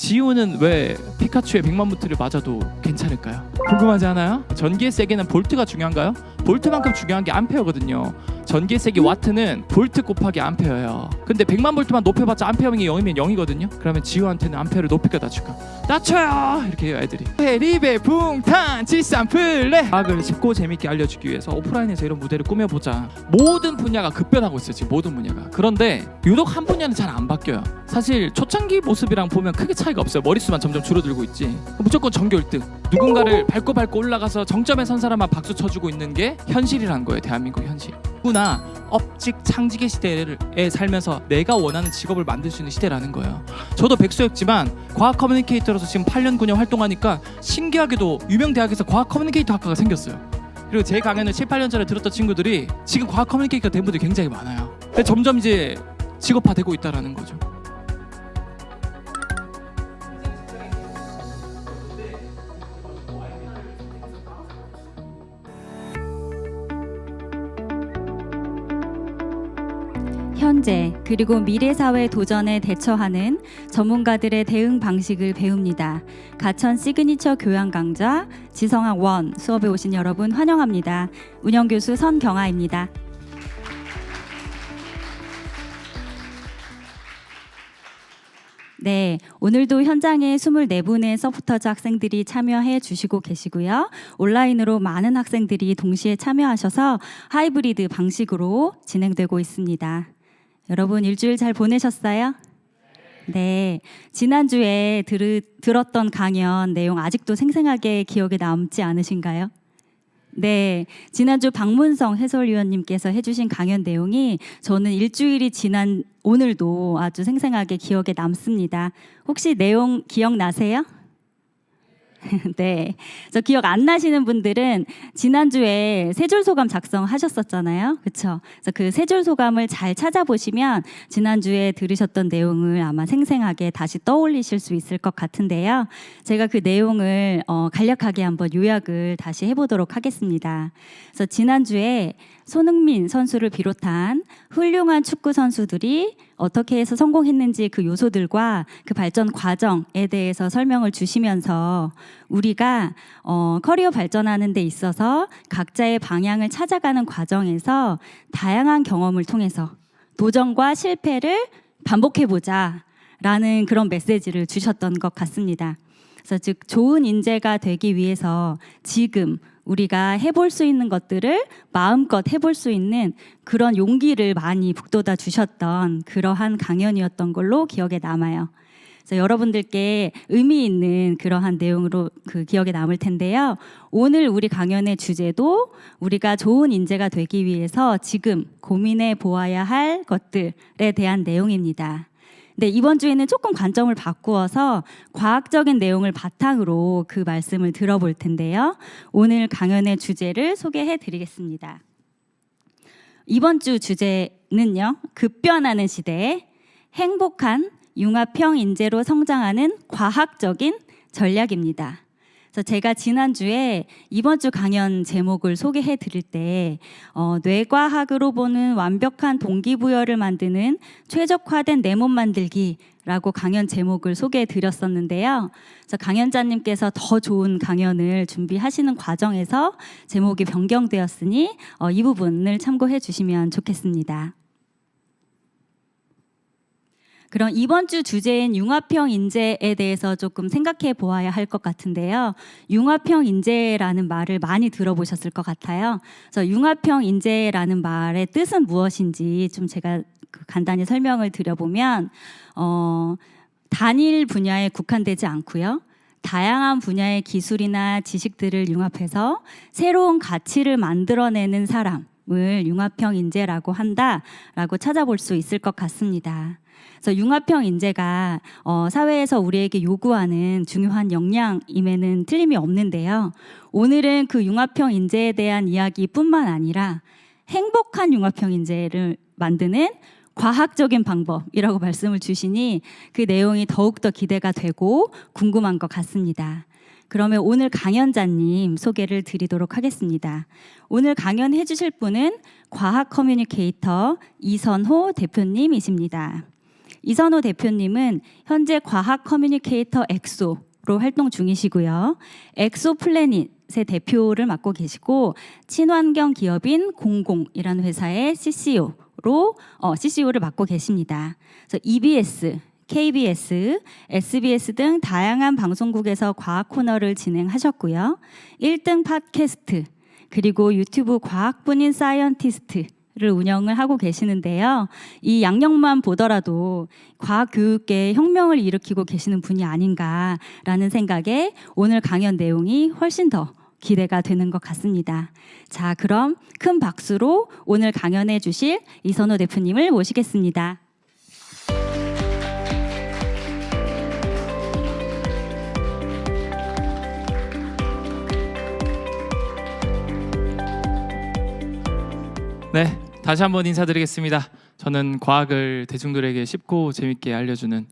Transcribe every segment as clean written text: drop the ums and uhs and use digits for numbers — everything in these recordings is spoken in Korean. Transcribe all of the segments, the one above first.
지우는 왜 피카츄의 100만 부트를 맞아도 괜찮을까요? 궁금하지 않아요? 전기의 세기는 볼트가 중요한가요? 볼트만큼 중요한 게 암페어거든요. 전기의 세기 와트는 볼트 곱하기 암페어예요. 근데 100만 볼트만 높여봤자 암페어이 0이면 0이거든요. 그러면 지우한테는 암페어를 높일까 낮출까? 낮춰요! 이렇게 해요 애들이. 리베 붕탄 지산 플레. 과학을 쉽고 재밌게 알려주기 위해서 오프라인에서 이런 무대를 꾸며보자. 모든 분야가 급변하고 있어요 지금. 모든 분야가. 그런데 유독 한 분야는 잘 안 바뀌어요. 사실 초창기 모습이랑 보면 크게 차이가 없어요. 머릿수만 점점 줄어들고 있지. 무조건 전교 1등. 누군가를 밟고 올라가서 정점에 선 사람만 박수 쳐주고 있는 게 현실이란 거예요. 대한민국 현실. 누구나 업직 창직의 시대에 살면서 내가 원하는 직업을 만들 수 있는 시대라는 거예요. 저도 백수였지만 과학 커뮤니케이터로서 지금 8년 9년 활동하니까 신기하게도 유명 대학에서 과학 커뮤니케이터 학과가 생겼어요. 그리고 제 강연을 7, 8년 전에 들었던 친구들이 지금 과학 커뮤니케이터 된 분들이 굉장히 많아요. 근데 점점 이제 직업화되고 있다라는 거죠. 현재 그리고 미래 사회 도전에 대처하는 전문가들의 대응 방식을 배웁니다. 가천 시그니처 교양 강좌 지성학 1 수업에 오신 여러분 환영합니다. 운영교수 선경아입니다. 네, 오늘도 현장에 24분의 서포터즈 학생들이 참여해 주시고 계시고요. 온라인으로 많은 학생들이 동시에 참여하셔서 하이브리드 방식으로 진행되고 있습니다. 여러분 일주일 잘 보내셨어요? 네, 지난주에 들었던 강연 내용 아직도 생생하게 기억에 남지 않으신가요? 네, 지난주 박문성 해설위원님께서 해주신 강연 내용이 저는 일주일이 지난 오늘도 아주 생생하게 기억에 남습니다. 혹시 내용 기억나세요? 네, 저 기억 안 나시는 분들은 지난주에 세 줄 소감 작성하셨었잖아요. 그렇죠? 그래서 그 세 줄 소감을 잘 찾아보시면 지난주에 들으셨던 내용을 아마 생생하게 다시 떠올리실 수 있을 것 같은데요. 제가 그 내용을 간략하게 한번 요약을 다시 해보도록 하겠습니다. 그래서 지난주에 손흥민 선수를 비롯한 훌륭한 축구 선수들이 어떻게 해서 성공했는지 그 요소들과 그 발전 과정에 대해서 설명을 주시면서 우리가 커리어 발전하는 데 있어서 각자의 방향을 찾아가는 과정에서 다양한 경험을 통해서 도전과 실패를 반복해보자 라는 그런 메시지를 주셨던 것 같습니다. 그래서 즉 좋은 인재가 되기 위해서 지금 우리가 해볼 수 있는 것들을 마음껏 해볼 수 있는 그런 용기를 많이 북돋아 주셨던 그러한 강연이었던 걸로 기억에 남아요. 그래서 여러분들께 의미 있는 그러한 내용으로 그 기억에 남을 텐데요. 오늘 우리 강연의 주제도 우리가 좋은 인재가 되기 위해서 지금 고민해 보아야 할 것들에 대한 내용입니다. 네, 이번 주에는 조금 관점을 바꾸어서 과학적인 내용을 바탕으로 그 말씀을 들어볼 텐데요. 오늘 강연의 주제를 소개해 드리겠습니다. 이번 주 주제는요, 급변하는 시대에 행복한 융합형 인재로 성장하는 과학적인 전략입니다. 그래서 제가 지난주에 이번 주 강연 제목을 소개해 드릴 때 뇌과학으로 보는 완벽한 동기부여를 만드는 최적화된 내 몸 만들기라고 강연 제목을 소개해 드렸었는데요. 그래서 강연자님께서 더 좋은 강연을 준비하시는 과정에서 제목이 변경되었으니 이 부분을 참고해 주시면 좋겠습니다. 그럼 이번 주 주제인 융합형 인재에 대해서 조금 생각해 보아야 할 것 같은데요. 융합형 인재라는 말을 많이 들어보셨을 것 같아요. 그래서 융합형 인재라는 말의 뜻은 무엇인지 좀 제가 간단히 설명을 드려보면 단일 분야에 국한되지 않고요. 다양한 분야의 기술이나 지식들을 융합해서 새로운 가치를 만들어내는 사람을 융합형 인재라고 한다라고 찾아볼 수 있을 것 같습니다. 그래서 융합형 인재가 사회에서 우리에게 요구하는 중요한 역량임에는 틀림이 없는데요. 오늘은 그 융합형 인재에 대한 이야기뿐만 아니라 행복한 융합형 인재를 만드는 과학적인 방법이라고 말씀을 주시니 그 내용이 더욱더 기대가 되고 궁금한 것 같습니다. 그러면 오늘 강연자님 소개를 드리도록 하겠습니다. 오늘 강연해 주실 분은 과학 커뮤니케이터 이선호 대표님이십니다. 이선호 대표님은 현재 과학 커뮤니케이터 엑소로 활동 중이시고요. 엑소 플래닛의 대표를 맡고 계시고 친환경 기업인 공공이라는 회사의 CCO를 맡고 계십니다. 그래서 EBS, KBS, SBS 등 다양한 방송국에서 과학 코너를 진행하셨고요. 1등 팟캐스트, 그리고 유튜브 과학분인 사이언티스트를 운영을 하고 계시는데요. 이 양력만 보더라도 과학 교육계에 혁명을 일으키고 계시는 분이 아닌가라는 생각에 오늘 강연 내용이 훨씬 더 기대가 되는 것 같습니다. 자, 그럼 큰 박수로 오늘 강연해 주실 이선호 대표님을 모시겠습니다. 네, 다시 한번 인사드리겠습니다. 저는 과학을 대중들에게 쉽고 재밌게 알려주는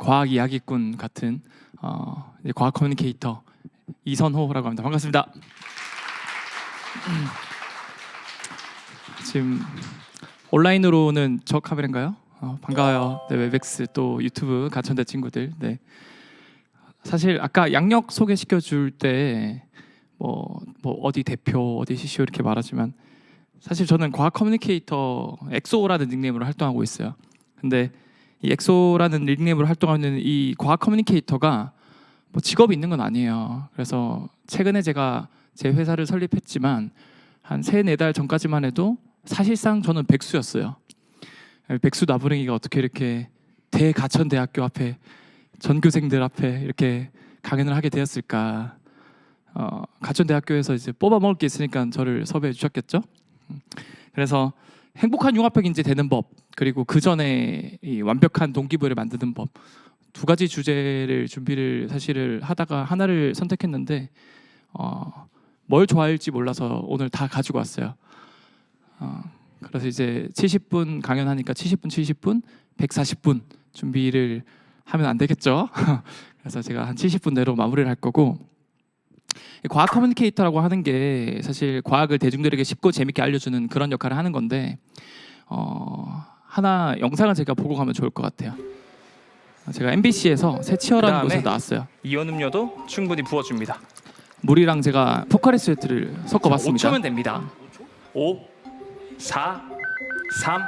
과학 이야기꾼 같은 이제 과학 커뮤니케이터 이선호라고 합니다. 반갑습니다. 지금 온라인으로는 저 카메라인가요? 반가워요. 네, 웹엑스 또 유튜브 가천대 친구들. 네, 사실 아까 양력 소개시켜 줄 때 뭐 어디 대표, 어디 CCO 이렇게 말하지만 사실 저는 과학 커뮤니케이터 엑소라는 닉네임으로 활동하고 있어요. 근데 이 엑소라는 닉네임으로 활동하는 이 과학 커뮤니케이터가 뭐 직업이 있는 건 아니에요. 그래서 최근에 제가 제 회사를 설립했지만 한 3-4달 전까지만 해도 사실상 저는 백수였어요. 백수 나부랭이가 어떻게 이렇게 대가천대학교 앞에 전교생들 앞에 이렇게 강연을 하게 되었을까. 가천대학교에서 이제 뽑아 먹을 게 있으니까 저를 섭외해 주셨겠죠. 그래서 행복한 융합형 인재 되는 법, 그리고 그 전에 이 완벽한 동기부여를 만드는 법, 2가지 주제를 준비를 사실을 하다가 하나를 선택했는데 뭘 좋아할지 몰라서 오늘 다 가지고 왔어요. 그래서 이제 70분 강연하니까 70분 140분 준비를 하면 안 되겠죠. 그래서 제가 한 70분 내로 마무리를 할 거고, 과학 커뮤니케이터라고 하는 게 사실 과학을 대중들에게 쉽고 재밌게 알려주는 그런 역할을 하는 건데 하나 영상을 제가 보고 가면 좋을 것 같아요. 제가 MBC에서 새 치어라는 곳에 나왔어요. 이온 음료도 충분히 부어줍니다. 물이랑 제가 포카리 스웨트를 섞어봤습니다. 5초면 됩니다. 5, 4, 3,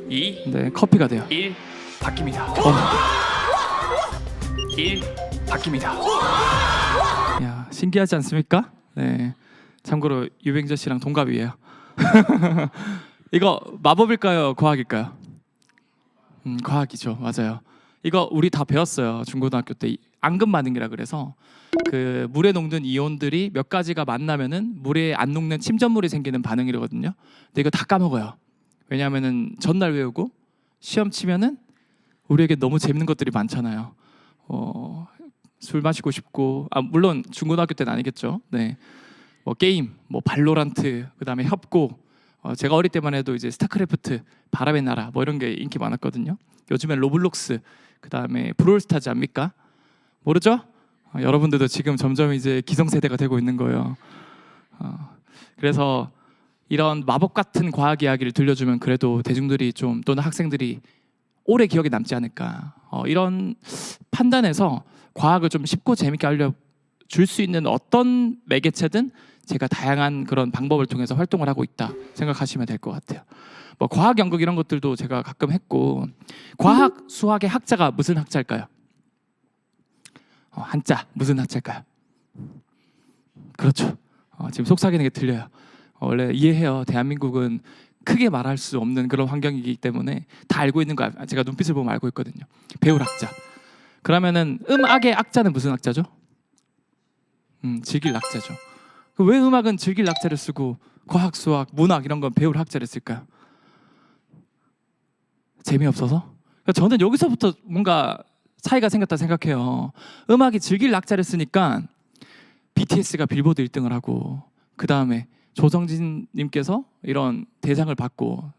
2, 네, 커피가 돼요. 1 바뀝니다. 1 바뀝니다. 야, 신기하지 않습니까? 네, 참고로 유병재 씨랑 동갑이에요. 이거 마법일까요? 과학일까요? 과학이죠. 맞아요. 이거 우리 다 배웠어요. 중고등학교 때 앙금 반응이라 그래서 그 물에 녹는 이온들이 몇 가지가 만나면은 물에 안 녹는 침전물이 생기는 반응이거든요. 근데 이거 다 까먹어요. 왜냐하면은 전날 외우고 시험 치면은 우리에게 너무 재밌는 것들이 많잖아요. 술 마시고 싶고, 물론 중고등학교 때는 아니겠죠. 네, 뭐 게임, 뭐 발로란트, 그다음에 협고. 제가 어릴 때만 해도 이제 스타크래프트, 바람의 나라 뭐 이런 게 인기 많았거든요. 요즘엔 로블록스, 그다음에 브롤스타즈 압니까? 모르죠? 여러분들도 지금 점점 이제 기성세대가 되고 있는 거예요. 그래서 이런 마법 같은 과학 이야기를 들려주면 그래도 대중들이 좀, 또는 학생들이 오래 기억에 남지 않을까. 이런 판단에서 과학을 좀 쉽고 재밌게 알려줄 수 있는 어떤 매개체든 제가 다양한 그런 방법을 통해서 활동을 하고 있다 생각하시면 될 것 같아요. 뭐 과학 연극 이런 것들도 제가 가끔 했고, 과학 수학의 학자가 무슨 학자일까요? 한자 무슨 학자일까요? 그렇죠. 지금 속삭이는 게 들려요. 원래 이해해요. 대한민국은 크게 말할 수 없는 그런 환경이기 때문에 다 알고 있는 거 제가 눈빛을 보면 알고 있거든요. 배울 학자. 그러면은 음악의 악자는 무슨 악자죠? 즐길 학자죠. 왜 음악은 즐길 학자를 쓰고 과학, 수학, 문학 이런 건 배울 학자를 쓸까요? 재미없어서? 그러니까 저는 여기서부터 뭔가 차이가 생겼다 생각해요. 음악이 즐길 학자를 쓰니까 BTS가 빌보드 1등을 하고, 그 다음에 조성진 님께서 이런 대상을 받고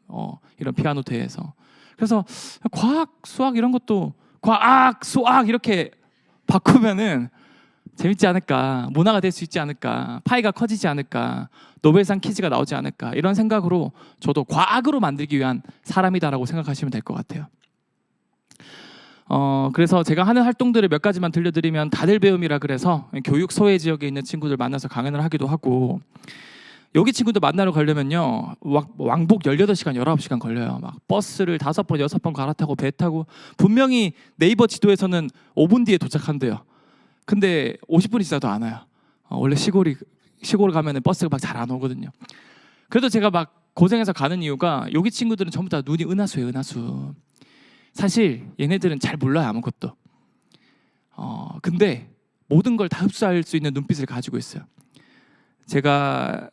이런 피아노 대회에서. 그래서 과학, 수학 이런 것도 과학, 수학 이렇게 바꾸면은 재밌지 않을까, 문화가 될 수 있지 않을까, 파이가 커지지 않을까, 노벨상 퀴즈가 나오지 않을까, 이런 생각으로 저도 과학으로 만들기 위한 사람이다라고 생각하시면 될 것 같아요. 그래서 제가 하는 활동들을 몇 가지만 들려드리면 다들 배움이라 그래서 교육 소외 지역에 있는 친구들 만나서 강연을 하기도 하고, 여기 친구들 만나러 가려면요 왕복 18시간 19시간 걸려요. 막 버스를 5번 6번 갈아타고 배 타고, 분명히 네이버 지도에서는 5분 뒤에 도착한대요. 근데 50분이 지나도 안 와요. 원래 시골 가면은 버스가 막 잘 안 오거든요. 그래도 제가 막 고생해서 가는 이유가, 여기 친구들은 전부 다 눈이 은하수예요, 은하수. 사실 얘네들은 잘 몰라요, 아무것도. 근데 모든 걸 다 흡수할 수 있는 눈빛을 가지고 있어요. 제가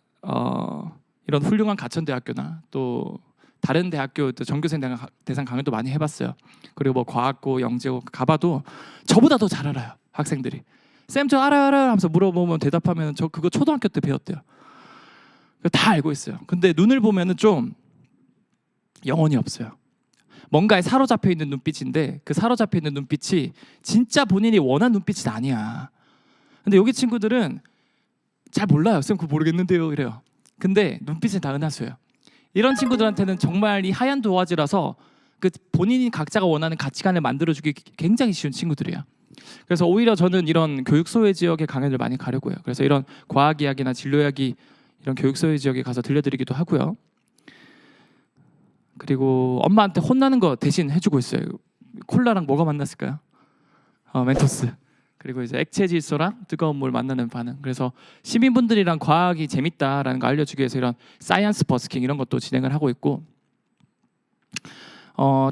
이런 훌륭한 가천대학교나 또 다른 대학교 전교생 대상 강연도 많이 해봤어요. 그리고 뭐 과학고, 영재고 가봐도 저보다 더 잘 알아요, 학생들이. 쌤 저 알아요 하면서 물어보면 대답하면 저 그거 초등학교 때 배웠대요. 다 알고 있어요. 근데 눈을 보면은 좀 영혼이 없어요. 뭔가에 사로잡혀 있는 눈빛인데, 그 사로잡혀 있는 눈빛이 진짜 본인이 원하는 눈빛이 아니야. 근데 여기 친구들은 잘 몰라요. 쌤 그거 모르겠는데요 이래요. 근데 눈빛은 다 은하수예요. 이런 친구들한테는 정말 이 하얀 도화지라서 그 본인이 각자가 원하는 가치관을 만들어주기 굉장히 쉬운 친구들이에요. 그래서 오히려 저는 이런 교육 소외 지역의 강연을 많이 가려고요. 그래서 이런 과학 이야기나 진로 이야기 이런 교육 소외 지역에 가서 들려드리기도 하고요. 그리고 엄마한테 혼나는 거 대신 해주고 있어요. 콜라랑 뭐가 만났을까요? 멘토스. 그리고 이제 액체 질소랑 뜨거운 물 만나는 반응. 그래서 시민분들이랑 과학이 재밌다라는 거 알려주기 위해서 이런 사이언스 버스킹 이런 것도 진행을 하고 있고,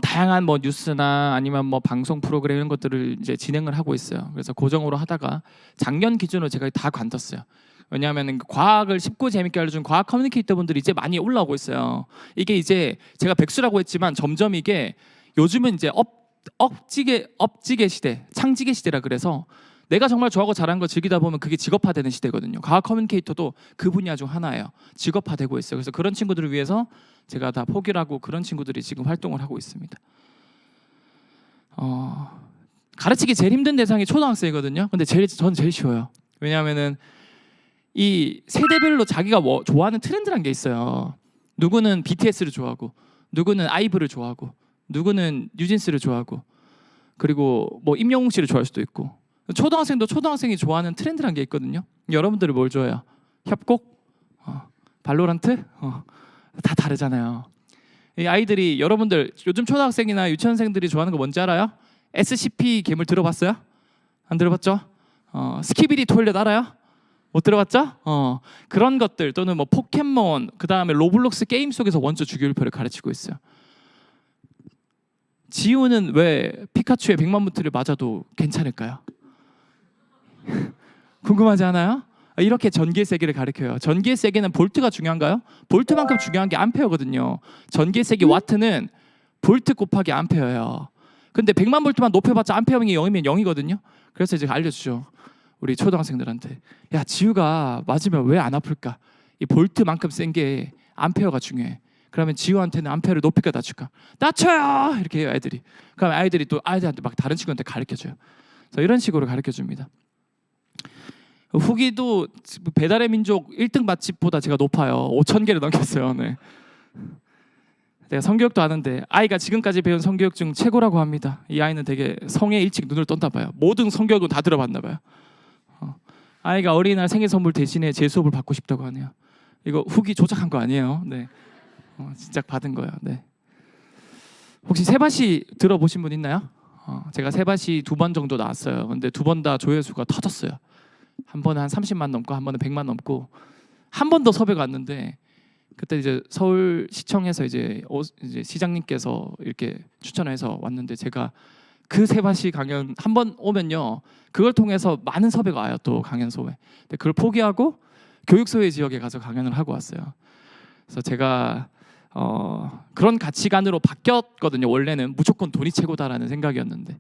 다양한 뭐 뉴스나 아니면 뭐 방송 프로그램 이런 것들을 이제 진행을 하고 있어요. 그래서 고정으로 하다가 작년 기준으로 제가 다 관뒀어요. 왜냐하면 과학을 쉽고 재밌게 알려준 과학 커뮤니케이터 분들이 이제 많이 올라오고 있어요. 이게 이제 제가 백수라고 했지만 점점 이게 요즘은 이제 업지계 시대, 창지계 시대라 그래서 내가 정말 좋아하고 잘하는 거 즐기다 보면 그게 직업화되는 시대거든요. 과학 커뮤니케이터도 그 분야 중 하나예요. 직업화되고 있어요. 그래서 그런 친구들을 위해서 제가 다 포기를 하고 그런 친구들이 지금 활동을 하고 있습니다. 가르치기 제일 힘든 대상이 초등학생이거든요. 근데 저는 제일 쉬워요. 왜냐하면은 이 세대별로 자기가 좋아하는 트렌드란 게 있어요. 누구는 BTS를 좋아하고, 누구는 아이브를 좋아하고, 누구는 뉴진스를 좋아하고, 그리고 뭐 임영웅 씨를 좋아할 수도 있고. 초등학생도 초등학생이 좋아하는 트렌드란 게 있거든요. 여러분들은 뭘 좋아해요? 협곡? 발로란트? 다 다르잖아요. 이 아이들이, 여러분들 요즘 초등학생이나 유치원생들이 좋아하는 거 뭔지 알아요? SCP 괴물 들어봤어요? 안 들어봤죠? 스키비디 토일렛 알아요? 못 들어봤죠? 그런 것들, 또는 뭐 포켓몬, 그 다음에 로블록스 게임 속에서 원조 주기율표를 가르치고 있어요. 지우는 왜 피카츄의 100만 무트를 맞아도 괜찮을까요? 궁금하지 않아요? 이렇게 전기의 세계를 가르쳐요. 전기의 세계는 볼트가 중요한가요? 볼트만큼 중요한 게 암페어거든요. 전기의 세계 와트는 볼트 곱하기 암페어예요. 근데 100만 볼트만 높여봤자 암페어이 0이면 0이거든요. 그래서 이제 알려주죠. 우리 초등학생들한테. 야, 지우가 맞으면 왜 안 아플까? 이 볼트만큼 센 게 암페어가 중요해. 그러면 지우한테는 암페어를 높일까 낮출까? 낮춰요! 이렇게 해요, 애들이. 그럼 아이들이 또 아이들한테 막 다른 친구한테 가르쳐줘요. 그래서 이런 식으로 가르쳐줍니다. 후기도 배달의 민족 1등 맛집보다 제가 높아요. 5,000개를 넘겼어요. 네. 내가 성교육도 아는데 아이가 지금까지 배운 성교육 중 최고라고 합니다. 이 아이는 되게 성에 일찍 눈을 떴나 봐요. 모든 성교육은 다 들어봤나 봐요. 아이가 어린이날 생일 선물 대신에 제 수업을 받고 싶다고 하네요. 이거 후기 조작한 거 아니에요. 네, 진짜 받은 거예요. 네. 혹시 세바시 들어보신 분 있나요? 제가 세바시 2번 정도 나왔어요. 근데 2번 다 조회수가 터졌어요. 한 번은 한 30만 넘고 한 번은 100만 넘고, 한 번 더 섭외가 왔는데 그때 이제 서울시청에서 이제 시장님께서 이렇게 추천해서 왔는데, 제가 그 세바시 강연 한 번 오면요 그걸 통해서 많은 섭외가 와요. 또 강연 소외. 근데 그걸 포기하고 교육 소외 지역에 가서 강연을 하고 왔어요. 그래서 제가 그런 가치관으로 바뀌었거든요. 원래는 무조건 돈이 최고다라는 생각이었는데,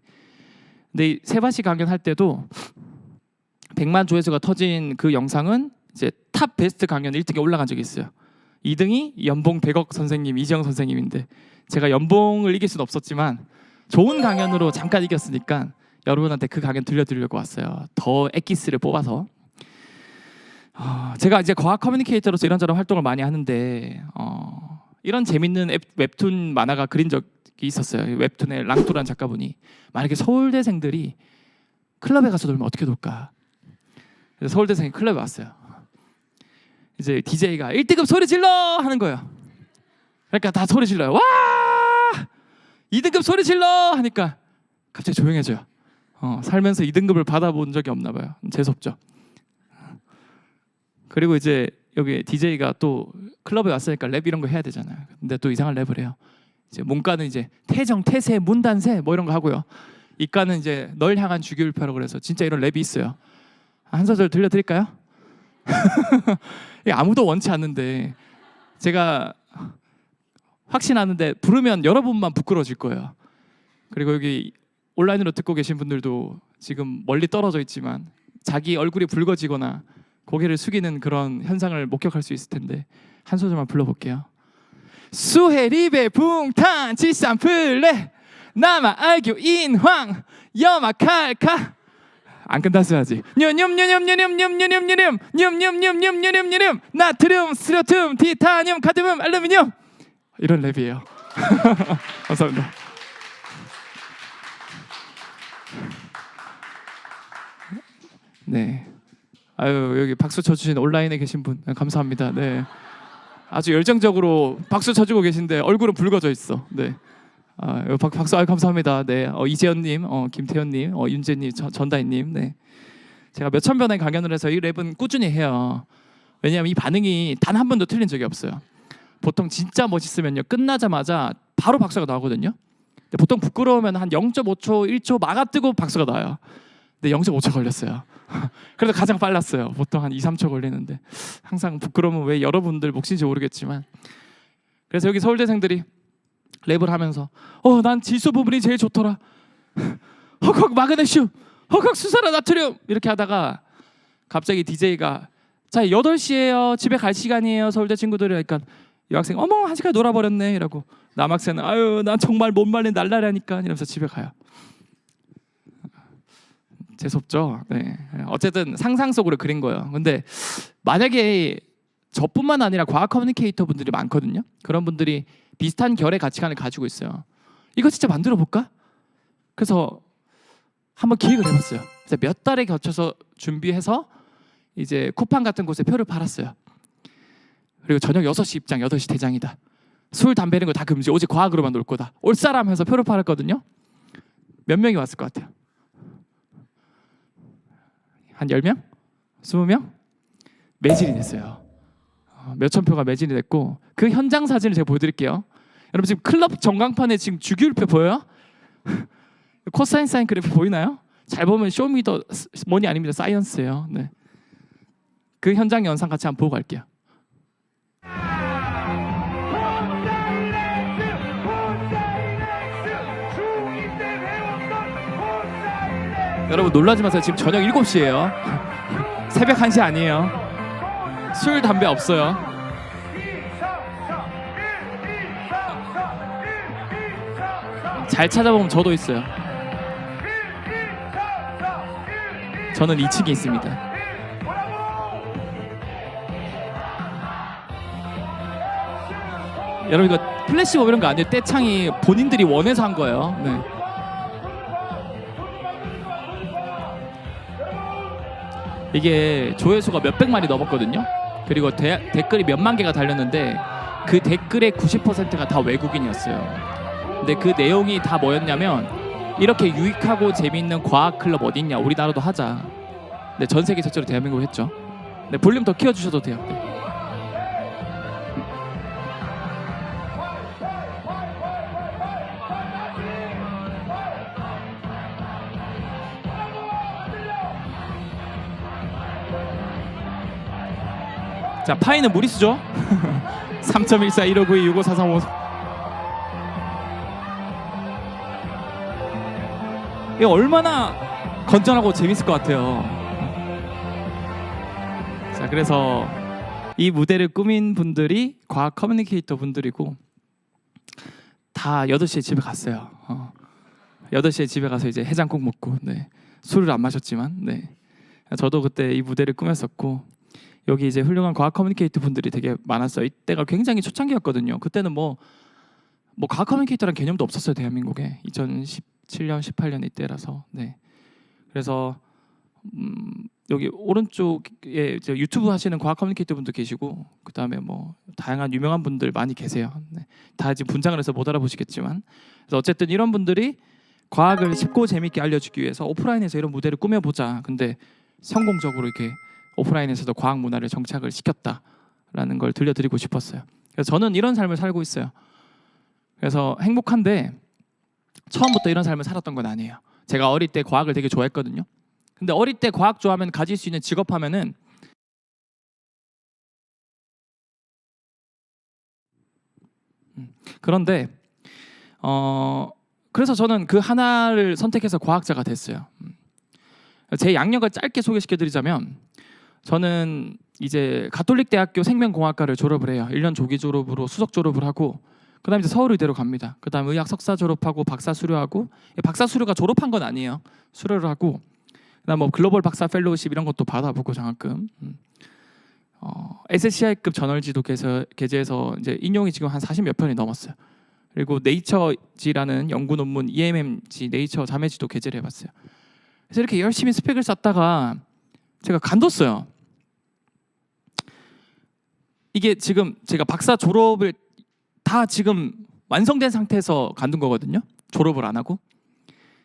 근데 이 세바시 강연할 때도 100만 조회수가 터진 그 영상은 이제 탑 베스트 강연 1등에 올라간 적이 있어요. 2등이 연봉 100억 선생님 이재영 선생님인데, 제가 연봉을 이길 수는 없었지만 좋은 강연으로 잠깐 이겼으니까 여러분한테 그 강연 들려드리려고 왔어요. 더 엑기스를 뽑아서. 제가 이제 과학 커뮤니케이터로서 이런저런 활동을 많이 하는데 이런 재밌는 웹툰 만화가 그린 적 있었어요. 웹툰의 랑토란 작가분이 만약에 서울대생들이 클럽에 가서 놀면 어떻게 놀까? 그래서 서울대생이 클럽에 왔어요. 이제 DJ가 1등급 소리 질러 하는 거예요. 그러니까 다 소리 질러요. 와! 2등급 소리 질러 하니까 갑자기 조용해져요. 살면서 2등급을 받아본 적이 없나 봐요. 재수없죠. 그리고 이제 여기 DJ가 또 클럽에 왔으니까 랩 이런 거 해야 되잖아요. 근데 또 이상한 랩을 해요. 이제 문과는 이제 태정, 태세, 문단세 뭐 이런 거 하고요. 이과는 이제 널 향한 주기율표라고 그래서 진짜 이런 랩이 있어요. 한 소절 들려드릴까요? 이게 아무도 원치 않는데 제가 확신하는데 부르면 여러분만 부끄러워질 거예요. 그리고 여기 온라인으로 듣고 계신 분들도 지금 멀리 떨어져 있지만 자기 얼굴이 붉어지거나 고개를 숙이는 그런 현상을 목격할 수 있을 텐데 한 소절만 불러볼게요. 수해리베 붕탄 지산플레 나만 알교 인황 여마칼카 안 끝났어야지. 냠냠냠냠냠냠냠냠냠냠냠냠냠냠냠 나트륨, 스리듐, 티타늄, 카드뮴, 알루미늄 이런 랩이에요. 감사합니다. 네. 아유 여기 박수 쳐주신 온라인에 계신 분 감사합니다. 네. 아주 열정적으로 박수 쳐주고 계신데 얼굴은 붉어져 있어. 네. 박수 감사합니다. 네. 이재현님, 김태현님, 윤재님, 전다희님. 네. 제가 몇천 번의 강연을 해서 이 랩은 꾸준히 해요. 왜냐하면 이 반응이 단 한 번도 틀린 적이 없어요. 보통 진짜 멋있으면요 끝나자마자 바로 박수가 나오거든요. 근데 보통 부끄러우면 한 0.5초, 1초 막아뜨고 박수가 나와요. 근데 0.5초 걸렸어요. 그래서 가장 빨랐어요. 보통 한 2, 3초 걸리는데 항상 부끄러우면 왜 여러분들 몫인지 모르겠지만 그래서 여기 서울대생들이 랩을 하면서 난 질소 부분이 제일 좋더라. 헉헉 마그네슘, 헉헉 수산화 나트륨 이렇게 하다가 갑자기 DJ가 자 8시에요. 집에 갈 시간이에요. 서울대 친구들이 그러니까 여학생 어머 1시간 놀아버렸네 이라고 남학생은 아유 난 정말 못 말린 날라리하니까 이러면서 집에 가요. 재수없죠. 네. 어쨌든 상상 속으로 그린 거예요. 근데 만약에 저뿐만 아니라 과학 커뮤니케이터 분들이 많거든요. 그런 분들이 비슷한 결의 가치관을 가지고 있어요. 이거 진짜 만들어 볼까? 그래서 한번 기획을 해봤어요. 그래서 몇 달에 거쳐서 준비해서 이제 쿠팡 같은 곳에 표를 팔았어요. 그리고 저녁 6시 입장, 8시 대장이다. 술, 담배 이런 거 다 금지. 오직 과학으로만 놀 거다. 올 사람 해서 표를 팔았거든요. 몇 명이 왔을 것 같아요? 한 10명? 20명? 매진이 됐어요. 몇천 표가 매진이 됐고 그 현장 사진을 제가 보여드릴게요. 여러분 지금 클럽 전광판에 지금 주기율표 보여요? 코사인 사인 그래프 보이나요? 잘 보면 쇼미더 머니 아닙니다. 사이언스예요. 네. 그 현장 영상 같이 한번 보고 갈게요. 여러분 놀라지 마세요. 지금 저녁 7시예요. 새벽 1시 아니에요. 술, 담배 없어요. 잘 찾아보면 저도 있어요. 저는 2층에 있습니다. 여러분 이거 플래시몹 이런 거 아니에요. 떼창이 본인들이 원해서 한 거예요. 네. 이게 조회수가 몇백만이 넘었거든요. 그리고 댓글이 몇만 개가 달렸는데 그 댓글의 90%가 다 외국인이었어요. 근데 그 내용이 다 뭐였냐면 이렇게 유익하고 재미있는 과학 클럽 어디 있냐, 우리나라도 하자. 근데 전 세계 최초로 대한민국을 했죠. 네, 볼륨 더 키워주셔도 돼요. 네. 자, 파이는 무리수죠. 3.141592654355. 이게 얼마나 건전하고 재밌을 것 같아요. 자, 그래서 이 무대를 꾸민 분들이 과학 커뮤니케이터 분들이고 다 8시에 집에 갔어요. 8시에 집에 가서 이제 해장국 먹고, 네. 술을 안 마셨지만, 네. 저도 그때 이 무대를 꾸몄었고, 여기 이제 훌륭한 과학 커뮤니케이터 분들이 되게 많았어요. 이때가 굉장히 초창기였거든요. 그때는 뭐 뭐 과학 커뮤니케이터라는 개념도 없었어요 대한민국에. 2017년 18년 이때라서. 네. 그래서 여기 오른쪽에 이제 유튜브 하시는 과학 커뮤니케이터 분도 계시고 그다음에 뭐 다양한 유명한 분들 많이 계세요. 네. 다 지금 분장을 해서 못 알아보시겠지만 그래서 어쨌든 이런 분들이 과학을 쉽고 재밌게 알려주기 위해서 오프라인에서 이런 무대를 꾸며보자. 근데 성공적으로 이렇게 오프라인에서도 과학 문화를 정착을 시켰다라는 걸 들려드리고 싶었어요. 그래서 저는 이런 삶을 살고 있어요. 그래서 행복한데 처음부터 이런 삶을 살았던 건 아니에요. 제가 어릴 때 과학을 되게 좋아했거든요. 근데 어릴 때 과학 좋아하면 가질 수 있는 직업 하면은 그런데 그래서 저는 그 하나를 선택해서 과학자가 됐어요. 제 양력을 짧게 소개시켜드리자면 저는 이제 가톨릭 대학교 생명공학과를 졸업을 해요. 1년 조기 졸업으로 수석 졸업을 하고 그다음 이제 서울의대로 갑니다. 그다음 의학 석사 졸업하고 박사 수료하고 박사 수료가 졸업한 건 아니에요. 수료를 하고 그다음 뭐 글로벌 박사 펠로우십 이런 것도 받아보고 장학금. SCI급 저널지도 게재해서 이제 인용이 지금 한 40몇 편이 넘었어요. 그리고 네이처지라는 연구 논문 EMM지 네이처 자매지도 게재를 해봤어요. 그래서 이렇게 열심히 스펙을 쌓다가 제가 간뒀어요. 이게 지금 제가 박사 졸업을 다 지금 완성된 상태에서 간둔 거거든요. 졸업을 안 하고.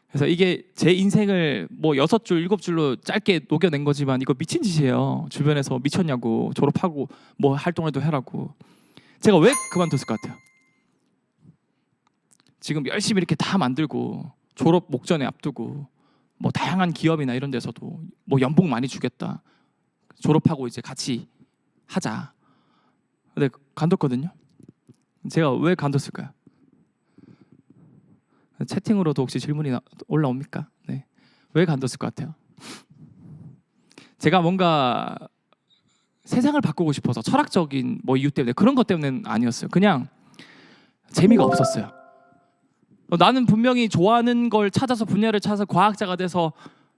그래서 이게 제 인생을 뭐 6줄, 7줄로 짧게 녹여낸 거지만 이거 미친 짓이에요. 주변에서 미쳤냐고 졸업하고 뭐 활동해도 해라고. 제가 왜 그만뒀을 것 같아요? 지금 열심히 이렇게 다 만들고 졸업 목전에 앞두고 뭐 다양한 기업이나 이런 데서도 뭐 연봉 많이 주겠다. 졸업하고 이제 같이 하자. 근데 간뒀거든요. 제가 왜 간뒀을까요? 채팅으로도 혹시 질문이 올라옵니까? 네. 왜 간뒀을 것 같아요? 제가 뭔가 세상을 바꾸고 싶어서 철학적인 뭐 이유 때문에 그런 것 때문에는 아니었어요. 그냥 재미가 없었어요. 나는 분명히 좋아하는 걸 찾아서 분야를 찾아서 과학자가 돼서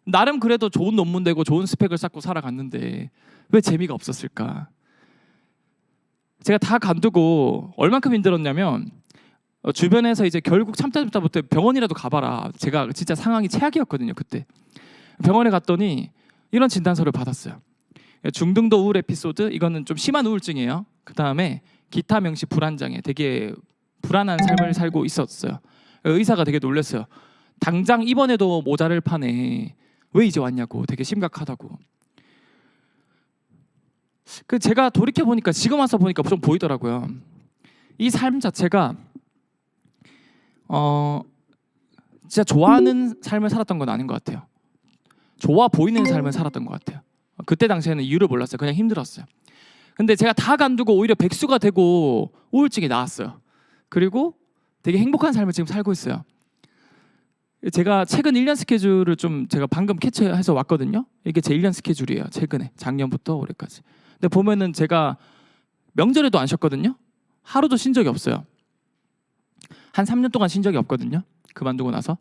나름 그래도 좋은 논문 내고 좋은 스펙을 쌓고 살아갔는데 왜 재미가 없었을까? 제가 다 간두고 얼만큼 힘들었냐면 주변에서 이제 결국 참다부터 병원이라도 가봐라. 제가 진짜 상황이 최악이었거든요 그때. 병원에 갔더니 이런 진단서를 받았어요. 중등도 우울 에피소드, 이거는 좀 심한 우울증이에요. 그 다음에 기타 명시 불안장애, 되게 불안한 삶을 살고 있었어요. 의사가 되게 놀랐어요. 당장 입원해도 모자를 파네. 왜 이제 왔냐고. 되게 심각하다고. 그 제가 돌이켜 보니까 지금 와서 보니까 좀 보이더라고요. 이 삶 자체가 진짜 좋아하는 삶을 살았던 건 아닌 것 같아요. 좋아 보이는 삶을 살았던 것 같아요. 그때 당시에는 이유를 몰랐어요. 그냥 힘들었어요. 근데 제가 다 간두고 오히려 백수가 되고 우울증이 나왔어요. 그리고 되게 행복한 삶을 지금 살고 있어요. 제가 최근 1년 스케줄을 좀 제가 방금 캐치해서 왔거든요. 이게 제 1년 스케줄이에요. 최근에 작년부터 올해까지. 근데 보면은 제가 명절에도 안 쉬었거든요. 하루도 쉰 적이 없어요. 한 3년 동안 쉰 적이 없거든요. 그만두고 나서.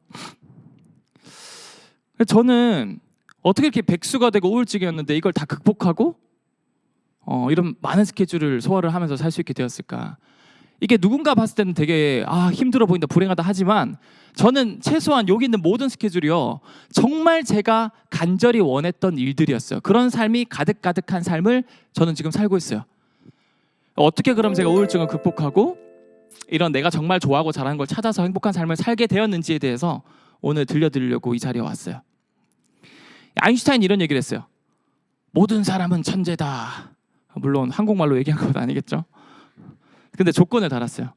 저는 어떻게 이렇게 백수가 되고 우울증이었는데 이걸 다 극복하고 이런 많은 스케줄을 소화를 하면서 살 수 있게 되었을까? 이게 누군가 봤을 때는 되게 힘들어 보인다, 불행하다 하지만 저는 최소한 여기 있는 모든 스케줄이요 정말 제가 간절히 원했던 일들이었어요. 그런 삶이 가득가득한 삶을 저는 지금 살고 있어요. 어떻게 그럼 제가 우울증을 극복하고 이런 내가 정말 좋아하고 잘하는 걸 찾아서 행복한 삶을 살게 되었는지에 대해서 오늘 들려드리려고 이 자리에 왔어요. 아인슈타인이 이런 얘기를 했어요. 모든 사람은 천재다. 물론 한국말로 얘기한 건 아니겠죠. 근데 조건을 달았어요.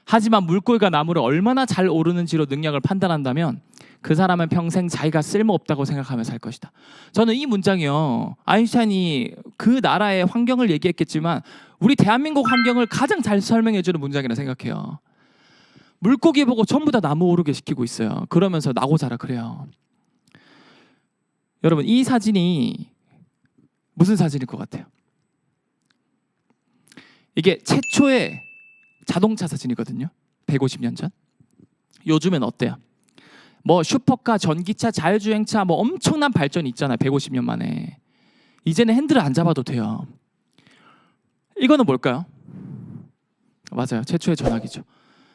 하지만 물골과 나무를 얼마나 잘 오르는지로 능력을 판단한다면 그 사람은 평생 자기가 쓸모없다고 생각하며 살 것이다. 저는 이 문장이요, 아인슈타인이 그 나라의 환경을 얘기했겠지만 우리 대한민국 환경을 가장 잘 설명해주는 문장이라 생각해요. 물고기 보고 전부 다 나무 오르게 시키고 있어요. 그러면서 나고 자라 그래요. 여러분, 이 사진이 무슨 사진일 것 같아요? 이게 최초의 자동차 사진이거든요. 150년 전. 요즘엔 어때요? 뭐 슈퍼카, 전기차, 자율주행차 뭐 엄청난 발전이 있잖아요. 150년 만에. 이제는 핸들을 안 잡아도 돼요. 이거는 뭘까요? 맞아요. 최초의 전화기죠.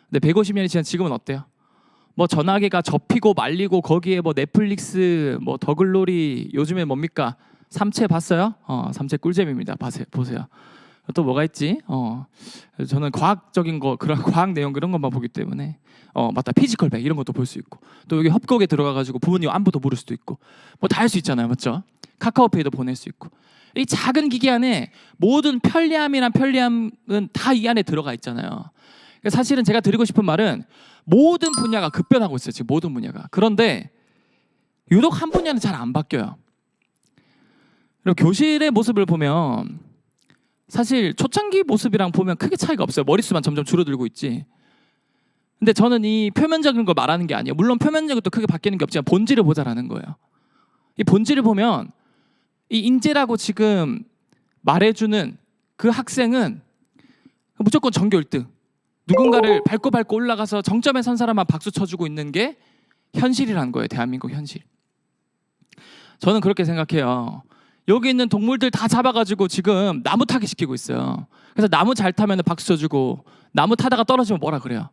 근데 150년이 지난 지금은 어때요? 뭐 전화기가 접히고 말리고 거기에 뭐 넷플릭스, 뭐 더글로리, 요즘에 뭡니까? 삼체 봤어요? 삼체 꿀잼입니다. 보세요. 또 뭐가 있지? 저는 과학적인 거, 그런 과학 내용 그런 것만 보기 때문에 맞다, 피지컬백 이런 것도 볼 수 있고, 또 여기 협곡에 들어가가지고 부모님 안부도 물을 수도 있고, 뭐 다 할 수 있잖아요, 맞죠? 카카오페이도 보낼 수 있고, 이 작은 기기 안에 모든 편리함이란 편리함은 다 이 안에 들어가 있잖아요. 사실은 제가 드리고 싶은 말은 모든 분야가 급변하고 있어요, 지금 모든 분야가. 그런데 유독 한 분야는 잘 안 바뀌어요. 그리고 교실의 모습을 보면 사실 초창기 모습이랑 보면 크게 차이가 없어요. 머릿수만 점점 줄어들고 있지. 근데 저는 이 표면적인 걸 말하는 게 아니에요. 물론 표면적인 것도 크게 바뀌는 게 없지만 본질을 보자라는 거예요. 이 본질을 보면 이 인재라고 지금 말해주는 그 학생은 무조건 전교 1등, 누군가를 밟고 올라가서 정점에 선 사람만 박수 쳐주고 있는 게 현실이라는 거예요. 대한민국 현실. 저는 그렇게 생각해요. 여기 있는 동물들 다 잡아가지고 지금 나무 타기 시키고 있어요. 그래서 나무 잘 타면 박수 쳐주고, 나무 타다가 떨어지면 뭐라 그래요.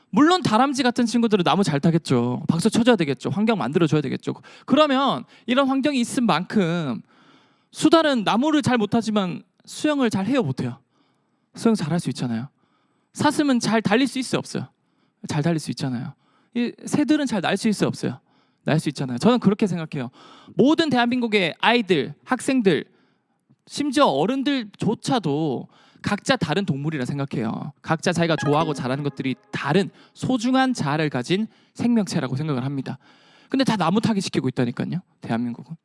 물론 다람쥐 같은 친구들은 나무 잘 타겠죠. 박수 쳐줘야 되겠죠. 환경 만들어줘야 되겠죠. 그러면 이런 환경이 있은 만큼 수달은 나무를 잘 못하지만 수영을 잘 해요, 못해요? 수영 잘 할 수 있잖아요. 사슴은 잘 달릴 수 있어요, 없어요? 잘 달릴 수 있잖아요. 이 새들은 잘 날 수 있어요, 없어요? 날 수 있잖아요. 저는 그렇게 생각해요. 모든 대한민국의 아이들, 학생들, 심지어 어른들조차도 각자 다른 동물이라 생각해요. 각자 자기가 좋아하고 잘하는 것들이 다른 소중한 자아를 가진 생명체라고 생각을 합니다. 근데 다 나무 타기 시키고 있다니까요, 대한민국은.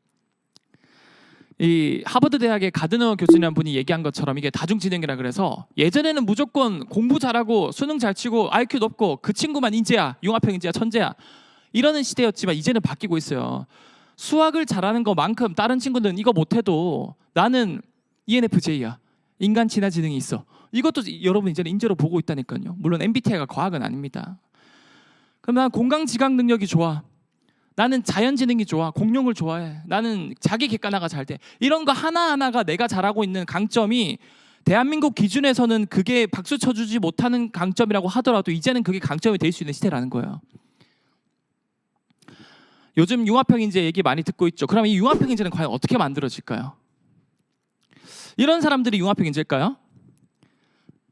이 하버드 대학의 가드너 교수님이라는 분이 얘기한 것처럼 이게 다중지능이라 그래서 예전에는 무조건 공부 잘하고 수능 잘 치고 IQ 높고 그 친구만 인재야, 융합형 인재야, 천재야, 이러는 시대였지만 이제는 바뀌고 있어요. 수학을 잘하는 것만큼 다른 친구들은 이거 못해도 나는 ENFJ야, 인간 지나지능이 있어, 이것도 여러분 이제는 인재로 보고 있다니까요. 물론 MBTI가 과학은 아닙니다. 그럼 난 공강지각 능력이 좋아, 나는 자연지능이 좋아, 공룡을 좋아해, 나는 자기 객관화가 잘 돼, 이런 거 하나하나가 내가 잘하고 있는 강점이 대한민국 기준에서는 그게 박수 쳐주지 못하는 강점이라고 하더라도 이제는 그게 강점이 될 수 있는 시대라는 거예요. 요즘 융합형 인재 얘기 많이 듣고 있죠. 그럼 이 융합형 인재는 과연 어떻게 만들어질까요? 이런 사람들이 융합형 인재일까요?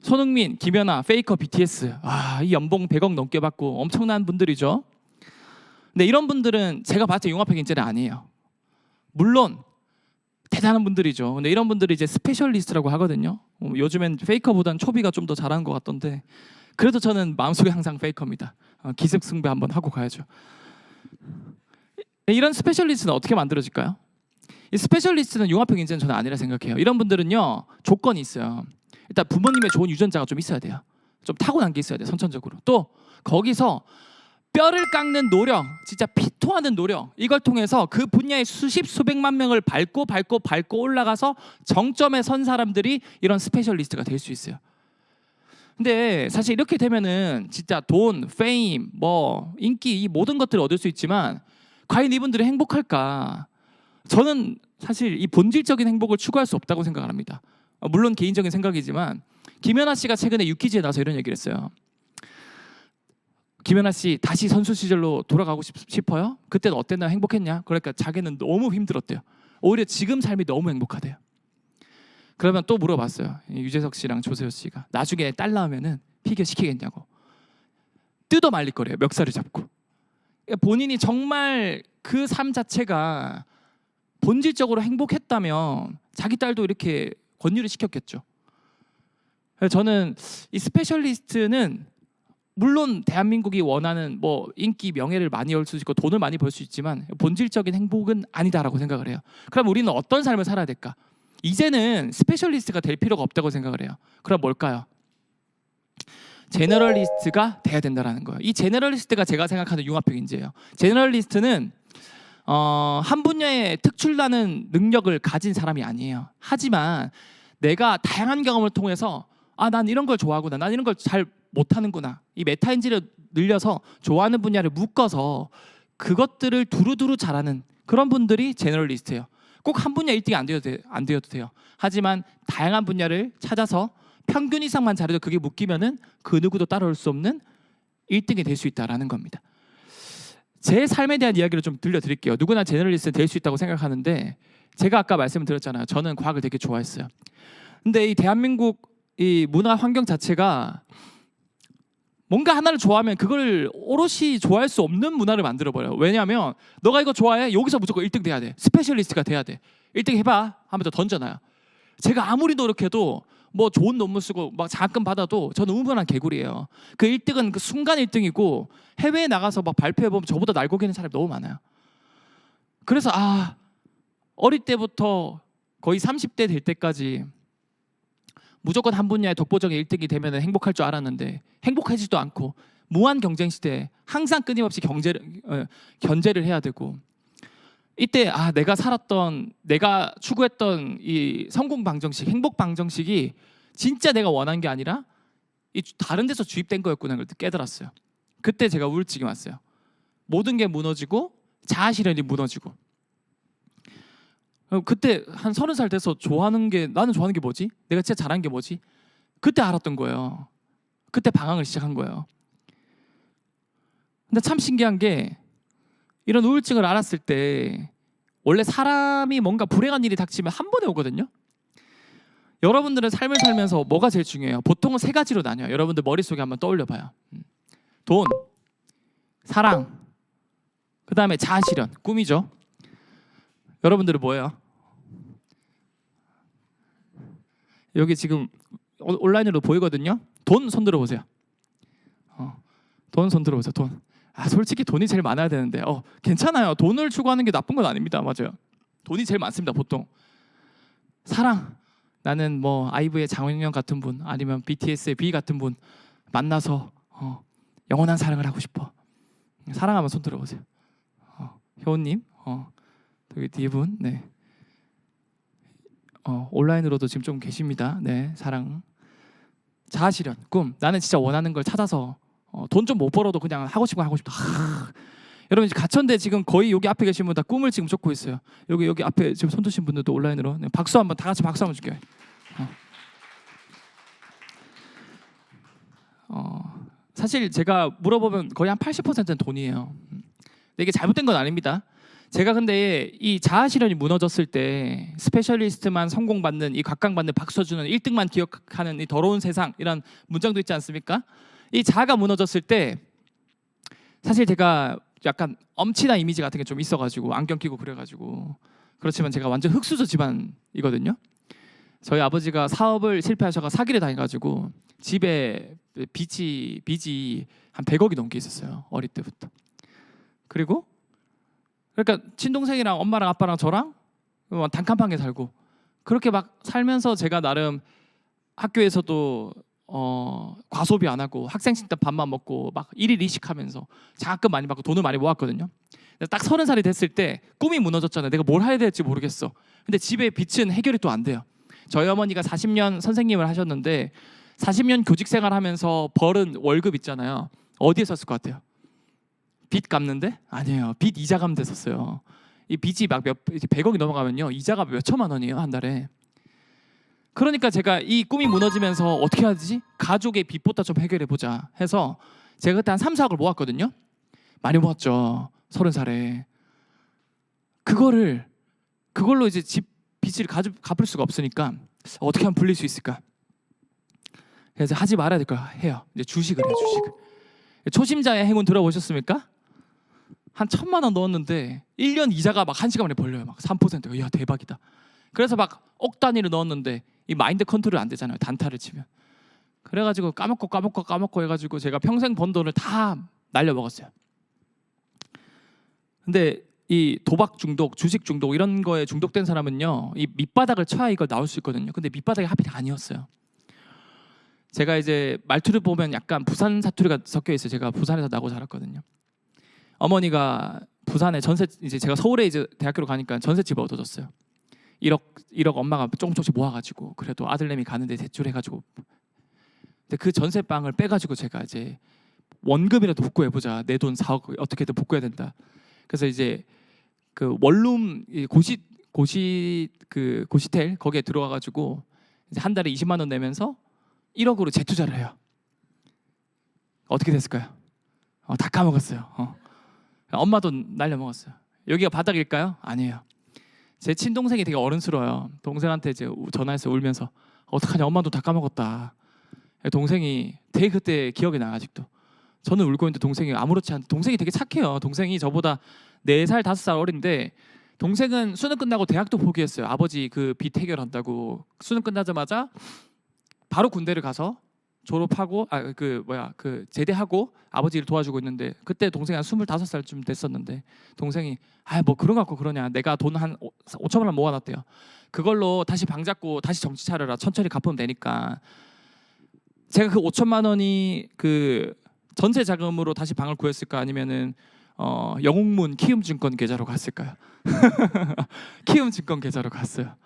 손흥민, 김연아, 페이커, BTS, 이 연봉 100억 넘게 받고 엄청난 분들이죠. 근데 이런 분들은 제가 봤을 때 융합형 인재는 아니에요. 물론 대단한 분들이죠. 근데 이런 분들이 이제 스페셜리스트라고 하거든요. 요즘엔 페이커보다는 초비가 좀 더 잘하는 것 같던데, 그래도 저는 마음속에 항상 페이커입니다. 기습승배 한번 하고 가야죠. 이런 스페셜리스트는 어떻게 만들어질까요? 이 스페셜리스트는 융합형 인재는 저는 아니라 생각해요. 이런 분들은요, 조건이 있어요. 일단 부모님의 좋은 유전자가 좀 있어야 돼요. 좀 타고난 게 있어야 돼요, 선천적으로. 또 거기서 뼈를 깎는 노력, 진짜 피토하는 노력, 이걸 통해서 그 분야의 수십 수백만 명을 밟고 올라가서 정점에 선 사람들이 이런 스페셜리스트가 될 수 있어요. 근데 사실 이렇게 되면은 진짜 돈, 페임, 뭐 인기, 이 모든 것들을 얻을 수 있지만 과연 이분들이 행복할까? 저는 사실 이 본질적인 행복을 추구할 수 없다고 생각을 합니다. 물론 개인적인 생각이지만 김연아 씨가 최근에 유퀴즈에 나와서 이런 얘기를 했어요. 김연아 씨 다시 선수 시절로 돌아가고 싶어요? 그때는 어땠나, 행복했냐? 그러니까 자기는 너무 힘들었대요. 오히려 지금 삶이 너무 행복하대요. 그러면 또 물어봤어요. 유재석 씨랑 조세호 씨가 나중에 딸 낳으면은 피겨 시키겠냐고. 뜯어 말릴 거래요, 멱살을 잡고. 본인이 정말 그 삶 자체가 본질적으로 행복했다면 자기 딸도 이렇게 권유를 시켰겠죠. 저는 이 스페셜리스트는 물론 대한민국이 원하는 뭐 인기, 명예를 많이 얻을 수 있고 돈을 많이 벌 수 있지만 본질적인 행복은 아니다라고 생각을 해요. 그럼 우리는 어떤 삶을 살아야 될까? 이제는 스페셜리스트가 될 필요가 없다고 생각을 해요. 그럼 뭘까요? 제너럴리스트가 돼야 된다는 거예요. 이 제너럴리스트가 제가 생각하는 융합형 인재예요. 제너럴리스트는 한 분야에 특출나는 능력을 가진 사람이 아니에요. 하지만 내가 다양한 경험을 통해서 난 이런 걸 좋아하구나, 난 이런 걸 잘 못하는구나, 이 메타인지를 늘려서 좋아하는 분야를 묶어서 그것들을 두루두루 잘하는 그런 분들이 제너럴리스트예요. 꼭 한 분야 1등이 안 되어도 돼요. 하지만 다양한 분야를 찾아서 평균 이상만 잘해도 그게 묶이면은 그 누구도 따라올 수 없는 1등이 될 수 있다라는 겁니다. 제 삶에 대한 이야기를 좀 들려드릴게요. 누구나 제너럴리스트는 될 수 있다고 생각하는데 제가 아까 말씀을 드렸잖아요. 저는 과학을 되게 좋아했어요. 근데 이 대한민국 이 문화 환경 자체가 뭔가 하나를 좋아하면 그걸 오롯이 좋아할 수 없는 문화를 만들어버려요. 왜냐하면 너가 이거 좋아해? 여기서 무조건 1등 돼야 돼. 스페셜리스트가 돼야 돼. 1등 해봐 하면서 던져놔요. 제가 아무리 노력해도 뭐 좋은 논문 쓰고 막 장학금 받아도 저는 우물한 개구리예요. 그 1등은 그 순간 1등이고 해외에 나가서 막 발표해보면 저보다 날고기는 사람이 너무 많아요. 그래서 어릴 때부터 거의 30대 될 때까지 무조건 한 분야의 독보적인 1등이 되면 행복할 줄 알았는데 행복하지도 않고 무한 경쟁 시대에 항상 끊임없이 견제를 해야 되고 이때 내가 추구했던 이 성공 방정식, 행복 방정식이 진짜 내가 원한 게 아니라 다른 데서 주입된 거였구나 걸 깨달았어요. 그때 제가 우울증이 왔어요. 모든 게 무너지고 자아 실현이 무너지고 그때 한 30살 돼서 나는 좋아하는 게 뭐지? 내가 진짜 잘하는 게 뭐지? 그때 알았던 거예요. 그때 방황을 시작한 거예요. 근데 참 신기한 게 이런 우울증을 알았을 때 원래 사람이 뭔가 불행한 일이 닥치면 한 번에 오거든요. 여러분들은 삶을 살면서 뭐가 제일 중요해요? 보통은 3가지로 나뉘어요. 여러분들 머릿속에 한번 떠올려봐요. 돈, 사랑, 그 다음에 자아 실현, 꿈이죠. 여러분들은 뭐예요? 여기 지금 온라인으로 보이거든요. 돈 손 들어보세요. 돈 손 들어보세요. 돈. 솔직히 돈이 제일 많아야 되는데 괜찮아요. 돈을 추구하는 게 나쁜 건 아닙니다. 맞아요. 돈이 제일 많습니다. 보통. 사랑. 나는 뭐 아이브의 장원영 같은 분 아니면 BTS의 B 같은 분 만나서 영원한 사랑을 하고 싶어. 사랑하면 손 들어보세요. 효우님. 여기 뒤에 분. 네. 온라인으로도 지금 좀 계십니다. 네, 사랑. 자아 실현, 꿈. 나는 진짜 원하는 걸 찾아서 돈 좀 못 벌어도 그냥 하고 싶은 거 하고 싶다. 여러분 가천대 지금 거의 여기 앞에 계신 분 다 꿈을 지금 쫓고 있어요. 여기 앞에 지금 손 드신 분들도 온라인으로 네, 박수 한번 다 같이 박수 한번 줄게요. 사실 제가 물어보면 거의 한 80%는 돈이에요. 근데 이게 잘못된 건 아닙니다. 제가 근데 이 자아 실현이 무너졌을 때 스페셜리스트만 성공받는 이 각광받는 박수 주는 1등만 기억하는 이 더러운 세상 이런 문장도 있지 않습니까? 이 자아가 무너졌을 때 사실 제가 약간 엄친한 이미지 같은 게 좀 있어가지고 안경 끼고 그래가지고 그렇지만 제가 완전 흙수저 집안이거든요. 저희 아버지가 사업을 실패하셔서 사기를 당해가지고 집에 빚이 한 100억이 넘게 있었어요. 어릴 때부터. 그리고 그러니까 친동생이랑 엄마랑 아빠랑 저랑 단칸방에 살고 그렇게 막 살면서 제가 나름 학교에서도 과소비 안 하고 학생식 때 밥만 먹고 막 1일 2식 하면서 장학금 많이 받고 돈을 많이 모았거든요. 딱 30살이 됐을 때 꿈이 무너졌잖아요. 내가 뭘 해야 될지 모르겠어. 근데 집에 빚은 해결이 또 안 돼요. 저희 어머니가 40년 선생님을 하셨는데 40년 교직 생활하면서 벌은 월급 있잖아요. 어디에 썼을 것 같아요? 빚 갚는데? 아니에요. 빚 이자 갚는 데 썼어요. 이 빚이 막 100억이 넘어가면요 이자가 몇 천만 원이에요 한 달에. 그러니까 제가 이 꿈이 무너지면서 어떻게 해야 되지? 가족의 빚부터 좀 해결해 보자 해서 제가 그때 한 3, 4억을 모았거든요. 많이 모았죠. 30살에. 그걸로 이제 집 빚을 갚을 수가 없으니까 어떻게 하면 불릴 수 있을까? 그래서 하지 말아야 될 거 해요. 이제 주식을 해요. 주식을. 초심자의 행운 들어보셨습니까? 한 1,000만 원 넣었는데 1년 이자가 막 1시간 만에 벌려요. 막 3%. 이야 대박이다. 그래서 막 억 단위를 넣었는데 이 마인드 컨트롤 안 되잖아요. 단타를 치면. 그래가지고 까먹고 해가지고 제가 평생 번 돈을 다 날려먹었어요. 근데 이 도박 중독, 주식 중독 이런 거에 중독된 사람은요 이 밑바닥을 쳐야 이거 나올 수 있거든요. 근데 밑바닥이 하필 아니었어요. 제가 이제 말투를 보면 약간 부산 사투리가 섞여 있어요. 제가 부산에서 나고 자랐거든요. 어머니가 부산에 이제 제가 서울에 이제 대학교로 가니까 전셋집을 얻어줬어요. 1억 엄마가 조금씩 모아가지고 그래도 아들내미 가는데 대출해가지고. 근데 그 전셋방을 빼가지고 제가 이제 원금이라도 복구해보자. 내 돈 4억 어떻게든 복구해야 된다. 그래서 이제 그 원룸 고시텔 거기에 들어와가지고 이제 한 달에 20만 원 내면서 1억으로 재투자를 해요. 어떻게 됐을까요? 다 까먹었어요. 엄마 돈 날려먹었어요. 여기가 바닥일까요? 아니에요. 제 친동생이 되게 어른스러워요. 동생한테 이제 전화해서 울면서 어떡하냐, 엄마 돈 다 까먹었다. 동생이 되게 그때 기억이 나요. 아직도. 저는 울고 있는데 동생이 아무렇지 않게, 동생이 되게 착해요. 동생이 저보다 4살 5살 어린데 동생은 수능 끝나고 대학도 포기했어요. 아버지 그 빚 해결한다고. 수능 끝나자마자 바로 군대를 가서 졸업하고 그 제대하고 아버지를 도와주고 있는데, 그때 동생이 한 25살쯤 됐었는데 동생이 뭐 그런 거 갖고 그러냐, 내가 돈 한 5천만 원 모아놨대요. 그걸로 다시 방 잡고 다시 정신 차려라, 천천히 갚으면 되니까. 제가 그 5천만 원이 그 전세 자금으로 다시 방을 구했을까, 아니면은 영웅문 키움증권 계좌로 갔을까요? 키움증권 계좌로 갔어요.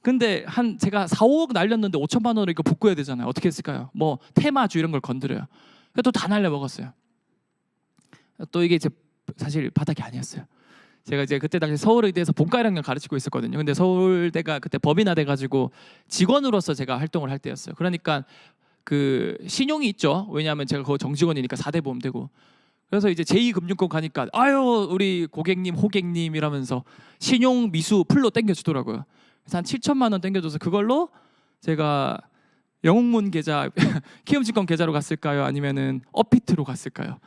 근데 한 제가 4, 5억 날렸는데 5천만 원을 이거 복구해야 되잖아요. 어떻게 했을까요? 뭐 테마주 이런 걸 건드려요. 또 다 날려 먹었어요. 또 이게 제 사실 바닥이 아니었어요. 제가 이제 그때 당시 서울의대에서 본과 1학년 가르치고 있었거든요. 근데 서울대가 그때 법인화 돼가지고 직원으로서 제가 활동을 할 때였어요. 그러니까 그 신용이 있죠. 왜냐하면 제가 그 정직원이니까 4대 보험되고. 그래서 이제 제2금융권 가니까 아유 우리 고객님 호객님 이러면서 신용 미수 풀로 땡겨주더라고요. 그래서 한 7천만 원 땡겨줘서 그걸로 제가 영웅문 계좌 키움증권 계좌로 갔을까요? 아니면은 업비트로 갔을까요?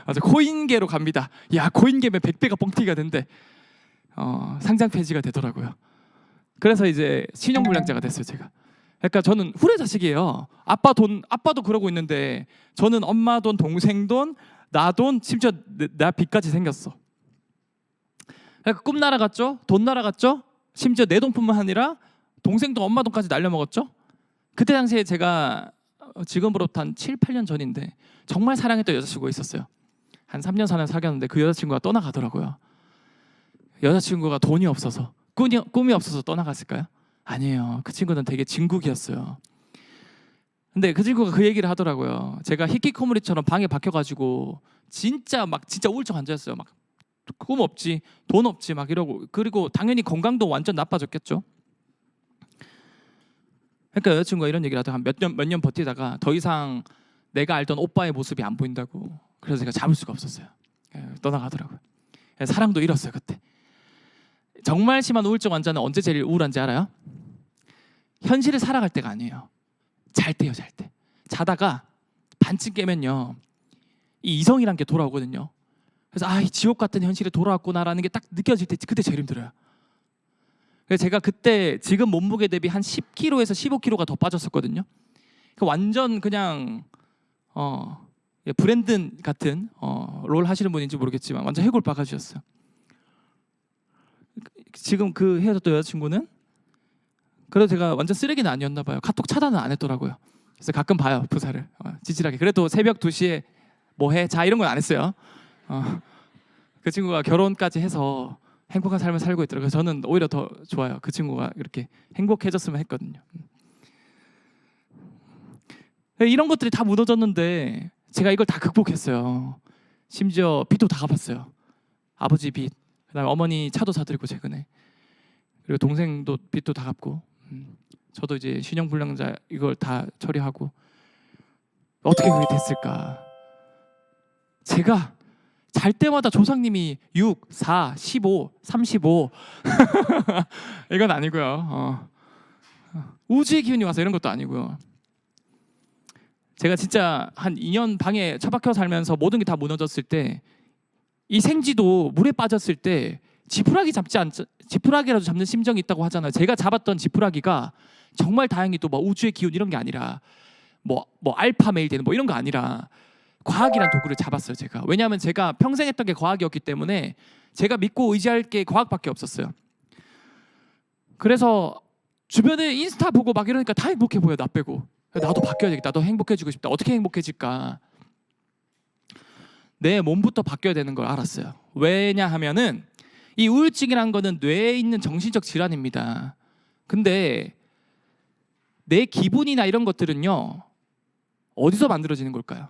맞아, 코인계로 갑니다. 야, 코인계면 100배가 뻥튀기가 된대. 상장 폐지가 되더라고요. 그래서 이제 신용불량자가 됐어요, 제가. 그러니까 저는 후레 자식이에요. 아빠도 그러고 있는데 저는 엄마 돈, 동생 돈, 나 돈, 심지어 나 빚까지 생겼어. 그러니까 꿈 날아갔죠, 돈 날아갔죠. 심지어 내 돈뿐만 아니라 동생 돈, 엄마 돈까지 날려먹었죠. 그때 당시에 제가 지금으로부터 한 7, 8년 전인데 정말 사랑했던 여자친구가 있었어요. 한 3년 4년 사귀었는데 그 여자친구가 떠나가더라고요. 여자친구가 돈이 없어서, 꿈이 없어서 떠나갔을까요? 아니에요. 그 친구는 되게 진국이었어요. 근데 그 친구가 그 얘기를 하더라고요. 제가 히키코모리처럼 방에 박혀가지고 진짜 우울증 환자였어요. 막 꿈 없지, 돈 없지 막 이러고, 그리고 당연히 건강도 완전 나빠졌겠죠. 그러니까 여자친구가 이런 얘기를 하다가 몇 년 버티다가 더 이상 내가 알던 오빠의 모습이 안 보인다고. 그래서 제가 잡을 수가 없었어요. 떠나가더라고요. 사랑도 잃었어요 그때. 정말 심한 우울증 환자는 언제 제일 우울한지 알아요? 현실을 살아갈 때가 아니에요. 잘 때요, 잘 때. 자다가 반쯤 깨면요, 이 이성이란 게 돌아오거든요. 그래서 이 지옥 같은 현실에 돌아왔구나라는 게 딱 느껴질 때 그때 제일 힘들어요. 그래서 제가 그때 지금 몸무게 대비 한 10kg에서 15kg가 더 빠졌었거든요. 완전 그냥 브랜든 같은 롤 하시는 분인지 모르겠지만 완전 해골 바가지였어요. 지금 그 헤어졌던 여자친구는 그래도 제가 완전 쓰레기는 아니었나 봐요. 카톡 차단은 안 했더라고요. 그래서 가끔 봐요, 부사를. 지질하게. 그래도 새벽 2시에 뭐해? 자, 이런 건 안 했어요. 그 친구가 결혼까지 해서 행복한 삶을 살고 있더라고요. 저는 오히려 더 좋아요. 그 친구가 이렇게 행복해졌으면 했거든요. 이런 것들이 다 무너졌는데 제가 이걸 다 극복했어요. 심지어 빚도 다 갚았어요. 아버지 빚, 그다음에 어머니 차도 사드리고 최근에, 그리고 동생도 빚도 다 갚고, 저도 이제 신용불량자 이걸 다 처리하고. 어떻게 그게 됐을까? 제가 잘 때마다 조상님이 6, 4, 15, 35 이건 아니고요. 우주의 기운이 와서 이런 것도 아니고요. 제가 진짜 한 2년 방에 처박혀 살면서 모든 게 다 무너졌을 때, 이 생쥐도 물에 빠졌을 때 지푸라기라도 잡는 심정이 있다고 하잖아요. 제가 잡았던 지푸라기가 정말 다행히 또 뭐 우주의 기운 이런 게 아니라 뭐 알파 메일 되는 뭐 이런 거 아니라 과학이란 도구를 잡았어요, 제가. 왜냐하면 제가 평생 했던 게 과학이었기 때문에 제가 믿고 의지할 게 과학밖에 없었어요. 그래서 주변에 인스타 보고 막 이러니까 다 행복해 보여, 나 빼고. 나도 바뀌어야 되겠다, 나도 행복해지고 싶다. 어떻게 행복해질까? 내 몸부터 바뀌어야 되는 걸 알았어요. 왜냐하면은 이 우울증이라는 거는 뇌에 있는 정신적 질환입니다. 근데 내 기분이나 이런 것들은요, 어디서 만들어지는 걸까요?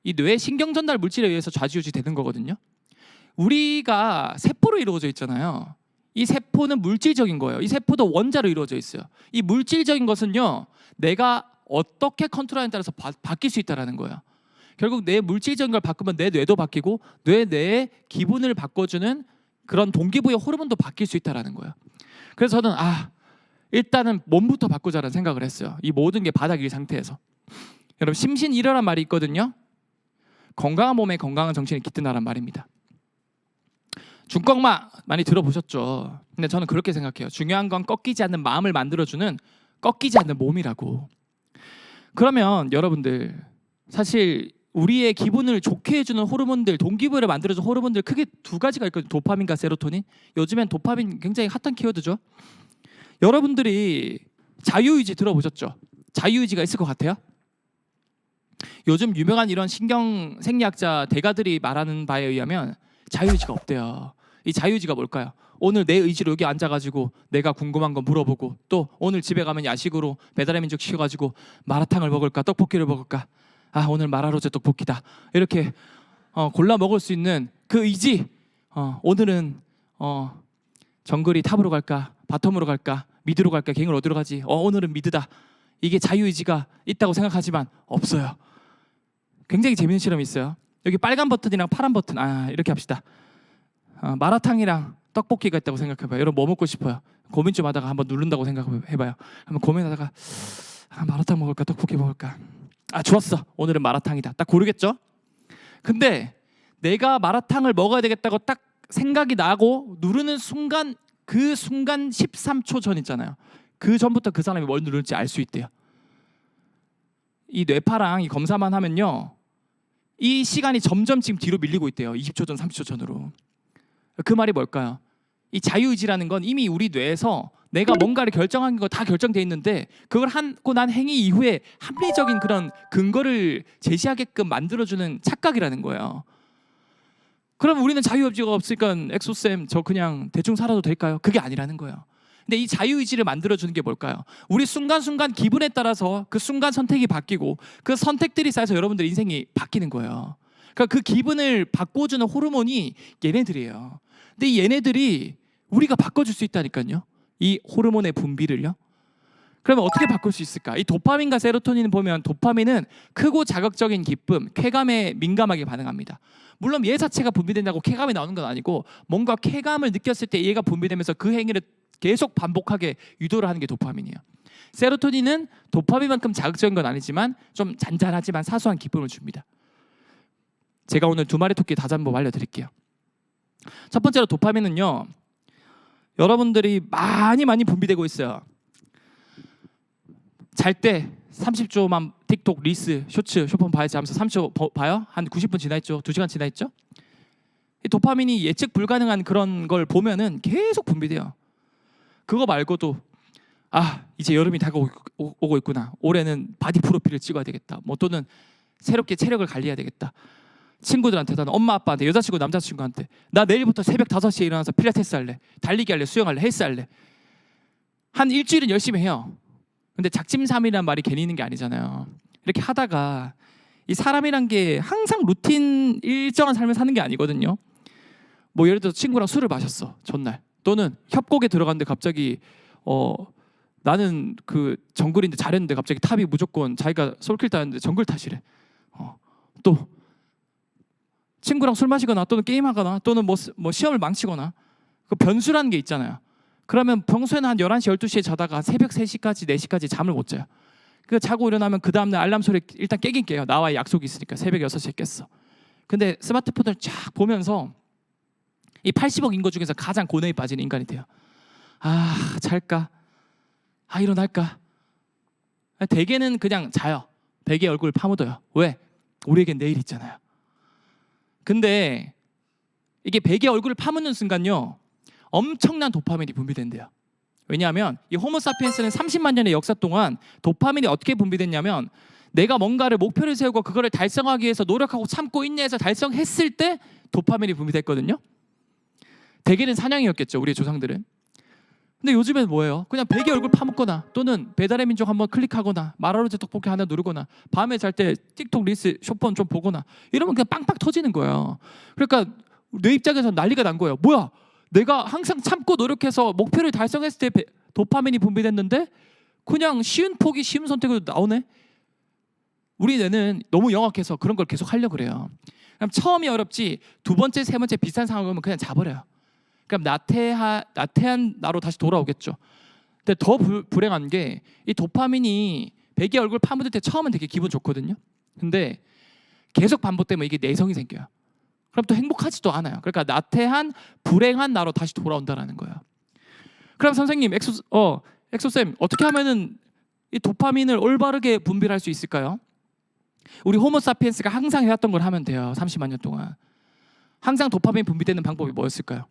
이 뇌 신경 전달 물질에 의해서 좌지우지 되는 거거든요. 우리가 세포로 이루어져 있잖아요. 이 세포는 물질적인 거예요. 이 세포도 원자로 이루어져 있어요. 이 물질적인 것은요, 내가 어떻게 컨트롤하느냐에 따라서 바뀔 수 있다는 거예요. 결국 내 물질적인 걸 바꾸면 내 뇌도 바뀌고 뇌의 기분을 바꿔주는 그런 동기부여 호르몬도 바뀔 수 있다는 거예요. 그래서 저는 일단은 몸부터 바꾸자라는 생각을 했어요. 이 모든 게 바닥일 상태에서. 여러분 심신일여란 말이 있거든요. 건강한 몸에 건강한 정신이 깃든다는 말입니다. 중꺾마 많이 들어보셨죠? 근데 저는 그렇게 생각해요. 중요한 건 꺾이지 않는 마음을 만들어주는 꺾이지 않는 몸이라고. 그러면 여러분들 사실 우리의 기분을 좋게 해주는 호르몬들, 동기부여를 만들어주는 호르몬들 크게 두 가지가 있거든요. 도파민과 세로토닌. 요즘엔 도파민 굉장히 핫한 키워드죠. 여러분들이 자유의지 들어보셨죠? 자유의지가 있을 것 같아요? 요즘 유명한 이런 신경생리학자 대가들이 말하는 바에 의하면 자유의지가 없대요. 이 자유의지가 뭘까요? 오늘 내 의지로 여기 앉아가지고 내가 궁금한 거 물어보고, 또 오늘 집에 가면 야식으로 배달의 민족 시켜가지고 마라탕을 먹을까 떡볶이를 먹을까, 오늘 마라로제 떡볶이다, 이렇게 골라 먹을 수 있는 그 의지. 오늘은 정글이 탑으로 갈까 바텀으로 갈까 미드로 갈까 갱을 어디로 가지, 오늘은 미드다. 이게 자유의지가 있다고 생각하지만 없어요. 굉장히 재밌는 실험이 있어요. 여기 빨간 버튼이랑 파란 버튼, 이렇게 합시다. 마라탕이랑 떡볶이가 있다고 생각해봐요. 여러분 뭐 먹고 싶어요? 고민 좀 하다가 한번 누른다고 생각해봐요. 한번 고민하다가 마라탕 먹을까 떡볶이 먹을까, 좋았어, 오늘은 마라탕이다, 딱 고르겠죠? 근데 내가 마라탕을 먹어야 되겠다고 딱 생각이 나고 누르는 순간, 그 순간 13초 전 있잖아요. 그 전부터 그 사람이 뭘 누를지 알 수 있대요. 이 뇌파랑 이 검사만 하면요, 이 시간이 점점 지금 뒤로 밀리고 있대요. 20초 전, 30초 전으로. 그 말이 뭘까요? 이 자유의지라는 건 이미 우리 뇌에서 내가 뭔가를 결정한 거 다 결정돼 있는데, 그걸 하고 난 행위 이후에 합리적인 그런 근거를 제시하게끔 만들어주는 착각이라는 거예요. 그럼 우리는 자유의지가 없으니까 엑소쌤 저 그냥 대충 살아도 될까요? 그게 아니라는 거예요. 근데 이 자유의지를 만들어주는 게 뭘까요? 우리 순간순간 기분에 따라서 그 순간 선택이 바뀌고 그 선택들이 쌓여서 여러분들 인생이 바뀌는 거예요. 그러니까 그 기분을 바꿔주는 호르몬이 얘네들이에요. 근데 이 얘네들이 우리가 바꿔줄 수 있다니까요. 이 호르몬의 분비를요. 그러면 어떻게 바꿀 수 있을까? 이 도파민과 세로토닌을 보면, 도파민은 크고 자극적인 기쁨, 쾌감에 민감하게 반응합니다. 물론 얘 자체가 분비된다고 쾌감이 나오는 건 아니고, 뭔가 쾌감을 느꼈을 때 얘가 분비되면서 그 행위를 계속 반복하게 유도를 하는 게 도파민이에요. 세로토닌은 도파민만큼 자극적인 건 아니지만 좀 잔잔하지만 사소한 기쁨을 줍니다. 제가 오늘 두 마리 토끼 다잡법 알려드릴게요. 첫 번째로 도파민은요, 여러분들이 많이 분비되고 있어요. 잘 때 30초만 틱톡, 릴스, 쇼츠, 쇼폰 봐야지 하면서 30초 봐요? 한 90분 지나있죠? 2시간 지나있죠? 이 도파민이 예측 불가능한 그런 걸 보면은 계속 분비돼요. 그거 말고도 이제 여름이 다가오고 있구나, 올해는 바디 프로필을 찍어야 되겠다, 또는 새롭게 체력을 관리해야 되겠다, 친구들한테든 엄마 아빠한테, 여자친구 남자친구한테 나 내일부터 새벽 5시에 일어나서 필라테스 할래, 달리기 할래, 수영할래, 헬스 할래. 한 일주일은 열심히 해요. 근데 작심삼일이란 말이 괜히 있는 게 아니잖아요. 이렇게 하다가 이 사람이란 게 항상 루틴 일정한 삶을 사는 게 아니거든요. 예를 들어서 친구랑 술을 마셨어 전날, 또는 협곡에 들어갔는데 갑자기 나는 그 정글인데 잘했는데 갑자기 탑이 무조건 자기가 솔킬 따였는데 정글 탓이래. 또 친구랑 술 마시거나 또는 게임하거나 또는 뭐 시험을 망치거나, 그 변수라는 게 있잖아요. 그러면 평소에는 한 11시, 12시에 자다가 새벽 3시까지, 4시까지 잠을 못 자요. 그 자고 일어나면 그 다음날 알람 소리 일단 깨긴 깨요. 나와의 약속이 있으니까 새벽 6시에 깼어. 근데 스마트폰을 쫙 보면서 이 80억 인구 중에서 가장 고뇌에 빠지는 인간이 돼요. 잘까? 일어날까? 대개는 그냥 자요. 베개에 얼굴을 파묻어요. 왜? 우리에겐 내일 있잖아요. 근데 이게 베개에 얼굴을 파묻는 순간요, 엄청난 도파민이 분비된대요. 왜냐하면 이 호모사피엔스는 30만 년의 역사 동안 도파민이 어떻게 분비됐냐면, 내가 뭔가를 목표를 세우고 그거를 달성하기 위해서 노력하고 참고 인내해서 달성했을 때 도파민이 분비됐거든요. 대개는 사냥이었겠죠, 우리의 조상들은. 근데 요즘엔 뭐예요? 그냥 베개 얼굴 파묻거나 또는 배달의 민족 한번 클릭하거나 마라로제 떡볶이 하나 누르거나 밤에 잘 때 틱톡 릴스 쇼폰 좀 보거나 이러면 그냥 빵빵 터지는 거예요. 그러니까 내 입장에서 난리가 난 거예요. 뭐야? 내가 항상 참고 노력해서 목표를 달성했을 때 도파민이 분비됐는데 그냥 쉬운 포기 쉬운 선택으로 나오네. 우리 뇌는 너무 영악해서 그런 걸 계속 하려고 그래요. 그럼 처음이 어렵지 두 번째 세 번째 비슷한 상황 오면 그냥 자버려요. 그럼 나태한 나로 다시 돌아오겠죠. 근데 더 불행한 게 이 도파민이 베개 얼굴 파묻을 때 처음은 되게 기분 좋거든요. 근데 계속 반복되면 이게 내성이 생겨요. 그럼 또 행복하지도 않아요. 그러니까 나태한 불행한 나로 다시 돌아온다라는 거예요. 그럼 선생님 엑소쌤 어떻게 하면은 이 도파민을 올바르게 분비할 수 있을까요? 우리 호모사피엔스가 항상 해왔던 걸 하면 돼요. 30만 년 동안 항상 도파민 분비되는 방법이 뭐였을까요?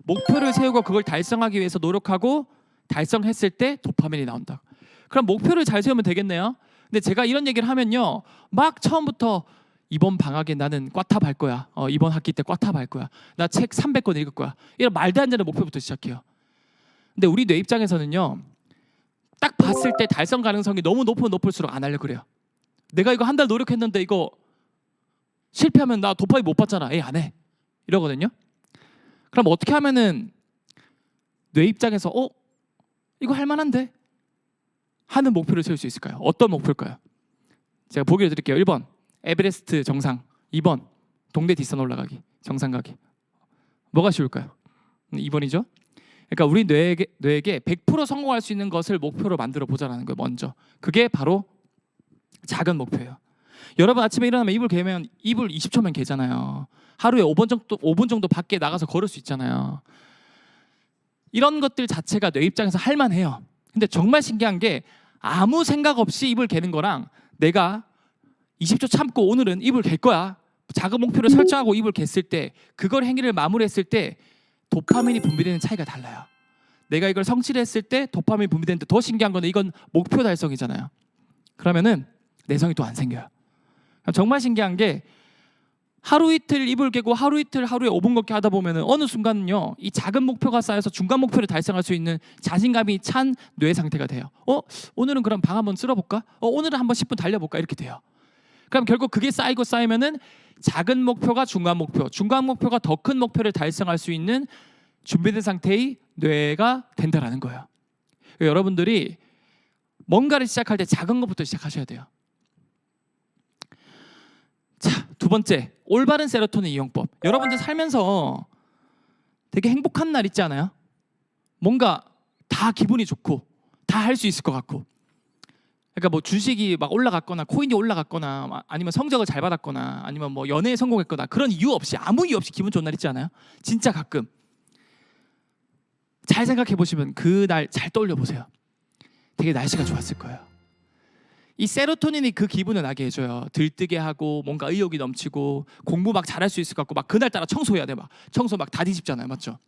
목표를 세우고 그걸 달성하기 위해서 노력하고 달성했을 때 도파민이 나온다. 그럼 목표를 잘 세우면 되겠네요. 근데 제가 이런 얘기를 하면요, 막 처음부터 이번 방학에 나는 꽈탑 할 거야. 이번 학기 때 꽈탑 할 거야. 나 책 300권 읽을 거야. 이런 말도 안 되는 목표부터 시작해요. 근데 우리 뇌 입장에서는요, 딱 봤을 때 달성 가능성이 너무 높을수록 안 하려고 그래요. 내가 이거 한 달 노력했는데 이거 실패하면 나 도파민 못 받잖아. 에이, 안 해. 이러거든요. 그럼 어떻게 하면은 뇌 입장에서 이거 할 만한데 하는 목표를 세울 수 있을까요? 어떤 목표일까요? 제가 보기를 드릴게요. 1번 에베레스트 정상, 2번 동대 뒷산 올라가기, 정상 가기. 뭐가 쉬울까요? 2번이죠. 그러니까 우리 뇌에게 100% 성공할 수 있는 것을 목표로 만들어 보자라는 거예요. 먼저 그게 바로 작은 목표예요. 여러분 아침에 일어나면 이불 개면 이불 20초면 개잖아요. 하루에 5분 정도 밖에 나가서 걸을 수 있잖아요. 이런 것들 자체가 뇌 입장에서 할 만해요. 근데 정말 신기한 게 아무 생각 없이 이불 개는 거랑 내가 20초 참고 오늘은 이불 갤 거야, 작은 목표를 설정하고 이불 갰을 때, 그걸 행위를 마무리했을 때 도파민이 분비되는 차이가 달라요. 내가 이걸 성취를 했을 때 도파민이 분비되는데 더 신기한 건 이건 목표 달성이잖아요. 그러면은 내성이 또 안 생겨요. 정말 신기한 게 하루 이틀 이불 개고 하루 이틀 하루에 5분 걷기 하다 보면은 어느 순간은요, 이 작은 목표가 쌓여서 중간 목표를 달성할 수 있는 자신감이 찬 뇌 상태가 돼요. 오늘은 그럼 방 한번 쓸어볼까? 오늘은 한번 10분 달려볼까? 이렇게 돼요. 그럼 결국 그게 쌓이고 쌓이면은 작은 목표가 중간 목표가 더 큰 목표를 달성할 수 있는 준비된 상태의 뇌가 된다라는 거예요. 여러분들이 뭔가를 시작할 때 작은 것부터 시작하셔야 돼요. 자, 두 번째, 올바른 세로토닌 이용법. 여러분들 살면서 되게 행복한 날 있지 않아요? 뭔가 다 기분이 좋고 다 할 수 있을 것 같고, 그러니까 뭐 주식이 막 올라갔거나 코인이 올라갔거나 아니면 성적을 잘 받았거나 아니면 뭐 연애에 성공했거나 그런 이유 없이, 아무 이유 없이 기분 좋은 날 있지 않아요? 진짜 가끔. 잘 생각해 보시면 그 날 잘 떠올려 보세요. 되게 날씨가 좋았을 거예요. 이 세로토닌이 그 기분을 나게 해줘요. 들뜨게 하고 뭔가 의욕이 넘치고 공부 막 잘할 수 있을 것 같고, 막 그날따라 청소해야 돼. 막 청소 막 다 뒤집잖아요. 맞죠?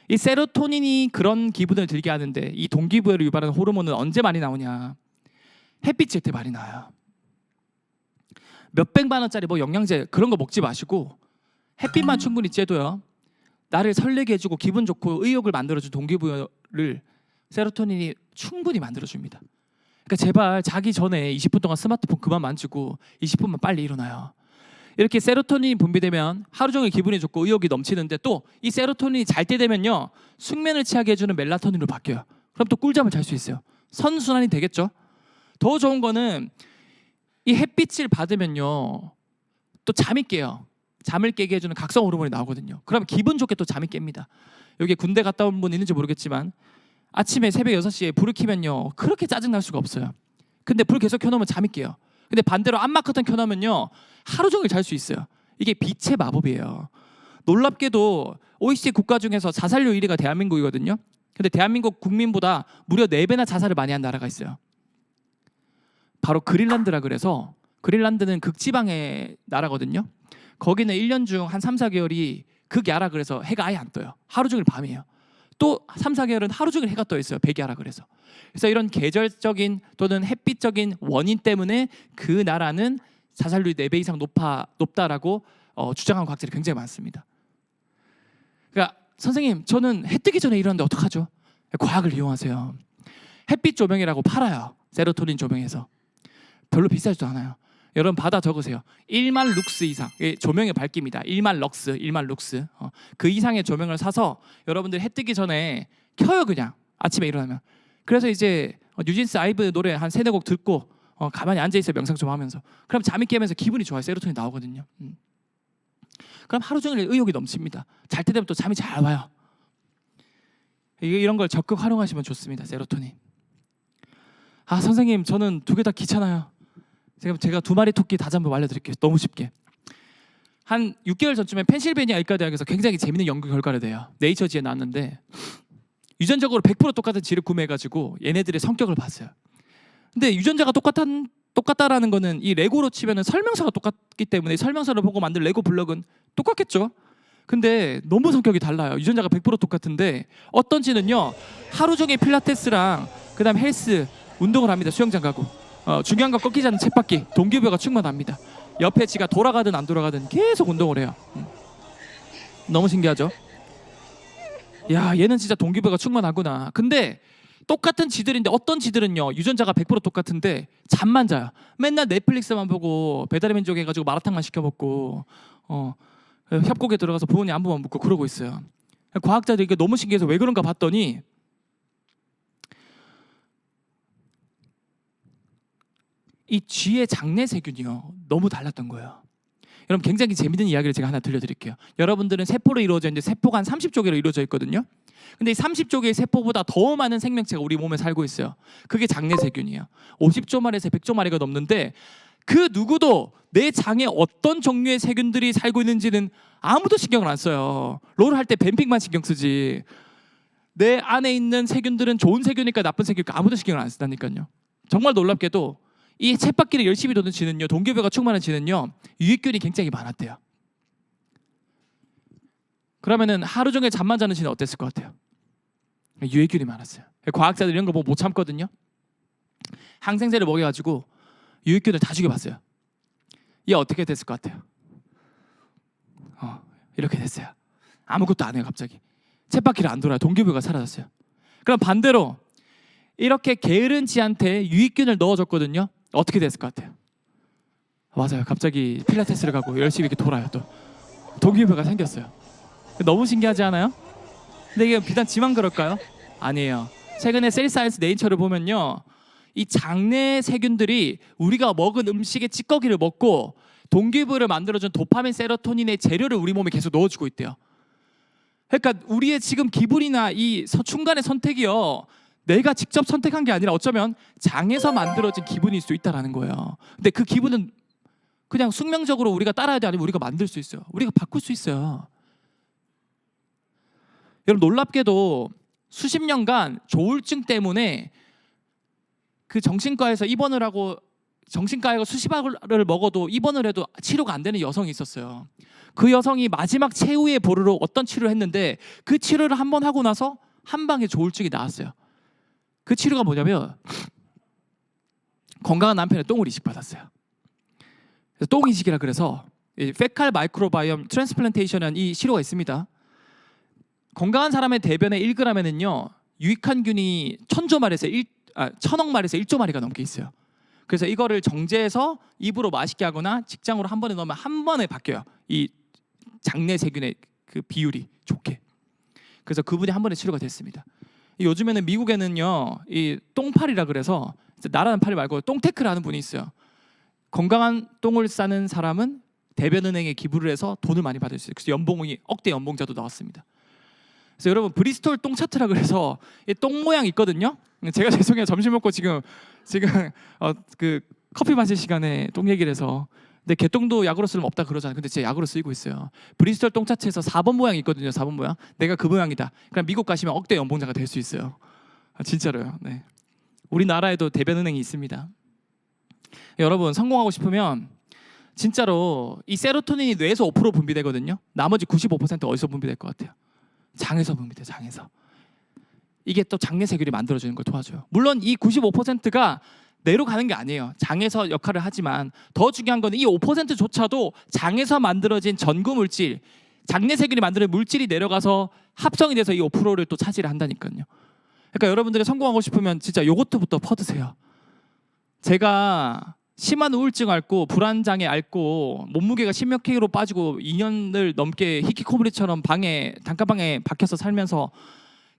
이 세로토닌이 그런 기분을 들게 하는데, 이 동기부여를 유발하는 호르몬은 언제 많이 나오냐? 햇빛일 때 많이 나와요. 몇백만 원짜리 뭐 영양제 그런 거 먹지 마시고 햇빛만 충분히 쬐도요, 나를 설레게 해주고 기분 좋고 의욕을 만들어준 동기부여를 세로토닌이 충분히 만들어줍니다. 그러니까 제발 자기 전에 20분 동안 스마트폰 그만 만지고 20분만 빨리 일어나요. 이렇게 세로토닌이 분비되면 하루 종일 기분이 좋고 의욕이 넘치는데, 또 이 세로토닌이 잘 때 되면요, 숙면을 취하게 해주는 멜라토닌으로 바뀌어요. 그럼 또 꿀잠을 잘 수 있어요. 선순환이 되겠죠. 더 좋은 거는 이 햇빛을 받으면요 또 잠이 깨요. 잠을 깨게 해주는 각성 호르몬이 나오거든요. 그러면 기분 좋게 또 잠이 깹니다. 여기 군대 갔다 온 분 있는지 모르겠지만 아침에 새벽 6시에 불을 켜면요 그렇게 짜증날 수가 없어요. 근데 불 계속 켜놓으면 잠이 깨요. 근데 반대로 암막 커튼 켜놓으면요 하루 종일 잘 수 있어요. 이게 빛의 마법이에요. 놀랍게도 OECD 국가 중에서 자살률 1위가 대한민국이거든요. 근데 대한민국 국민보다 무려 4배나 자살을 많이 한 나라가 있어요. 바로 그린란드라 그래서, 그린란드는 극지방의 나라거든요. 거기는 1년 중 한 3, 4개월이 극야라 그래서 해가 아예 안 떠요. 하루 종일 밤이에요. 또 3, 4개월은 하루 종일 해가 떠 있어요. 백야라 그래서. 그래서 이런 계절적인 또는 햇빛적인 원인 때문에 그 나라는 자살률이 4배 이상 높다라고 주장하는 과학자들이 굉장히 많습니다. 그러니까 선생님, 저는 해 뜨기 전에 일어났는데 어떡하죠? 과학을 이용하세요. 햇빛 조명이라고 팔아요. 세로토닌 조명에서. 별로 비싸지도 않아요. 여러분 받아 적으세요. 1만 룩스 이상, 조명의 밝기입니다. 1만 룩스. 그 이상의 조명을 사서 여러분들 해 뜨기 전에 켜요. 그냥 아침에 일어나면. 그래서 이제 뉴진스 아이브 노래 한 3-4곡 듣고 가만히 앉아있어요. 명상 좀 하면서. 그럼 잠이 깨면서 기분이 좋아요. 세로토닌 나오거든요. 그럼 하루 종일 의욕이 넘칩니다. 잘 때 되면 또 잠이 잘 와요. 이런 걸 적극 활용하시면 좋습니다. 세로토닌. 아 선생님 저는 2개 다 귀찮아요. 제가 2마리 토끼 다시 한번 알려드릴게요. 너무 쉽게. 한 6개월 전쯤에 펜실베니아 의과대학에서 굉장히 재밌는 연구 결과를 내요. 네이처지에 나왔는데 유전적으로 100% 똑같은 쥐를 구매해가지고 얘네들의 성격을 봤어요. 근데 유전자가 똑같다라는 거는 이 레고로 치면은 설명서가 똑같기 때문에 설명서를 보고 만든 레고 블럭은 똑같겠죠. 근데 너무 성격이 달라요. 유전자가 100% 똑같은데 어떤 쥐는요 하루 종일 필라테스랑 그다음 헬스 운동을 합니다. 수영장 가고 중요한 건 꺾이지 않는 쳇바퀴 동기부여가 충분합니다. 옆에 쥐가 돌아가든 안 돌아가든 계속 운동을 해요. 너무 신기하죠? 야 얘는 진짜 동기부여가 충분하구나. 근데 똑같은 쥐들인데 어떤 쥐들은요 유전자가 100% 똑같은데 잠만 자요. 맨날 넷플릭스만 보고 배달의 민족 해가지고 마라탕만 시켜 먹고 협곡에 들어가서 부모님 안부만 묻고 그러고 있어요. 과학자들이 이게 너무 신기해서 왜 그런가 봤더니 이 쥐의 장내 세균이요 너무 달랐던 거예요. 여러분 굉장히 재밌는 이야기를 제가 하나 들려드릴게요. 여러분들은 세포로 이루어져 있는데 세포가 한 30조 개로 이루어져 있거든요. 근데 이 30조 개의 세포보다 더 많은 생명체가 우리 몸에 살고 있어요. 그게 장내 세균이에요. 50조 마리에서 100조 마리가 넘는데 그 누구도 내 장에 어떤 종류의 세균들이 살고 있는지는 아무도 신경을 안 써요. 롤 할 때 뱀픽만 신경 쓰지. 내 안에 있는 세균들은 좋은 세균일까 나쁜 세균일까 아무도 신경을 안 쓴다니까요. 정말 놀랍게도 이 쳇바퀴를 열심히 도는 쥐는요 동기부여가 충만한 쥐는요 유익균이 굉장히 많았대요. 그러면은 하루 종일 잠만 자는 쥐는 어땠을 것 같아요? 유익균이 많았어요. 과학자들 이런 거 보고 못 참거든요. 항생제를 먹여가지고 유익균을 다 죽여봤어요. 얘 어떻게 됐을 것 같아요? 이렇게 됐어요. 아무것도 안 해요. 갑자기 쳇바퀴를 안 돌아요. 동기부여가 사라졌어요. 그럼 반대로 이렇게 게으른 쥐한테 유익균을 넣어줬거든요. 어떻게 됐을 것 같아요? 맞아요. 갑자기 필라테스를 가고 열심히 이렇게 돌아요. 또 동기부여가 생겼어요. 너무 신기하지 않아요? 근데 이게 비단 지만 그럴까요? 아니에요. 최근에 셀사이언스 네이처를 보면요 이 장내 세균들이 우리가 먹은 음식의 찌꺼기를 먹고 동기부여를 만들어준 도파민, 세로토닌의 재료를 우리 몸에 계속 넣어주고 있대요. 그러니까 우리의 지금 기분이나 이 중간의 선택이요 내가 직접 선택한 게 아니라 어쩌면 장에서 만들어진 기분일 수 있다는 거예요. 근데 그 기분은 그냥 숙명적으로 우리가 따라야 돼 아니면 우리가 만들 수 있어요. 우리가 바꿀 수 있어요. 여러분 놀랍게도 수십 년간 조울증 때문에 그 정신과에서 입원을 하고 정신과에 수십억을 먹어도 입원을 해도 치료가 안 되는 여성이 있었어요. 그 여성이 마지막 최후의 보루로 어떤 치료를 했는데 그 치료를 한 번 하고 나서 한 방에 조울증이 나왔어요. 그 치료가 뭐냐면 건강한 남편의 똥을 이식받았어요. 똥 이식이라 그래서 페칼 마이크로바이옴 트랜스플란테이션이라는 이 치료가 있습니다. 건강한 사람의 대변에 1g에는요 유익한 균이 1000억 마리에서 1조 마리가 넘게 있어요. 그래서 이거를 정제해서 입으로 맛있게 하거나 직장으로 한 번에 넣으면 한 번에 바뀌어요. 이 장내 세균의 그 비율이 좋게. 그래서 그분이 한 번에 치료가 됐습니다. 요즘에는 미국에는요 이 똥파리라 그래서 나라는 파리 말고 똥테크를 하는 분이 있어요. 건강한 똥을 싸는 사람은 대변은행에 기부를 해서 돈을 많이 받을 수 있어요. 그래서 연봉이 억대 연봉자도 나왔습니다. 그래서 여러분 브리스톨 똥 차트라 그래서 이 똥 모양 있거든요. 제가 죄송해요. 점심 먹고 지금 그 커피 마실 시간에 똥 얘기를 해서 근데 개똥도 약으로 쓰면 없다 그러잖아요. 근데 제 약으로 쓰이고 있어요. 브리스톨 똥 차트에서 4번 모양이 있거든요. 4번 모양. 내가 그 모양이다. 그럼 미국 가시면 억대 연봉자가 될 수 있어요. 진짜로요. 네. 우리나라에도 대변은행이 있습니다. 여러분 성공하고 싶으면 진짜로 이 세로토닌이 뇌에서 5% 분비되거든요. 나머지 95% 어디서 분비될 것 같아요? 장에서 분비돼요. 장에서. 이게 또 장내 세균이 만들어주는 걸 도와줘요. 물론 이 95%가 뇌로 가는 게 아니에요. 장에서 역할을 하지만 더 중요한 건 이 5%조차도 장에서 만들어진 전구 물질, 장내 세균이 만드는 물질이 내려가서 합성이 돼서 이 5%를 또 차지를 한다니까요. 그러니까 여러분들이 성공하고 싶으면 진짜 요거트부터 퍼드세요. 제가 심한 우울증 앓고 불안장애 앓고 몸무게가 10몇 kg로 빠지고 2년을 넘게 히키코모리처럼 단칸방에 박혀서 살면서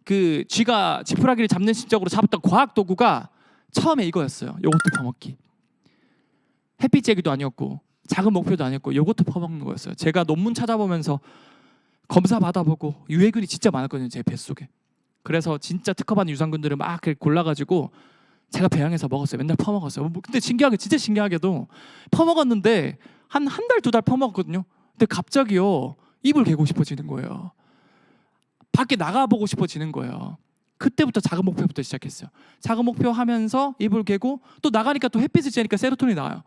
그 쥐가 지푸라기를 잡는 심적으로 잡았던 과학 도구가 처음에 이거였어요. 요거트 퍼먹기. 햇빛 쬐기도 아니었고 작은 목표도 아니었고 요거트 퍼먹는 거였어요. 제가 논문 찾아보면서 검사 받아보고 유해균이 진짜 많았거든요. 제 뱃속에. 그래서 진짜 특허받은 유산균들을 막 골라가지고 제가 배양해서 먹었어요. 맨날 퍼먹었어요. 근데 진짜 신기하게도 퍼먹었는데 한 달, 2달 퍼먹었거든요. 근데 갑자기요 이불 개고 싶어지는 거예요. 밖에 나가보고 싶어지는 거예요. 그때부터 작은 목표부터 시작했어요. 작은 목표 하면서 이불 개고 또 나가니까 또 햇빛을 쬐니까 세로토닌이 나와요.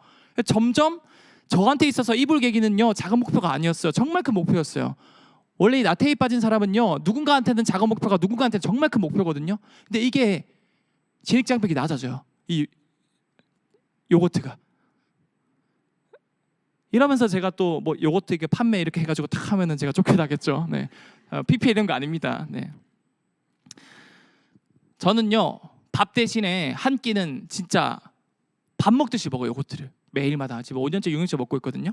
점점 저한테 있어서 이불 개기는요 작은 목표가 아니었어요. 정말 큰 목표였어요. 원래 이 나태에 빠진 사람은요 누군가한테는 작은 목표가 누군가한테는 정말 큰 목표거든요. 근데 이게 진입장벽이 낮아져요. 이 요거트가. 이러면서 제가 또 뭐 요거트 이렇게 판매 이렇게 해가지고 탁 하면은 제가 쫓겨나겠죠. 네. PPL 이런 거 아닙니다. 네. 저는요 밥 대신에 한 끼는 진짜 밥 먹듯이 먹어요. 요거트를 매일마다 지금 5년째 6년째 먹고 있거든요.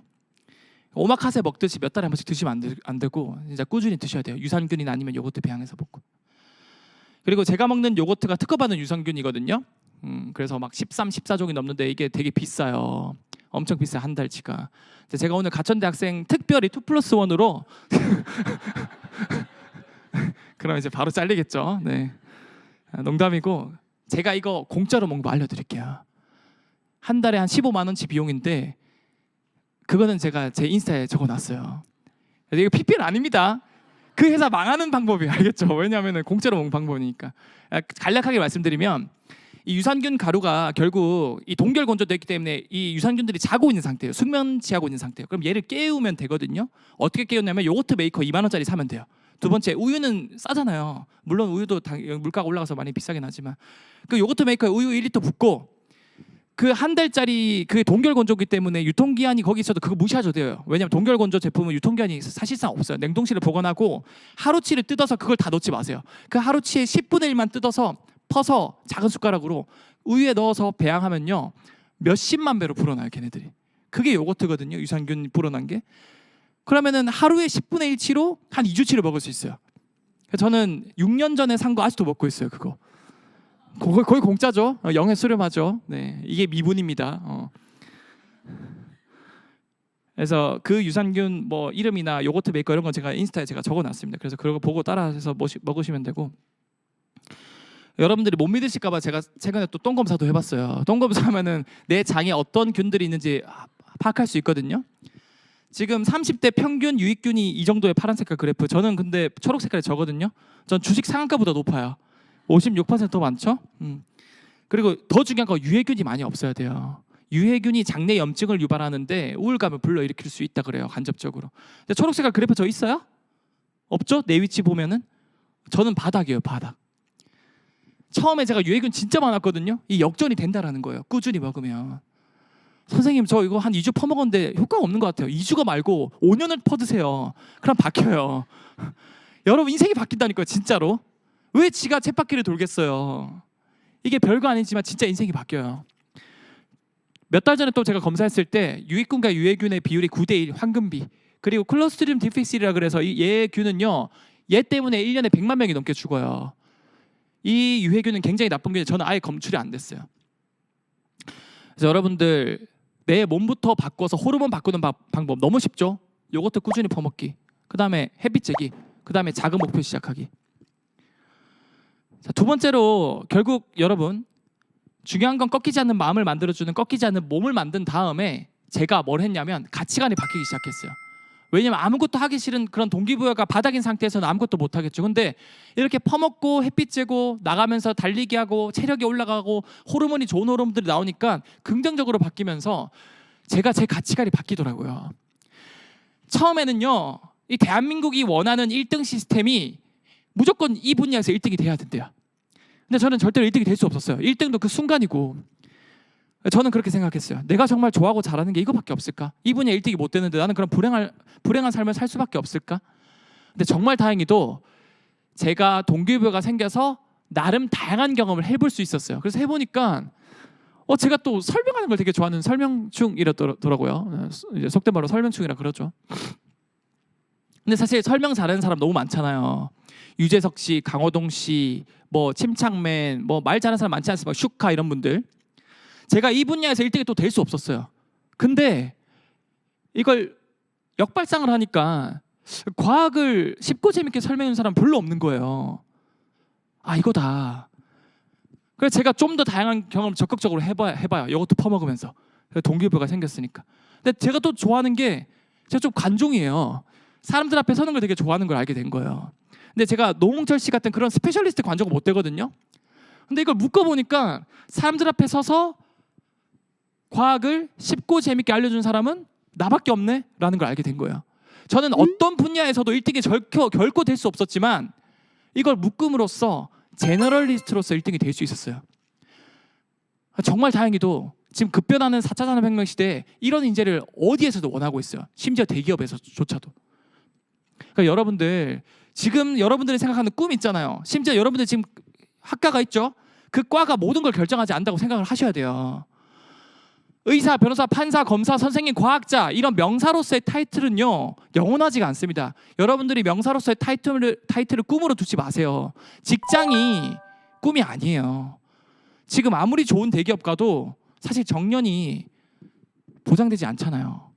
오마카세 먹듯이 몇 달에 한 번씩 드시면 안 되고 진짜 꾸준히 드셔야 돼요. 유산균이나 아니면 요거트 배양해서 먹고. 그리고 제가 먹는 요거트가 특허받은 유산균이거든요. 그래서 막 13, 14종이 넘는데 이게 되게 비싸요. 엄청 비싸요. 한 달치가. 제가 오늘 가천대학생 특별히 2+1으로 그럼 이제 바로 잘리겠죠. 네. 농담이고 제가 이거 공짜로 먹는 거 알려드릴게요. 한 달에 한 15만 원치 비용인데 그거는 제가 제 인스타에 적어놨어요. 이거 PPL 아닙니다. 그 회사 망하는 방법이 알겠죠? 왜냐하면 공짜로 먹는 방법이니까. 간략하게 말씀드리면 이 유산균 가루가 결국 이 동결 건조됐기 때문에 이 유산균들이 자고 있는 상태예요. 숙면 취하고 있는 상태예요. 그럼 얘를 깨우면 되거든요. 어떻게 깨우냐면 요거트 메이커 2만 원짜리 사면 돼요. 두 번째 우유는 싸잖아요. 물론 우유도 물가가 올라가서 많이 비싸긴 하지만 그 요거트 메이커에 우유 1리터 붓고 그 한 달짜리 그 동결 건조기 때문에 유통기한이 거기 있어도 그거 무시하셔도 돼요. 왜냐하면 동결 건조 제품은 유통기한이 사실상 없어요. 냉동실에 보관하고 하루치를 뜯어서 그걸 다 넣지 마세요. 그 하루치의 10분의 1만 뜯어서 퍼서 작은 숟가락으로 우유에 넣어서 배양하면요 몇십만 배로 불어나요. 걔네들이. 그게 요거트거든요. 유산균 불어난 게. 그러면은 하루에 10분의 1치로 한 2주치를 먹을 수 있어요. 저는 6년 전에 산 거 아직도 먹고 있어요. 그거. 거의 공짜죠. 영해 수렴하죠. 네, 이게 미분입니다. 그래서 그 유산균 뭐 이름이나 요거트 메이커 이런 건 제가 인스타에 제가 적어놨습니다. 그래서 그거 보고 따라해서 먹으시면 되고. 여러분들이 못 믿으실까봐 제가 최근에 또 똥 검사도 해봤어요. 똥 검사하면은 내 장에 어떤 균들이 있는지 파악할 수 있거든요. 지금 30대 평균 유익균이 이 정도의 파란 색깔 그래프. 저는 근데 초록 색깔이 적거든요. 전 주식 상한가보다 높아요. 56% 많죠? 그리고 더 중요한 건 유해균이 많이 없어야 돼요. 유해균이 장내 염증을 유발하는데 우울감을 불러일으킬 수 있다 그래요. 간접적으로. 근데 초록 색깔 그래프 저 있어요? 없죠? 내 위치 보면은 저는 바닥이에요. 바닥. 처음에 제가 유해균 진짜 많았거든요. 이 역전이 된다라는 거예요. 꾸준히 먹으면. 선생님 저 이거 한 2주 퍼먹었는데 효과가 없는 것 같아요. 2주가 말고 5년을 퍼드세요. 그럼 바뀌어요. 여러분 인생이 바뀐다니까요. 진짜로. 왜 지가 쳇바퀴를 돌겠어요. 이게 별거 아니지만 진짜 인생이 바뀌어요. 몇 달 전에 또 제가 검사했을 때 유익균과 유해균의 비율이 9대1 황금비. 그리고 클로스트리움 디피실이라 그래서 얘 균은요. 얘 때문에 1년에 100만 명이 넘게 죽어요. 이 유해균은 굉장히 나쁜 균이 저는 아예 검출이 안 됐어요. 그래서 여러분들 내 몸부터 바꿔서 호르몬 바꾸는 방법 너무 쉽죠. 요거트 꾸준히 퍼먹기. 그 다음에 햇빛 쬐기. 그 다음에 작은 목표 시작하기. 자, 두 번째로 결국 여러분 중요한 건 꺾이지 않는 마음을 만들어주는 꺾이지 않는 몸을 만든 다음에 제가 뭘 했냐면 가치관이 바뀌기 시작했어요. 왜냐면 아무것도 하기 싫은 그런 동기부여가 바닥인 상태에서는 아무것도 못 하겠죠. 근데 이렇게 퍼먹고 햇빛 쬐고 나가면서 달리기 하고 체력이 올라가고 호르몬이 좋은 호르몬들이 나오니까 긍정적으로 바뀌면서 제가 제 가치관이 바뀌더라고요. 처음에는요. 이 대한민국이 원하는 1등 시스템이 무조건 이 분야에서 1등이 돼야 된대요. 근데 저는 절대로 1등이 될 수 없었어요. 1등도 그 순간이고. 저는 그렇게 생각했어요. 내가 정말 좋아하고 잘하는 게 이거밖에 없을까? 이 분야 1등이 못 되는데 나는 그런 불행한 삶을 살 수밖에 없을까? 근데 정말 다행히도 제가 동기부여가 생겨서 나름 다양한 경험을 해볼 수 있었어요. 그래서 해보니까 제가 또 설명하는 걸 되게 좋아하는 설명충이라더라고요. 이제 속된 말로 설명충이라 그러죠. 근데 사실 설명 잘하는 사람 너무 많잖아요. 유재석 씨, 강호동 씨, 뭐 침착맨, 뭐 말 잘하는 사람 많지 않습니까? 슈카 이런 분들. 제가 이 분야에서 1등이 또 될 수 없었어요. 근데 이걸 역발상을 하니까 과학을 쉽고 재밌게 설명하는 사람 별로 없는 거예요. 아, 이거다. 그래서 제가 좀 더 다양한 경험을 적극적으로 해봐요. 이것도 퍼먹으면서. 동기부여가 생겼으니까. 근데 제가 또 좋아하는 게 제가 좀 관종이에요. 사람들 앞에 서는 걸 되게 좋아하는 걸 알게 된 거예요. 근데 제가 노홍철 씨 같은 그런 스페셜리스트 관종은 못 되거든요. 근데 이걸 묶어보니까 사람들 앞에 서서 과학을 쉽고 재밌게 알려준 사람은 나밖에 없네 라는 걸 알게 된 거예요. 저는 어떤 분야에서도 1등이 결코 될 수 없었지만 이걸 묶음으로써 제너럴리스트로서 1등이 될 수 있었어요. 정말 다행히도 지금 급변하는 4차 산업혁명 시대에 이런 인재를 어디에서도 원하고 있어요. 심지어 대기업에서조차도. 그러니까 여러분들 지금 여러분들이 생각하는 꿈 있잖아요. 심지어 여러분들 지금 학과가 있죠. 그 과가 모든 걸 결정하지 않는다고 생각을 하셔야 돼요. 의사, 변호사, 판사, 검사, 선생님, 과학자 이런 명사로서의 타이틀은요 영원하지가 않습니다. 여러분들이 명사로서의 타이틀을 꿈으로 두지 마세요. 직장이 꿈이 아니에요. 지금 아무리 좋은 대기업 가도 사실 정년이 보장되지 않잖아요.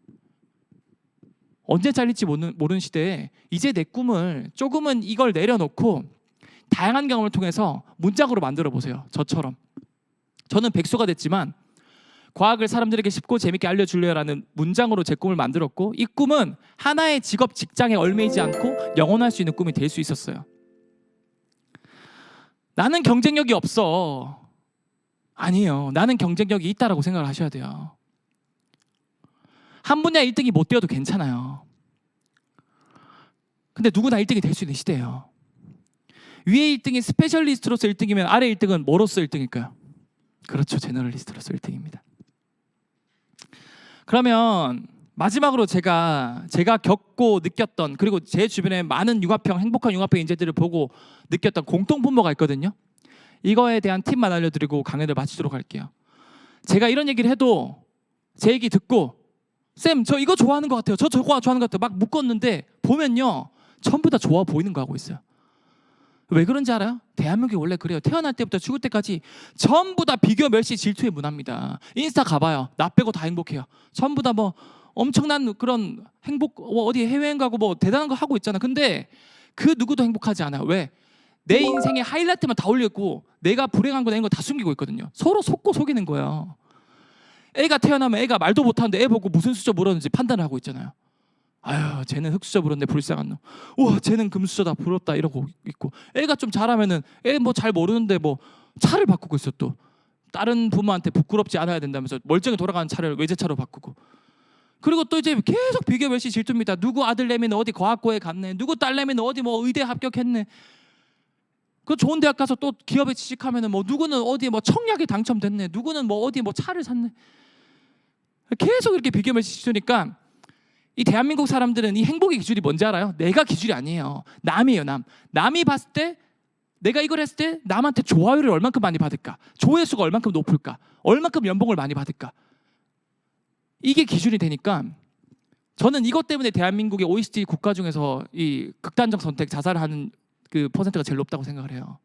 언제 잘릴지 모르는 시대에 이제 내 꿈을 조금은 이걸 내려놓고 다양한 경험을 통해서 문장으로 만들어 보세요. 저처럼. 저는 백수가 됐지만 과학을 사람들에게 쉽고 재밌게 알려주려라는 문장으로 제 꿈을 만들었고 이 꿈은 하나의 직업, 직장에 얽매이지 않고 영원할 수 있는 꿈이 될 수 있었어요. 나는 경쟁력이 없어. 아니에요. 나는 경쟁력이 있다라고 생각을 하셔야 돼요. 한 분야 1등이 못 되어도 괜찮아요. 근데 누구나 1등이 될 수 있는 시대예요. 위에 1등이 스페셜리스트로서 1등이면 아래 1등은 뭐로서 1등일까요? 그렇죠. 제너럴리스트로서 1등입니다. 그러면 마지막으로 제가 겪고 느꼈던 그리고 제 주변에 많은 행복한 융합형 인재들을 보고 느꼈던 공통분모가 있거든요. 이거에 대한 팁만 알려드리고 강연을 마치도록 할게요. 제가 이런 얘기를 해도 제 얘기 듣고 쌤, 저 이거 좋아하는 것 같아요. 저거 좋아하는 것 같아요. 막 묶었는데 보면요. 전부 다 좋아 보이는 거 하고 있어요. 왜 그런지 알아요? 대한민국이 원래 그래요. 태어날 때부터 죽을 때까지 전부 다 비교, 멸시, 질투의 문화입니다. 인스타 가봐요. 나 빼고 다 행복해요. 전부 다 뭐 엄청난 그런 행복, 어디 해외여행 가고 뭐 대단한 거 하고 있잖아. 근데 그 누구도 행복하지 않아요. 왜? 내 인생의 하이라이트만 다 올렸고 내가 불행한 거 낸 거 다 숨기고 있거든요. 서로 속고 속이는 거예요. 애가 태어나면 애가 말도 못하는데 애 보고 무슨 수저 물었는지 판단을 하고 있잖아요. 아유, 쟤는 흙수저 물었네, 불쌍한 놈. 우와, 쟤는 금수저다, 부럽다 이러고 있고. 애가 좀 잘하면은 애 뭐 잘 모르는데 뭐 차를 바꾸고 있어. 또 다른 부모한테 부끄럽지 않아야 된다면서 멀쩡히 돌아가는 차를 외제차로 바꾸고. 그리고 또 이제 계속 비교, 멸시, 질투입니다. 누구 아들 내미는 어디 과학고에 갔네, 누구 딸 내미는 어디 뭐 의대 합격했네. 그 좋은 대학 가서 또 기업에 취직하면은 뭐 누구는 어디 뭐 청약에 당첨됐네, 누구는 뭐 어디 뭐 차를 샀네. 계속 이렇게 비교, 멸시, 질투니까 이 대한민국 사람들은 이 행복의 기준이 뭔지 알아요? 내가 기준이 아니에요. 남이에요. 남이 봤을 때 내가 이걸 했을 때 남한테 좋아요를 얼만큼 많이 받을까, 조회수가 얼만큼 높을까, 얼만큼 연봉을 많이 받을까, 이게 기준이 되니까 저는 이것 때문에 대한민국의 OECD 국가 중에서 이 극단적 선택, 자살을 하는 그 퍼센트가 제일 높다고 생각을 해요.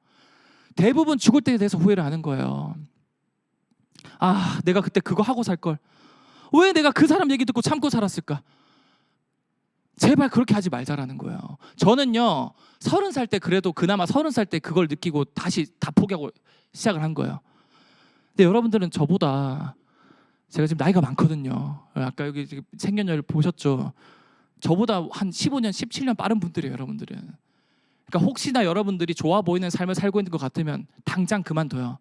대부분 죽을 때에 대해서 후회를 하는 거예요. 아, 내가 그때 그거 하고 살 걸. 왜 내가 그 사람 얘기 듣고 참고 살았을까? 제발 그렇게 하지 말자라는 거예요. 저는요 30살 때 그래도 그나마 30살 때 그걸 느끼고 다시 다 포기하고 시작을 한 거예요. 근데 여러분들은 저보다, 제가 지금 나이가 많거든요. 아까 여기 생년월 보셨죠? 저보다 한 15년, 17년 빠른 분들이에요, 여러분들은. 그러니까 혹시나 여러분들이 좋아 보이는 삶을 살고 있는 것 같으면 당장 그만둬요.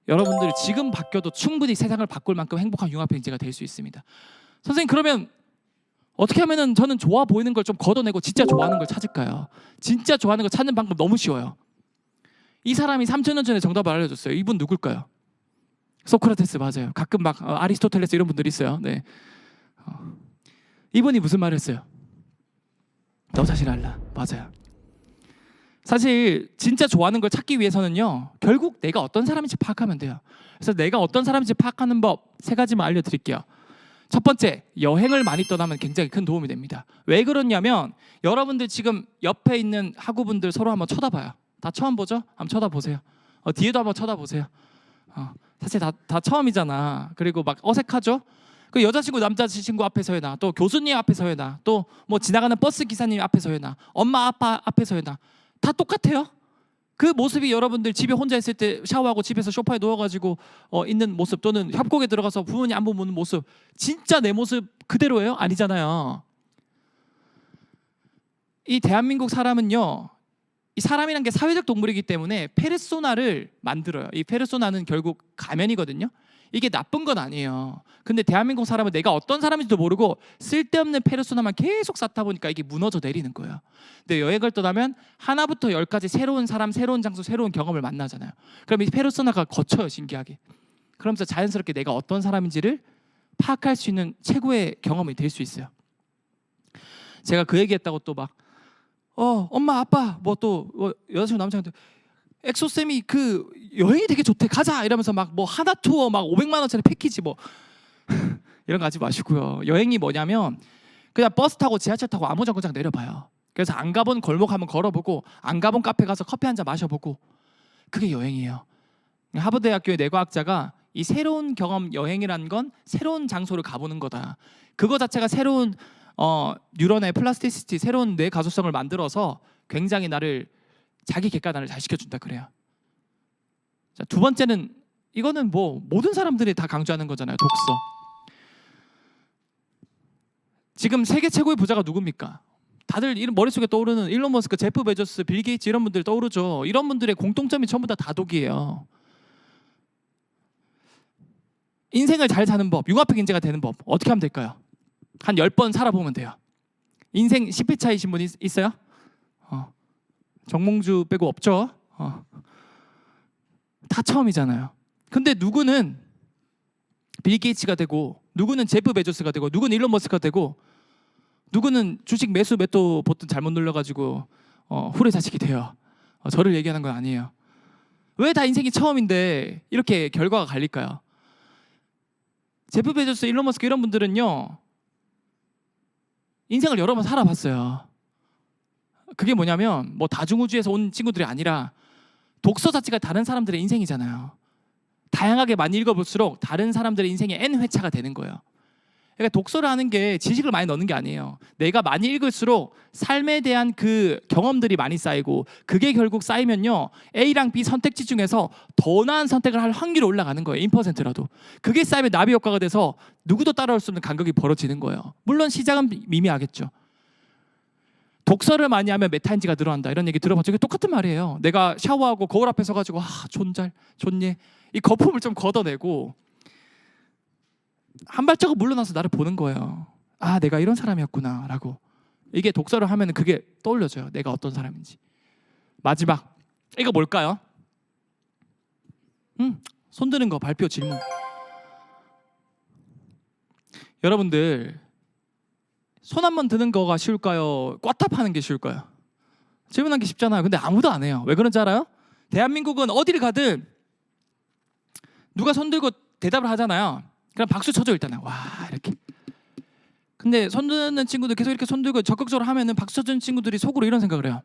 여러분들 지금 바뀌어도 충분히 세상을 바꿀 만큼 행복한 융합형 인재가 될 수 있습니다. 선생님, 그러면 어떻게 하면은 저는 좋아 보이는 걸 좀 걷어내고 진짜 좋아하는 걸 찾을까요? 진짜 좋아하는 걸 찾는 방법 너무 쉬워요. 이 사람이 3000년 전에 정답을 알려줬어요. 이분 누굴까요? 소크라테스. 맞아요. 가끔 막 아리스토텔레스 이런 분들이 있어요. 네. 이분이 무슨 말을 했어요? 너 자신 알라. 맞아요. 사실 진짜 좋아하는 걸 찾기 위해서는요 결국 내가 어떤 사람인지 파악하면 돼요. 그래서 내가 어떤 사람인지 파악하는 법 3가지만 알려드릴게요. 첫 번째, 여행을 많이 떠나면 굉장히 큰 도움이 됩니다. 왜 그러냐면 여러분들 지금 옆에 있는 학우분들 서로 한번 쳐다봐요. 다 처음 보죠? 한번 쳐다보세요. 뒤에도 한번 쳐다보세요. 사실 다 처음이잖아. 그리고 막 어색하죠? 그 여자친구 남자친구 앞에서 해나, 또 교수님 앞에서 해나, 또 뭐 지나가는 버스 기사님 앞에서 해나, 엄마 아빠 앞에서 해나, 다 똑같아요. 그 모습이 여러분들 집에 혼자 있을 때 샤워하고 집에서 소파에 누워가지고 있는 모습, 또는 협곡에 들어가서 부모님 안부 묻는 모습, 진짜 내 모습 그대로예요? 아니잖아요. 이 대한민국 사람은요, 이 사람이란 게 사회적 동물이기 때문에 페르소나를 만들어요. 이 페르소나는 결국 가면이거든요. 이게 나쁜 건 아니에요. 근데 대한민국 사람은 내가 어떤 사람인지도 모르고 쓸데없는 페르소나만 계속 쌓다 보니까 이게 무너져 내리는 거예요. 근데 여행을 떠나면 하나부터 열까지 새로운 사람, 새로운 장소, 새로운 경험을 만나잖아요. 그럼 이 페르소나가 거쳐요, 신기하게. 그러면서 자연스럽게 내가 어떤 사람인지를 파악할 수 있는 최고의 경험이 될 수 있어요. 제가 그 얘기했다고 또 막 엄마 아빠 뭐 또 여자친구 남자친구한테 엑소쌤이 그 여행이 되게 좋대, 가자 이러면서 막 뭐 하나 투어 막 500만 원짜리 패키지 뭐 이런 거 하지 마시고요. 여행이 뭐냐면 그냥 버스 타고 지하철 타고 아무 정거장 내려봐요. 그래서 안 가본 골목 한번 걸어보고, 안 가본 카페 가서 커피 한 잔 마셔보고, 그게 여행이에요. 하버드대학교의 뇌과학자가 이 새로운 경험, 여행이란 건 새로운 장소를 가보는 거다. 그거 자체가 새로운 뉴런의 플라스티시티, 새로운 뇌 가소성을 만들어서 굉장히 나를, 자기 객관화를 잘 시켜준다 그래요. 자, 두 번째는, 이거는 뭐 모든 사람들이 다 강조하는 거잖아요. 독서. 지금 세계 최고의 부자가 누굽니까? 다들 머릿속에 떠오르는 일론 머스크, 제프 베조스, 빌 게이츠 이런 분들 떠오르죠. 이런 분들의 공통점이 전부 다 다독이에요. 인생을 잘 사는 법, 융합형 인재가 되는 법 어떻게 하면 될까요? 한 10번 살아보면 돼요. 인생 10회차이신 분 있어요? 정몽주 빼고 없죠? 다 처음이잖아요. 근데 누구는 빌 게이츠가 되고, 누구는 제프 베조스가 되고, 누구는 일론 머스크가 되고, 누구는 주식 매수 매도 버튼 잘못 눌러가지고 후레자식이 돼요. 저를 얘기하는 건 아니에요. 왜 다 인생이 처음인데 이렇게 결과가 갈릴까요? 제프 베조스, 일론 머스크 이런 분들은요, 인생을 여러 번 살아봤어요. 그게 뭐냐면 뭐 다중우주에서 온 친구들이 아니라 독서 자체가 다른 사람들의 인생이잖아요. 다양하게 많이 읽어볼수록 다른 사람들의 인생의 N회차가 되는 거예요. 그러니까 독서를 하는 게 지식을 많이 넣는 게 아니에요. 내가 많이 읽을수록 삶에 대한 그 경험들이 많이 쌓이고, 그게 결국 쌓이면요, A랑 B 선택지 중에서 더 나은 선택을 할 확률이 올라가는 거예요. 1%라도. 그게 쌓이면 나비 효과가 돼서 누구도 따라올 수 없는 간격이 벌어지는 거예요. 물론 시작은 미미하겠죠. 독서를 많이 하면 메타인지가 늘어난다, 이런 얘기 들어봤죠? 이게 똑같은 말이에요. 내가 샤워하고 거울 앞에 서가지고 존잘 좋네, 이 거품을 좀 걷어내고 한 발자국 물러나서 나를 보는 거예요. 내가 이런 사람이었구나 라고. 이게 독서를 하면 그게 떠올려져요, 내가 어떤 사람인지. 마지막, 이거 뭘까요? 손 드는 거, 발표, 질문. 여러분들 손 한 번 드는 거가 쉬울까요? 꽈탑하는 게 쉬울까요? 질문하는 게 쉽잖아요. 근데 아무도 안 해요. 왜 그런지 알아요? 대한민국은 어디를 가든 누가 손 들고 대답을 하잖아요. 그럼 박수 쳐줘 일단은. 와, 이렇게. 근데 손 드는 친구들 계속 이렇게 손 들고 적극적으로 하면은 박수 쳐주는 친구들이 속으로 이런 생각을 해요.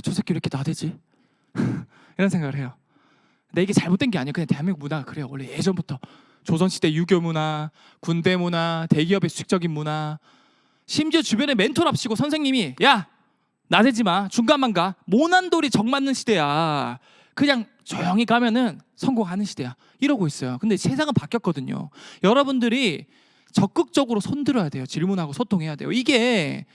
저 새끼 왜 이렇게 나대지? 이런 생각을 해요. 근데 이게 잘못된 게 아니에요. 그냥 대한민국 문화가 그래요. 원래 예전부터 조선시대 유교 문화, 군대 문화, 대기업의 수직적인 문화, 심지어 주변에 멘토랍시고 선생님이 야, 나대지 마, 중간만 가, 모난돌이 정 맞는 시대야, 그냥 조용히 가면은 성공하는 시대야, 이러고 있어요. 근데 세상은 바뀌었거든요. 여러분들이 적극적으로 손들어야 돼요. 질문하고 소통해야 돼요. 이게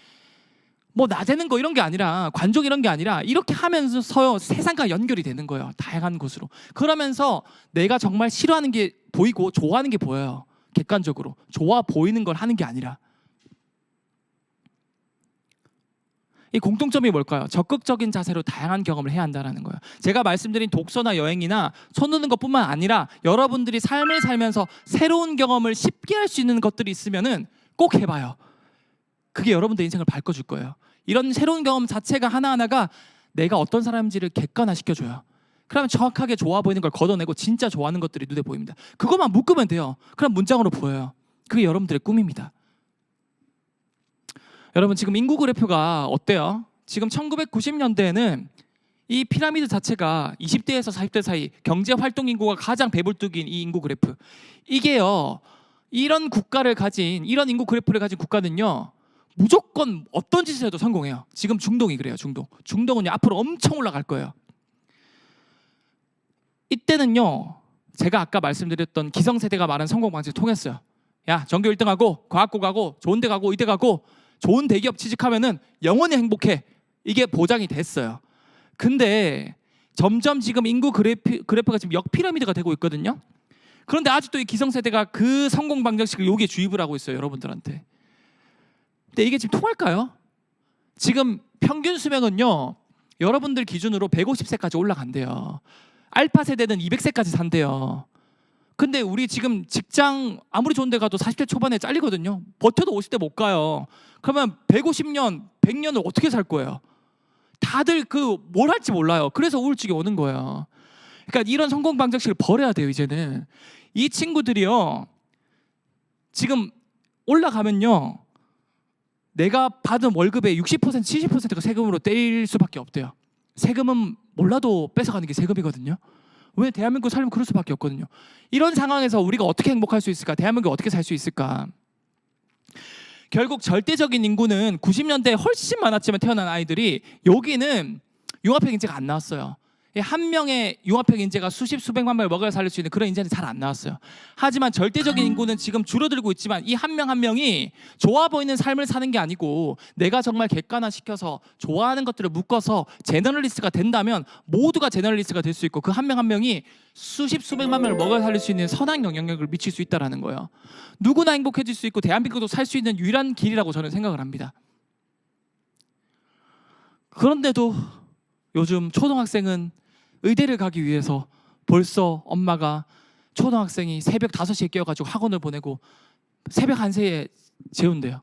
뭐 나대는 거 이런 게 아니라, 관종 이런 게 아니라, 이렇게 하면서 세상과 연결이 되는 거예요. 다양한 곳으로. 그러면서 내가 정말 싫어하는 게 보이고 좋아하는 게 보여요. 객관적으로 좋아 보이는 걸 하는 게 아니라. 이 공통점이 뭘까요? 적극적인 자세로 다양한 경험을 해야 한다는 거예요. 제가 말씀드린 독서나 여행이나 손 드는 것뿐만 아니라 여러분들이 삶을 살면서 새로운 경험을 쉽게 할 수 있는 것들이 있으면은 꼭 해봐요. 그게 여러분들 인생을 바꿔줄 거예요. 이런 새로운 경험 자체가 하나하나가 내가 어떤 사람인지를 객관화시켜줘요. 그러면 정확하게 좋아 보이는 걸 걷어내고 진짜 좋아하는 것들이 눈에 보입니다. 그것만 묶으면 돼요. 그럼 문장으로 보여요. 그게 여러분들의 꿈입니다. 여러분 지금 인구 그래프가 어때요? 지금 1990년대에는 이 피라미드 자체가 20대에서 40대 사이 경제 활동 인구가 가장 배불뚝인 이 인구 그래프, 이게요 이런 국가를 가진 이런 인구 그래프를 가진 국가는요 무조건 어떤 짓을 해도 성공해요. 지금 중동이 그래요. 중동은요 앞으로 엄청 올라갈 거예요. 이때는요 제가 아까 말씀드렸던 기성세대가 말한 성공 방식을 통했어요. 야 전교 1등하고 과학고 가고 좋은 데 가고 의대 가고 좋은 대기업 취직하면은 영원히 행복해. 이게 보장이 됐어요. 근데 점점 지금 인구 그래프가 지금 역피라미드가 되고 있거든요. 그런데 아직도 이 기성세대가 그 성공 방정식을 여기에 주입을 하고 있어요. 여러분들한테. 근데 이게 지금 통할까요? 지금 평균 수명은요 여러분들 기준으로 150세까지 올라간대요. 알파 세대는 200세까지 산대요. 근데 우리 지금 직장 아무리 좋은 데 가도 40대 초반에 잘리거든요. 버텨도 50대 못 가요. 그러면 150년, 100년을 어떻게 살 거예요? 다들 그 뭘 할지 몰라요. 그래서 우울증이 오는 거예요. 그러니까 이런 성공 방정식을 버려야 돼요. 이제는 이 친구들이요 지금 올라가면요 내가 받은 월급의 60%, 70%가 세금으로 떼일 수밖에 없대요. 세금은 몰라도 뺏어가는 게 세금이거든요. 왜 대한민국 살면 그럴 수밖에 없거든요. 이런 상황에서 우리가 어떻게 행복할 수 있을까? 대한민국이 어떻게 살 수 있을까? 결국 절대적인 인구는 90년대에 훨씬 많았지만 태어난 아이들이 여기는 융합형 인재가 안 나왔어요. 한 명의 융합형 인재가 수십 수백만 명을 먹여 살릴 수 있는 그런 인재는 잘 안 나왔어요. 하지만 절대적인 인구는 지금 줄어들고 있지만 이 한 명 한 명이 좋아 보이는 삶을 사는 게 아니고 내가 정말 객관화시켜서 좋아하는 것들을 묶어서 제너럴리스트가 된다면 모두가 제너럴리스트가 될 수 있고 그 한 명 한 명이 수십 수백만 명을 먹여 살릴 수 있는 선한 영향력을 미칠 수 있다는 거예요. 누구나 행복해질 수 있고 대한민국도 살 수 있는 유일한 길이라고 저는 생각을 합니다. 그런데도 요즘 초등학생은 의대를 가기 위해서 벌써 엄마가 초등학생이 새벽 5시에 깨워가지고 학원을 보내고 새벽 1시에 재운대요.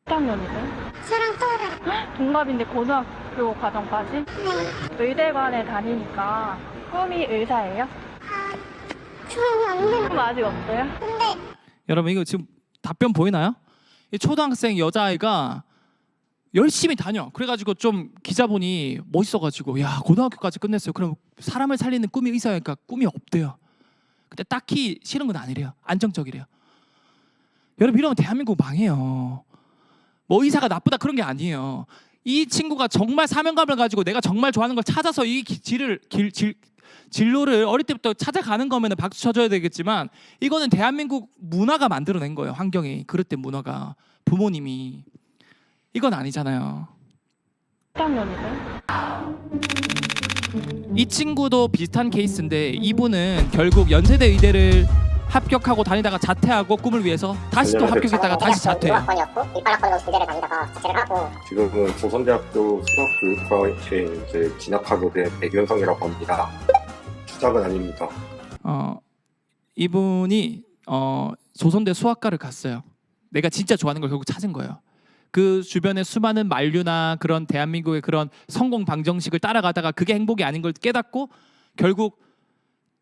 1학년이세요? 저랑 또래. 동갑인데 고등학교 과정까지? 네. 의대관에 다니니까 꿈이 의사예요? 저는 안 되는. 꿈 아직 없어요? 근데 여러분 이거 지금 답변 보이나요? 이 초등학생 여자아이가 열심히 다녀. 그래가지고 좀 기자분이 멋있어가지고 야 고등학교까지 끝냈어요. 그럼 사람을 살리는 꿈이 의사니까 꿈이 없대요. 근데 딱히 싫은 건 아니래요. 안정적이래요. 여러분 이러면 대한민국 망해요. 뭐 의사가 나쁘다 그런 게 아니에요. 이 친구가 정말 사명감을 가지고 내가 정말 좋아하는 걸 찾아서 이 진로를 어릴 때부터 찾아가는 거면 박수 쳐줘야 되겠지만 이거는 대한민국 문화가 만들어낸 거예요. 환경이 그릇된 문화가 부모님이 이건 아니잖아요. 1학년이세요? 이 친구도 비슷한 케이스인데 이분은 결국 연세대 의대를 합격하고 다니다가 자퇴하고 꿈을 위해서 다시 또 합격했다가 다시 자퇴해요. 중학번이었고 이빨학번으로 군대를 다니다가 자퇴를 하고 지금은 조선대학교 수학교육과에 이제 진학하게 된 백윤성이라고 합니다. 추작은 아닙니다. 이분이 조선대 수학과를 갔어요. 내가 진짜 좋아하는 걸 결국 찾은 거예요. 그 주변의 수많은 만류나 그런 대한민국의 그런 성공 방정식을 따라가다가 그게 행복이 아닌 걸 깨닫고 결국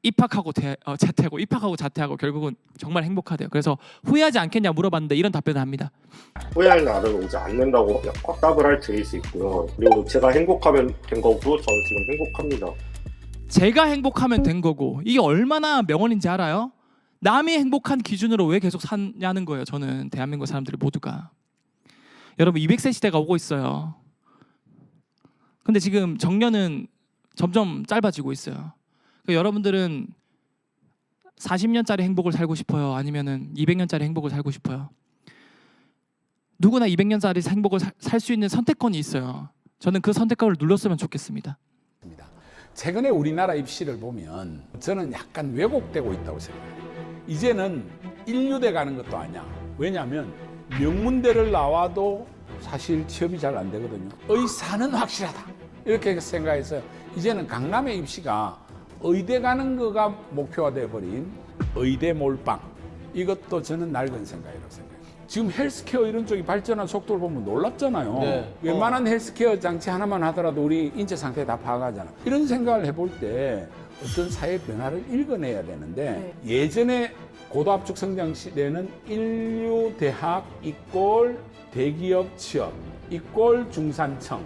입학하고 자퇴하고 입학하고 자퇴하고 결국은 정말 행복하대요. 그래서 후회하지 않겠냐 물어봤는데 이런 답변을 합니다. 후회할 날은 오지 않는다고 확답을 할 드릴 수 있고요. 그리고 제가 행복하면 된 거고 저는 지금 행복합니다. 제가 행복하면 된 거고 이게 얼마나 명언인지 알아요? 남이 행복한 기준으로 왜 계속 사냐는 거예요. 저는 대한민국 사람들이 모두가. 여러분 200세 시대가 오고 있어요. 근데 지금 정년은 점점 짧아지고 있어요. 그러니까 여러분들은 40년짜리 행복을 살고 싶어요? 아니면은 200년짜리 행복을 살고 싶어요? 누구나 200년짜리 행복을 살 수 있는 선택권이 있어요. 저는 그 선택권을 눌렀으면 좋겠습니다. 최근에 우리나라 입시를 보면 저는 약간 왜곡되고 있다고 생각해요. 이제는 인류대 가는 것도 아니야. 왜냐하면 명문대를 나와도 사실 취업이 잘 안 되거든요. 의사는 확실하다 이렇게 생각해서 이제는 강남의 입시가 의대 가는 거가 목표가 돼버린 의대 몰빵, 이것도 저는 낡은 생각이라고 생각해요. 지금 헬스케어 이런 쪽이 발전한 속도를 보면 놀랍잖아요. 네. 웬만한 헬스케어 장치 하나만 하더라도 우리 인체 상태 다 파악하잖아. 이런 생각을 해볼 때 어떤 사회 변화를 읽어내야 되는데 예전에 고도압축 성장 시대는 인류 대학 이꼴 대기업 취업 이꼴 중산층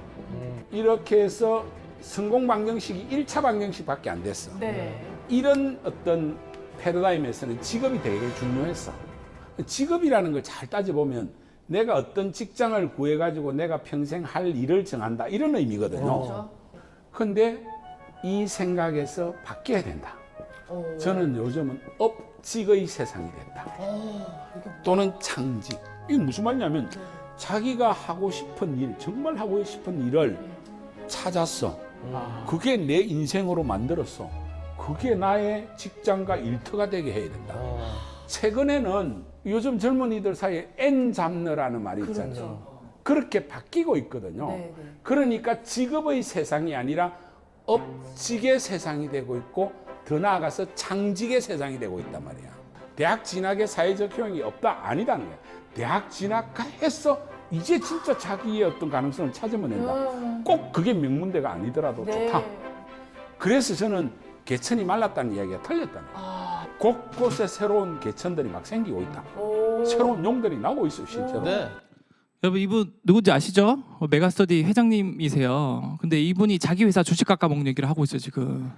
이렇게 해서 성공 방정식이 1차 방정식밖에 안 됐어. 네. 이런 어떤 패러다임에서는 직업이 되게 중요했어. 직업이라는 걸 잘 따져보면 내가 어떤 직장을 구해가지고 내가 평생 할 일을 정한다 이런 의미거든요. 근데 이 생각에서 바뀌어야 된다. 저는 요즘은 업직의 세상이 됐다. 또는 창직. 이게 무슨 말이냐면 자기가 하고 싶은 일, 정말 하고 싶은 일을 찾았어. 그게 내 인생으로 만들었어. 그게 나의 직장과 일터가 되게 해야 된다. 최근에는 요즘 젊은이들 사이에 N잡느라는 말이 있잖아요. 그렇게 바뀌고 있거든요. 그러니까 직업의 세상이 아니라 업직의 세상이 되고 있고 더 나아가서 창직의 세상이 되고 있단 말이야. 대학 진학에 사회적 효용이 없다? 아니다는 거야. 대학 진학해서 이제 진짜 자기의 어떤 가능성을 찾으면 된다. 꼭 그게 명문대가 아니더라도 좋다. 그래서 저는 개천이 말랐다는 이야기가 틀렸다는 거야. 곳곳에 새로운 개천들이 막 생기고 있다. 새로운 용들이 나오고 있어요, 실제로. 여러분 이분 누군지 아시죠? 메가스터디 회장님이세요. 근데 이분이 자기 회사 주식 깎아먹는 얘기를 하고 있어요 지금.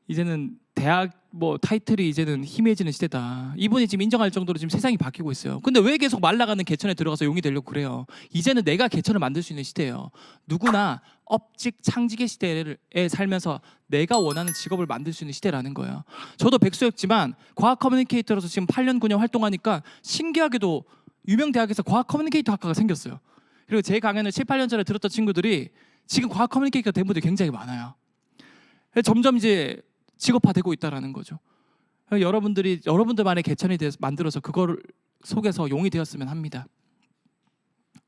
이제는 대학 뭐 타이틀이 이제는 희미해지는 시대다. 이분이 지금 인정할 정도로 지금 세상이 바뀌고 있어요. 근데 왜 계속 말라가는 개천에 들어가서 용이 되려고 그래요? 이제는 내가 개천을 만들 수 있는 시대예요. 누구나 업직 창직의 시대에 살면서 내가 원하는 직업을 만들 수 있는 시대라는 거예요. 저도 백수였지만 과학 커뮤니케이터로서 지금 8년 9년 활동하니까 신기하게도 유명 대학에서 과학 커뮤니케이터 학과가 생겼어요. 그리고 제 강연을 7, 8년 전에 들었던 친구들이 지금 과학 커뮤니케이터 된 분들이 굉장히 많아요. 점점 이제 직업화되고 있다라는 거죠. 여러분들이 여러분들만의 개천이 만들어서 그걸 속에서 용이 되었으면 합니다.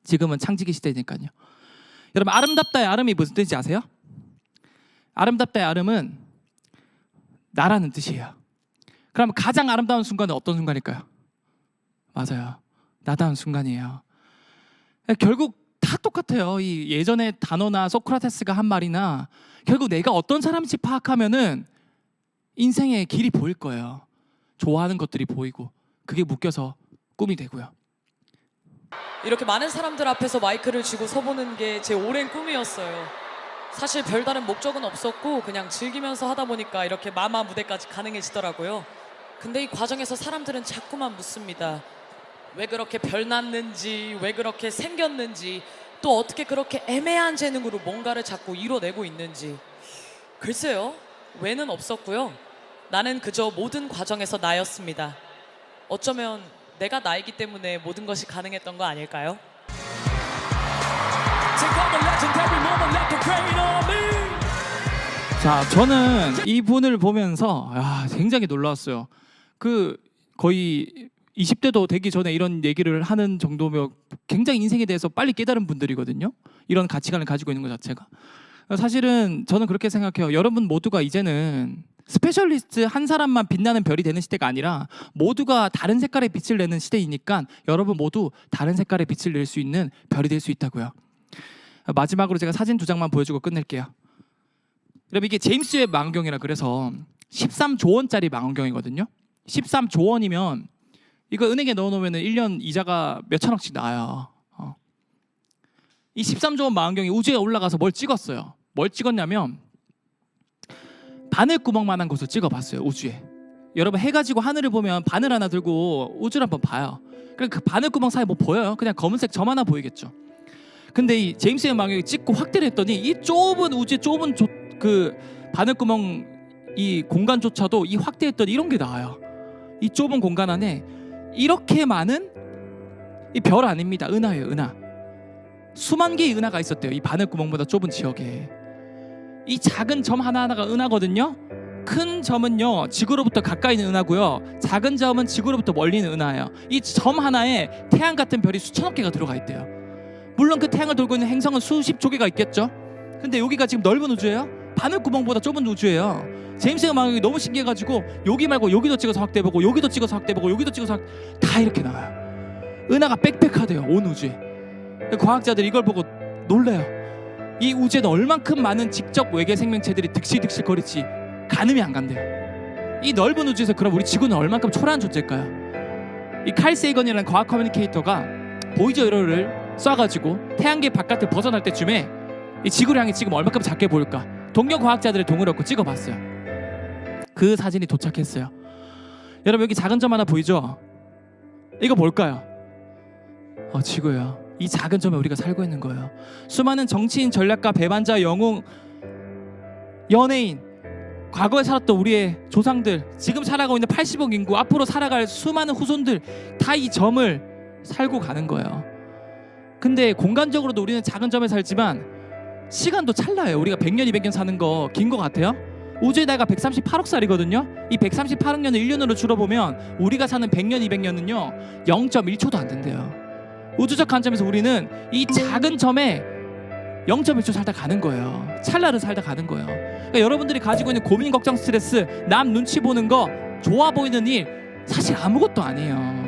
지금은 창직의 시대니까요. 여러분 아름답다의 아름이 무슨 뜻인지 아세요? 아름답다의 아름은 나라는 뜻이에요. 그럼 가장 아름다운 순간은 어떤 순간일까요? 맞아요. 나다운 순간이에요. 결국 다 똑같아요. 이 예전에 다노나 소크라테스가 한 말이나 결국 내가 어떤 사람인지 파악하면은 인생의 길이 보일 거예요. 좋아하는 것들이 보이고 그게 묶여서 꿈이 되고요. 이렇게 많은 사람들 앞에서 마이크를 쥐고 서보는 게 제 오랜 꿈이었어요. 사실 별다른 목적은 없었고 그냥 즐기면서 하다 보니까 이렇게 마마 무대까지 가능해지더라고요. 근데 이 과정에서 사람들은 자꾸만 묻습니다. 왜 그렇게 별났는지, 왜 그렇게 생겼는지, 또 어떻게 그렇게 애매한 재능으로 뭔가를 자꾸 이뤄내고 있는지. 글쎄요, 왜는 없었고요. 나는 그저 모든 과정에서 나였습니다. 어쩌면 내가 나이기 때문에 모든 것이 가능했던 거 아닐까요? 자, 저는 이분을 보면서 굉장히 놀라웠어요. 그 거의 20대도 되기 전에 이런 얘기를 하는 정도면 굉장히 인생에 대해서 빨리 깨달은 분들이거든요. 이런 가치관을 가지고 있는 것 자체가. 사실은 저는 그렇게 생각해요. 여러분 모두가 이제는 스페셜리스트 한 사람만 빛나는 별이 되는 시대가 아니라 모두가 다른 색깔의 빛을 내는 시대이니까 여러분 모두 다른 색깔의 빛을 낼 수 있는 별이 될 수 있다고요. 마지막으로 제가 사진 2장만 보여주고 끝낼게요. 여러분 이게 제임스 웹 망원경이라 그래서 13조 원짜리 망원경이거든요. 13조 원이면 이거 은행에 넣어놓으면 1년 이자가 몇 천억씩 나와요. 이 13조 원 망원경이 우주에 올라가서 뭘 찍었어요. 뭘 찍었냐면 바늘구멍만한 곳을 찍어봤어요. 우주에. 여러분 해 가지고 하늘을 보면 바늘 하나 들고 우주를 한번 봐요. 그 바늘구멍 사이에 뭐 보여요? 그냥 검은색 점 하나 보이겠죠. 근데 이 제임스 웹 망원경이 찍고 확대를 했더니 이 좁은 우주의 좁은 그 바늘구멍 이 공간조차도 이 확대했더니 이런 게 나와요. 이 좁은 공간 안에 이렇게 많은 이 별 아닙니다. 은하예요. 은하. 수만 개의 은하가 있었대요. 이 바늘구멍보다 좁은 지역에. 이 작은 점 하나하나가 은하거든요. 큰 점은요 지구로부터 가까이 있는 은하고요. 작은 점은 지구로부터 멀리 있는 은하예요. 이 점 하나에 태양 같은 별이 수천억 개가 들어가 있대요. 물론 그 태양을 돌고 있는 행성은 수십조 개가 있겠죠. 근데 여기가 지금 넓은 우주예요. 바늘구멍보다 좁은 우주예요. 제임스 웹 망원경이 너무 신기해가지고 여기 말고 여기도 찍어서 확대해보고 여기도 찍어서 확대해보고 여기도 찍어서 다 이렇게 나와요. 은하가 빽빽하대요. 온 우주에. 과학자들이 이걸 보고 놀래요. 이 우주에는 얼만큼 많은 직접 외계 생명체들이 득실득실 거리지 가늠이 안 간대요. 이 넓은 우주에서 그럼 우리 지구는 얼만큼 초라한 존재일까요? 이 칼 세이건이라는 과학 커뮤니케이터가 보이저 에러를 쏴가지고 태양계 바깥을 벗어날 때쯤에 이 지구를 향해 지금 얼만큼 작게 보일까? 동료 과학자들의 동의를 얻고 찍어봤어요. 그 사진이 도착했어요. 여러분 여기 작은 점 하나 보이죠? 이거 뭘까요? 지구예요. 이 작은 점에 우리가 살고 있는 거예요. 수많은 정치인, 전략가, 배반자, 영웅, 연예인, 과거에 살았던 우리의 조상들, 지금 살아가고 있는 80억 인구, 앞으로 살아갈 수많은 후손들 다 이 점을 살고 가는 거예요. 근데 공간적으로도 우리는 작은 점에 살지만 시간도 찰나요. 우리가 100년, 200년 사는 거 긴 거 같아요? 우주의 나이가 138억 살이거든요. 이 138억 년을 1년으로 줄여보면 우리가 사는 100년, 200년은요 0.1초도 안 된대요. 우주적 관점에서 우리는 이 작은 점에 0.1초 살다 가는 거예요. 찰나를 살다 가는 거예요. 그러니까 여러분들이 가지고 있는 고민, 걱정, 스트레스, 남 눈치 보는 거, 좋아 보이는 일 사실 아무것도 아니에요.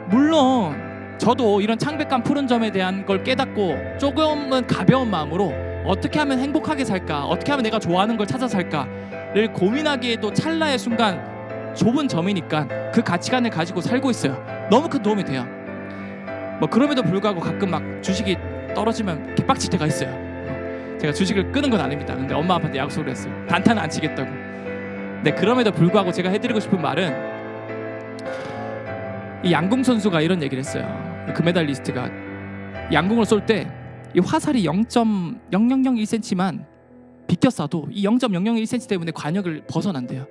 물론 저도 이런 창백한 푸른 점에 대한 걸 깨닫고 조금은 가벼운 마음으로 어떻게 하면 행복하게 살까, 어떻게 하면 내가 좋아하는 걸 찾아 살까를 고민하기에도 찰나의 순간 좁은 점이니까 그 가치관을 가지고 살고 있어요. 너무 큰 도움이 돼요. 뭐 그럼에도 불구하고 가끔 막 주식이 떨어지면 개빡칠 때가 있어요. 제가 주식을 끄는 건 아닙니다. 근데 엄마 아빠한테 약속을 했어요. 단타는 안 치겠다고. 근데 그럼에도 불구하고 제가 해드리고 싶은 말은 이 양궁 선수가 이런 얘기를 했어요. 금메달리스트가 양궁을 쏠 때 이 화살이 0.0001cm만 비껴 쏴도 이 0.001cm 때문에 관역을 벗어난대요.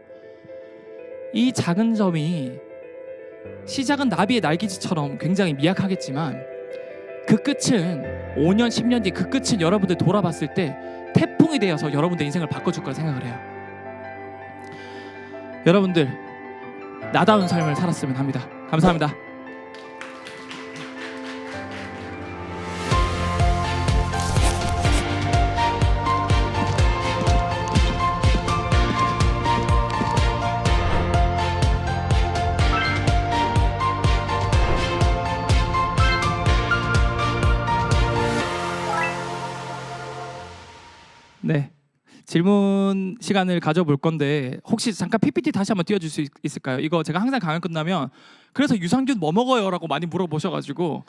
이 작은 점이 시작은 나비의 날개짓처럼 굉장히 미약하겠지만 그 끝은 5년, 10년 뒤 그 끝은 여러분들 돌아봤을 때 태풍이 되어서 여러분들 인생을 바꿔줄 거라 생각을 해요. 여러분들 나다운 삶을 살았으면 합니다. 감사합니다. 네, 질문 시간을 가져볼 건데 혹시 잠깐 PPT 다시 한번 띄워줄 수 있을까요? 이거 제가 항상 강연 끝나면 그래서 유산균 뭐 먹어요? 라고 많이 물어보셔가지고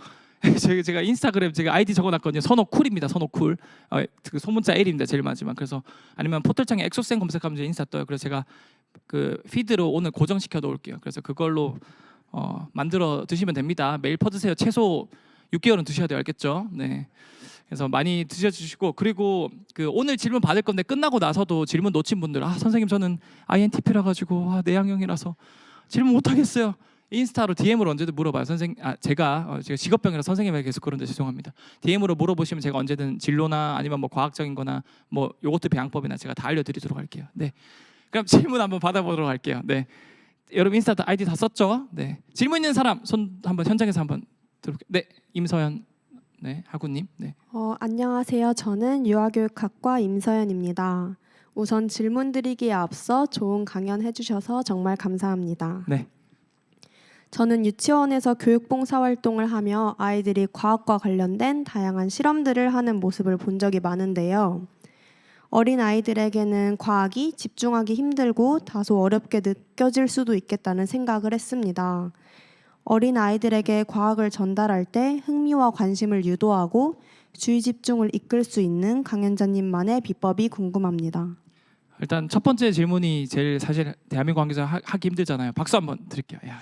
제가 인스타그램 제가 아이디 적어놨거든요. 선호쿨입니다. 선호쿨. 그 소문자 L입니다. 제일 마지막. 그래서 아니면 포털창에 엑소쌤 검색하면 제 인스타 떠요. 그래서 제가 그 피드로 오늘 고정시켜 놓을게요. 그래서 그걸로 만들어 드시면 됩니다. 매일 퍼드세요. 최소 6개월은 드셔야 돼요. 알겠죠? 네. 그래서 많이 드셔주시고, 그리고 그 오늘 질문 받을 건데 끝나고 나서도 질문 놓친 분들, 선생님 저는 INTP라 가지고 내향형이라서 질문 못 하겠어요. 인스타로 DM으로 언제든 물어봐요. 제가 직업병이라 선생님에게 계속 그런데 죄송합니다. DM으로 물어보시면 제가 언제든 진로나 아니면 뭐 과학적인-거나 뭐 요거트 배양법이나 제가 다 알려드리도록 할게요. 네. 그럼 질문 한번 받아보도록 할게요. 네. 여러분 인스타 아이디 다 썼죠? 네. 질문 있는 사람 손 한번 현장에서 한번 들어볼게요. 네, 임서연. 네, 하구님. 네. 안녕하세요. 저는 유아교육학과 임서연입니다. 우선 질문 드리기에 앞서 좋은 강연 해주셔서 정말 감사합니다. 네. 저는 유치원에서 교육봉사활동을 하며 아이들이 과학과 관련된 다양한 실험들을 하는 모습을 본 적이 많은데요. 어린 아이들에게는 과학이 집중하기 힘들고 다소 어렵게 느껴질 수도 있겠다는 생각을 했습니다. 어린 아이들에게 과학을 전달할 때 흥미와 관심을 유도하고 주의 집중을 이끌 수 있는 강연자님만의 비법이 궁금합니다. 일단 첫 번째 질문이 제일 사실 대한민국 관계자 하기 힘들잖아요. 박수 한번 드릴게요. 야.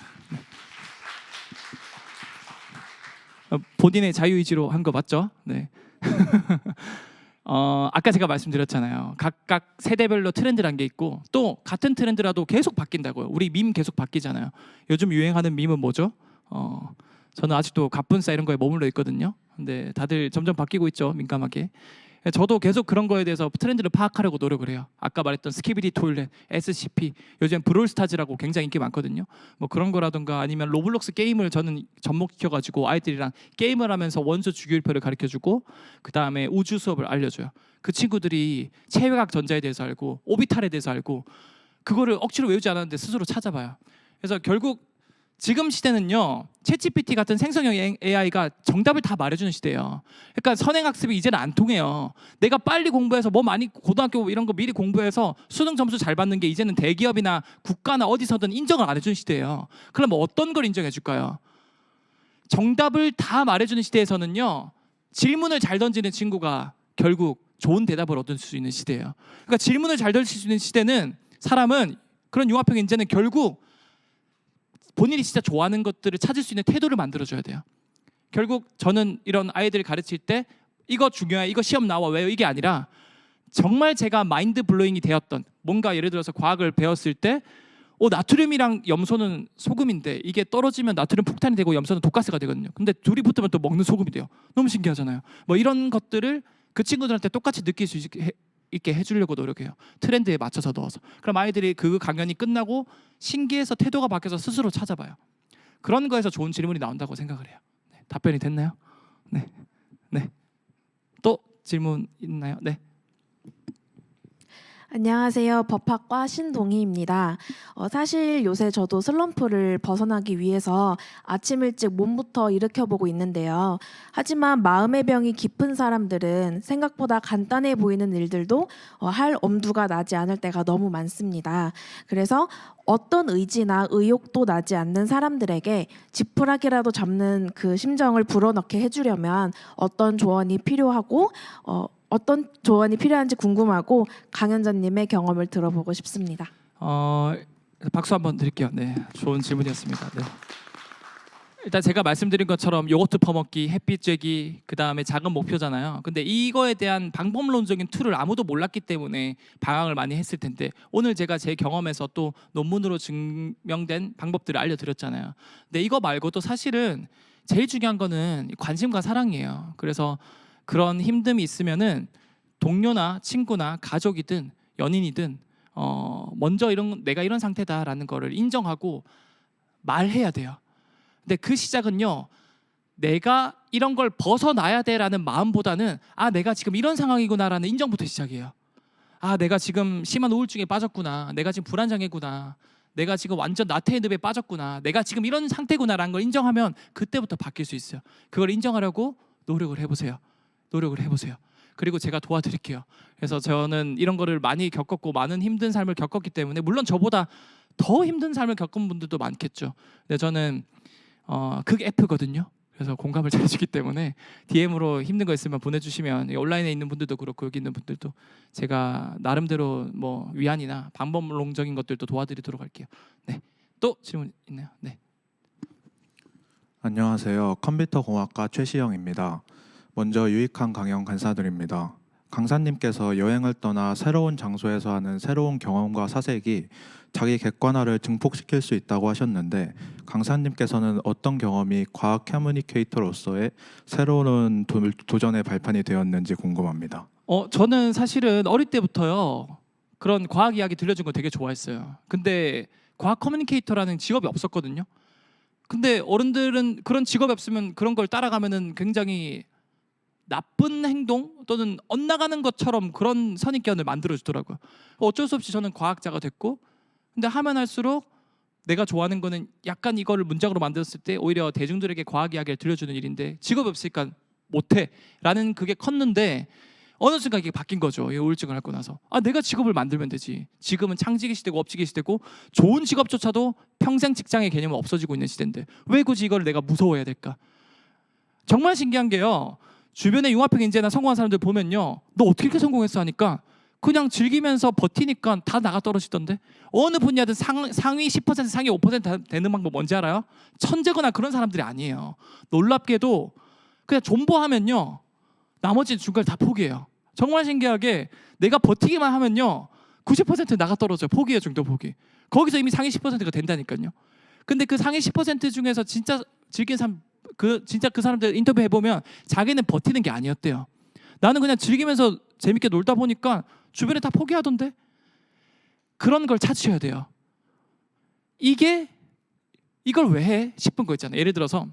본인의 자유의지로 한 거 맞죠? 네. 아까 제가 말씀드렸잖아요. 각각 세대별로 트렌드란 게 있고 또 같은 트렌드라도 계속 바뀐다고요. 우리 밈 계속 바뀌잖아요. 요즘 유행하는 밈은 뭐죠? 저는 아직도 갑분싸 이런 거에 머물러 있거든요. 근데 다들 점점 바뀌고 있죠. 민감하게. 저도 계속 그런 거에 대해서 트렌드를 파악하려고 노력을 해요. 아까 말했던 스키비디 토일렛, SCP, 요즘 브롤스타즈라고 굉장히 인기 많거든요. 뭐 그런 거라든가 아니면 로블록스 게임을 저는 접목시켜가지고 아이들이랑 게임을 하면서 원소 주기율표를 가르쳐주고 그 다음에 우주 수업을 알려줘요. 그 친구들이 체외각 전자에 대해서 알고 오비탈에 대해서 알고 그거를 억지로 외우지 않았는데 스스로 찾아봐요. 그래서 결국 지금 시대는요, 챗GPT 같은 생성형 AI가 정답을 다 말해주는 시대예요. 그러니까 선행학습이 이제는 안 통해요. 내가 빨리 공부해서 뭐 많이 고등학교 이런 거 미리 공부해서 수능 점수 잘 받는 게 이제는 대기업이나 국가나 어디서든 인정을 안 해주는 시대예요. 그럼 então 걸 인정해 줄까요? 정답을 다 말해주는 시대에서는요, 질문을 잘 던지는 친구가 결국 좋은 대답을 얻을 수 있는 시대예요. 그러니까 질문을 잘 던질 수 있는 시대는 사람은 그런 융합형 인재는 결국 본인이 진짜 좋아하는 것들을 찾을 수 있는 태도를 만들어줘야 돼요. 결국 저는 이런 아이들을 가르칠 때 이거 중요해, 이거 시험 나와, 왜요? 이게 아니라 정말 제가 마인드 블로잉이 되었던 뭔가 예를 들어서 과학을 배웠을 때 나트륨이랑 염소는 소금인데 이게 떨어지면 나트륨 폭탄이 되고 염소는 독가스가 되거든요. 근데 둘이 붙으면 또 먹는 소금이 돼요. 너무 신기하잖아요. 뭐 이런 것들을 그 친구들한테 똑같이 느낄 수 있게 해주려고 노력해요. 트렌드에 맞춰서 넣어서. 그럼 아이들이 그 강연이 끝나고 신기해서 태도가 바뀌어서 스스로 찾아봐요. 그런 거에서 좋은 질문이 나온다고 생각을 해요. 네, 답변이 됐나요? 네, 네. 또 질문 있나요? 네. 안녕하세요. 법학과 신동희입니다. 사실 요새 저도 슬럼프를 벗어나기 위해서 아침 일찍 몸부터 일으켜보고 있는데요. 하지만 마음의 병이 깊은 사람들은 생각보다 간단해 보이는 일들도 할 엄두가 나지 않을 때가 너무 많습니다. 그래서 어떤 의지나 의욕도 나지 않는 사람들에게 지푸라기라도 잡는 그 심정을 불어넣게 해주려면 어떤 조언이 필요하고 어떤 조언이 필요한지 궁금하고 강연자님의 경험을 들어보고 싶습니다. 박수 한번 드릴게요. 네, 좋은 질문이었습니다. 네. 일단 제가 말씀드린 것처럼 요거트 퍼먹기, 햇빛 쬐기, 그 다음에 작은 목표잖아요. 근데 이거에 대한 방법론적인 툴을 아무도 몰랐기 때문에 방황을 많이 했을 텐데 오늘 제가 제 경험에서 또 논문으로 증명된 방법들을 알려드렸잖아요. 근데 이거 말고도 사실은 제일 중요한 거는 관심과 사랑이에요. 그래서 그런 힘듦이 있으면은 동료나 친구나 가족이든 연인이든 먼저 내가 이런 상태다라는 거를 인정하고 말해야 돼요. 근데 그 시작은요, 내가 이런 걸 벗어나야 돼라는 마음보다는 내가 지금 이런 상황이구나라는 인정부터 시작이에요. 내가 지금 심한 우울증에 빠졌구나, 내가 지금 불안장애구나, 내가 지금 완전 나태의 늪에 빠졌구나, 내가 지금 이런 상태구나라는 걸 인정하면 그때부터 바뀔 수 있어요. 그걸 인정하려고 노력을 해보세요. 그리고 제가 도와드릴게요. 그래서 저는 이런 거를 많이 겪었고 많은 힘든 삶을 겪었기 때문에 물론 저보다 더 힘든 삶을 겪은 분들도 많겠죠. 근데 저는 극 F거든요. 그래서 공감을 잘 해주기 때문에 DM으로 힘든 거 있으면 보내주시면 온라인에 있는 분들도 그렇고 여기 있는 분들도 제가 나름대로 뭐 위안이나 방법론적인 것들도 도와드리도록 할게요. 네, 또 질문 있나요? 네. 안녕하세요. 컴퓨터공학과 최시영입니다. 먼저 유익한 강연 감사드립니다. 강사님께서 여행을 떠나 새로운 장소에서 하는 새로운 경험과 사색이 자기 객관화를 증폭시킬 수 있다고 하셨는데 강사님께서는 어떤 경험이 과학 커뮤니케이터로서의 새로운 도전의 발판이 되었는지 궁금합니다. 저는 사실은 어릴 때부터요 그런 과학 이야기 들려준 거 되게 좋아했어요. 근데 과학 커뮤니케이터라는 직업이 없었거든요. 근데 어른들은 그런 직업이 없으면 그런 걸 따라가면은 굉장히 나쁜 행동 또는 엇나가는 것처럼 그런 선입견을 만들어주더라고요. 어쩔 수 없이 저는 과학자가 됐고, 근데 하면 할수록 내가 좋아하는 거는 약간 이거를 문장으로 만들었을 때 오히려 대중들에게 과학 이야기를 들려주는 일인데 직업이 없으니까 못해 라는 그게 컸는데 어느 순간 이게 바뀐 거죠. 이 우울증을 앓고 나서 내가 직업을 만들면 되지. 지금은 창직이 시대고 업직이 시대고 좋은 직업조차도 평생 직장의 개념은 없어지고 있는 시대인데 왜 굳이 이걸 내가 무서워해야 될까? 정말 신기한 게요, 주변에 융합형 인재나 성공한 사람들 보면요, 너 어떻게 이렇게 성공했어 하니까 그냥 즐기면서 버티니까 다 나가 떨어지던데. 어느 분야든 상위 10% 상위 5% 되는 방법 뭔지 알아요? 천재거나 그런 사람들이 아니에요. 놀랍게도 그냥 존버하면요 나머지 중간에 다 포기해요. 정말 신기하게 내가 버티기만 하면요 90% 나가 떨어져요. 포기해요. 중도 포기. 거기서 이미 상위 10%가 된다니까요. 근데 그 상위 10% 중에서 진짜 즐긴 사람, 진짜 그 사람들 인터뷰 해보면 자기는 버티는 게 아니었대요. 나는 그냥 즐기면서 재밌게 놀다 보니까 주변에 다 포기하던데. 그런 걸 찾으셔야 돼요. 이걸 왜 해? 싶은 거 있잖아요. 예를 들어서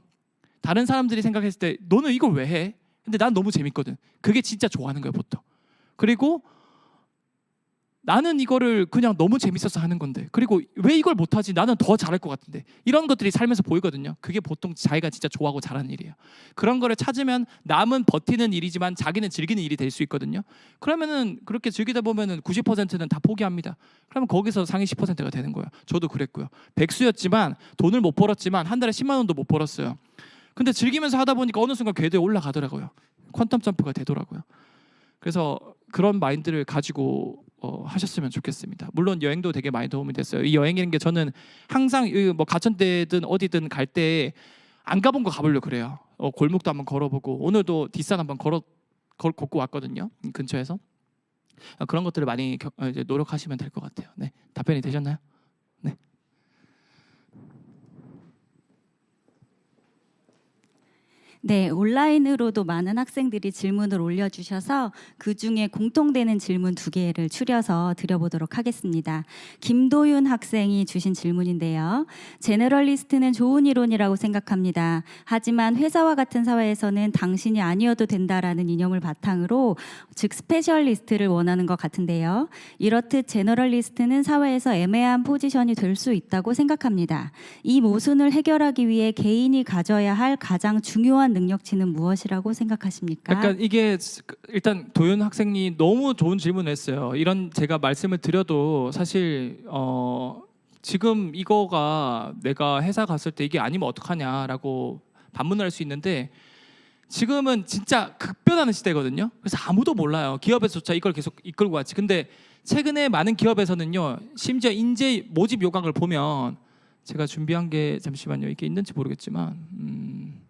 다른 사람들이 생각했을 때 너는 이걸 왜 해? 근데 난 너무 재밌거든. 그게 진짜 좋아하는 거예요, 보통. 그리고 나는 이거를 그냥 너무 재밌어서 하는 건데, 그리고 왜 이걸 못하지? 나는 더 잘할 것 같은데. 이런 것들이 살면서 보이거든요. 그게 보통 자기가 진짜 좋아하고 잘하는 일이에요. 그런 거를 찾으면 남은 버티는 일이지만 자기는 즐기는 일이 될 수 있거든요. 그러면은 그렇게 즐기다 보면은 90%는 다 포기합니다. 그러면 거기서 상위 10%가 되는 거예요. 저도 그랬고요. 백수였지만 돈을 못 벌었지만 한 달에 10만 원도 못 벌었어요. 근데 즐기면서 하다 보니까 어느 순간 궤도에 올라가더라고요. 퀀텀 점프가 되더라고요. 그래서 그런 마인드를 가지고 하셨으면 좋겠습니다. 물론 여행도 되게 많이 도움이 됐어요. 이 여행이라는 게 저는 항상 뭐 가천대든 어디든 갈 때 안 가본 거 가보려고 그래요. 골목도 한번 걸어보고, 오늘도 뒷산 한번 걷고 왔거든요. 근처에서. 그런 것들을 많이 이제 노력하시면 될 것 같아요. 네, 답변이 되셨나요? 네. 네, 온라인으로도 많은 학생들이 질문을 올려주셔서 그중에 공통되는 질문 2개를 추려서 드려보도록 하겠습니다. 김도윤 학생이 주신 질문인데요. 제너럴리스트는 좋은 이론이라고 생각합니다. 하지만 회사와 같은 사회에서는 당신이 아니어도 된다라는 이념을 바탕으로, 즉 스페셜리스트를 원하는 것 같은데요. 이렇듯 제너럴리스트는 사회에서 애매한 포지션이 될 수 있다고 생각합니다. 이 모순을 해결하기 위해 개인이 가져야 할 가장 중요한 능력치는 무엇이라고 생각하십니까? 약간 이게 일단 도윤 학생이 너무 좋은 질문을 했어요. 이런 제가 말씀을 드려도 사실 지금 이거가 내가 회사 갔을 때 이게 아니면 어떡하냐라고 반문을 할 수 있는데, 지금은 진짜 급변하는 시대거든요. 그래서 아무도 몰라요. 기업에서조차 이걸 계속 이끌고 왔지. 근데 최근에 많은 기업에서는요, 심지어 인재 모집 요강을 보면, 제가 준비한 게 잠시만요, 이게 있는지 모르겠지만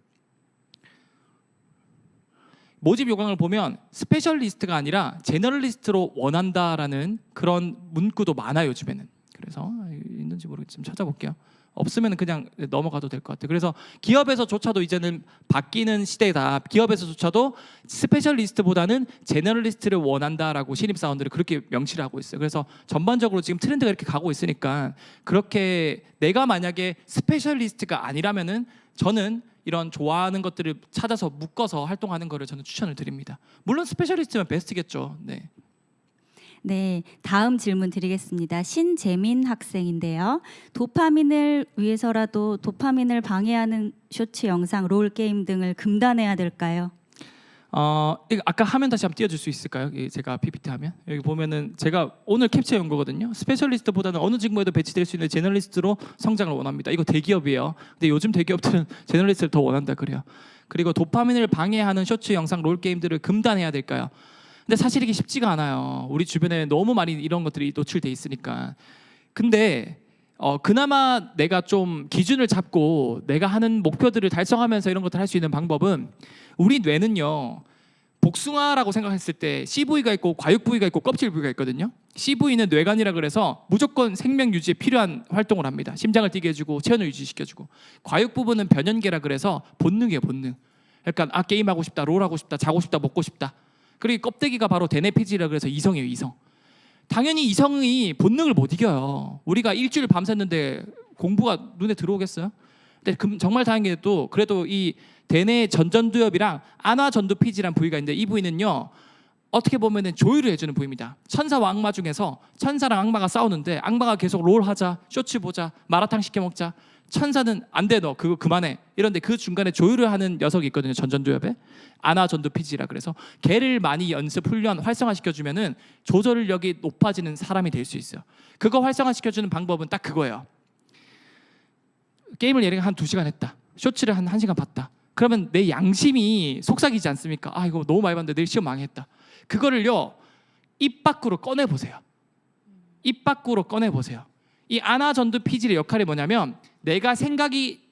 모집 요강을 보면 스페셜리스트가 아니라 제너럴리스트로 원한다라는 그런 문구도 많아요, 요즘에는. 그래서 있는지 모르겠지만 찾아볼게요. 없으면 그냥 넘어가도 될 것 같아요. 그래서 기업에서조차도 이제는 바뀌는 시대다. 기업에서조차도 스페셜리스트보다는 제너럴리스트를 원한다라고 신입사원들이 그렇게 명시를 하고 있어요. 그래서 전반적으로 지금 트렌드가 이렇게 가고 있으니까, 그렇게 내가 만약에 스페셜리스트가 아니라면은 저는 이런 좋아하는 것들을 찾아서 묶어서 활동하는 거를 저는 추천을 드립니다. 물론 스페셜리스트면 베스트겠죠. 네. 네, 다음 질문 드리겠습니다. 신재민 학생인데요. 도파민을 위해서라도 도파민을 방해하는 쇼츠 영상, 롤 게임 등을 금단해야 될까요? 이거 아까 화면 다시 한번 띄워줄 수 있을까요? 제가 PPT 하면 여기 보면은 제가 오늘 캡처한 거거든요. 스페셜리스트보다는 어느 직무에도 배치될 수 있는 제너럴리스트로 성장을 원합니다. 이거 대기업이에요. 근데 요즘 대기업들은 제너럴리스트를 더 원한다 그래요. 그리고 도파민을 방해하는 쇼츠 영상, 롤 게임들을 금단해야 될까요? 근데 사실 이게 쉽지가 않아요. 우리 주변에 너무 많이 이런 것들이 노출돼 있으니까. 근데 그나마 내가 좀 기준을 잡고 내가 하는 목표들을 달성하면서 이런 것들을 할 수 있는 방법은, 우리 뇌는요, 복숭아라고 생각했을 때 CV가 있고 과육 부위가 있고 껍질 부위가 있거든요. CV는 뇌관이라 그래서 무조건 생명 유지에 필요한 활동을 합니다. 심장을 뛰게 해주고 체온을 유지시켜주고, 과육 부분은 변연계라 그래서 본능이에요, 본능. 약간 게임하고 싶다, 롤하고 싶다, 자고 싶다, 먹고 싶다. 그리고 껍데기가 바로 대뇌피질이라 그래서 이성이에요, 이성. 당연히 이성이 본능을 못 이겨요. 우리가 일주일 밤샜는데 공부가 눈에 들어오겠어요? 근데 정말 다행인 게 또 그래도 이 대뇌 전전두엽이랑 안화전두피지란 부위가 있는데, 이 부위는요, 어떻게 보면은 조율을 해주는 부위입니다. 천사와 악마 중에서 천사랑 악마가 싸우는데, 악마가 계속 롤 하자, 쇼츠 보자, 마라탕 시켜 먹자. 천사는 안 돼, 너 그거 그만해. 이런데 그 중간에 조율을 하는 녀석이 있거든요, 전전두엽에. 안화전두피지라 그래서 걔를 많이 연습, 훈련, 활성화시켜주면은 조절력이 높아지는 사람이 될 수 있어요. 그거 활성화시켜주는 방법은 딱 그거예요. 게임을 예를 들어 한 2시간 했다. 쇼츠를 한 1시간 봤다. 그러면 내 양심이 속삭이지 않습니까? 이거 너무 많이 봤는데 내일 시험 망했다. 그거를요, 입 밖으로 꺼내보세요. 입 밖으로 꺼내보세요. 이 안화전두피질의 역할이 뭐냐면, 내가 생각이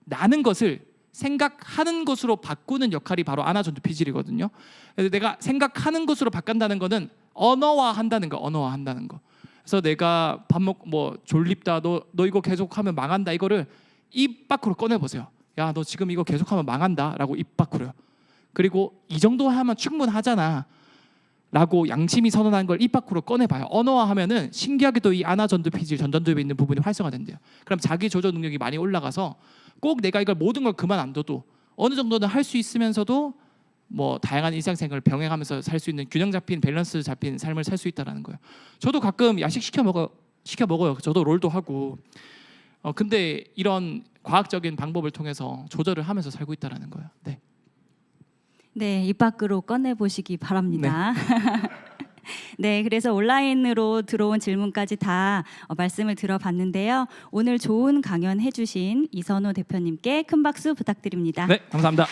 나는 것을 생각하는 것으로 바꾸는 역할이 바로 안화전두피질이거든요. 그래서 내가 생각하는 것으로 바꾼다는 거는 언어화한다는 거, 언어화한다는 거. 그래서 내가 밥 먹고 뭐 졸립다, 너 이거 계속하면 망한다, 이거를 입 밖으로 꺼내보세요. 야, 너 지금 이거 계속하면 망한다라고 입 밖으로요. 그리고 이 정도 하면 충분하잖아 라고 양심이 선언한 걸 입 밖으로 꺼내봐요. 언어화하면은 신기하게도 이 안화전두피질, 전전두엽에 있는 부분이 활성화된대요. 그럼 자기 조절 능력이 많이 올라가서 꼭 내가 이걸 모든 걸 그만 안 둬도 어느 정도는 할 수 있으면서도 뭐 다양한 일상생활을 병행하면서 살 수 있는 균형 잡힌 밸런스 잡힌 삶을 살 수 있다라는 거예요. 저도 가끔 야식 시켜 먹어요. 저도 롤도 하고. 근데 이런 과학적인 방법을 통해서 조절을 하면서 살고 있다라는 거예요. 네. 네, 입 밖으로 꺼내 보시기 바랍니다. 네, 그래서 온라인으로 들어온 질문까지 다 말씀을 들어봤는데요. 오늘 좋은 강연 해주신 이선호 대표님께 큰 박수 부탁드립니다. 네, 감사합니다.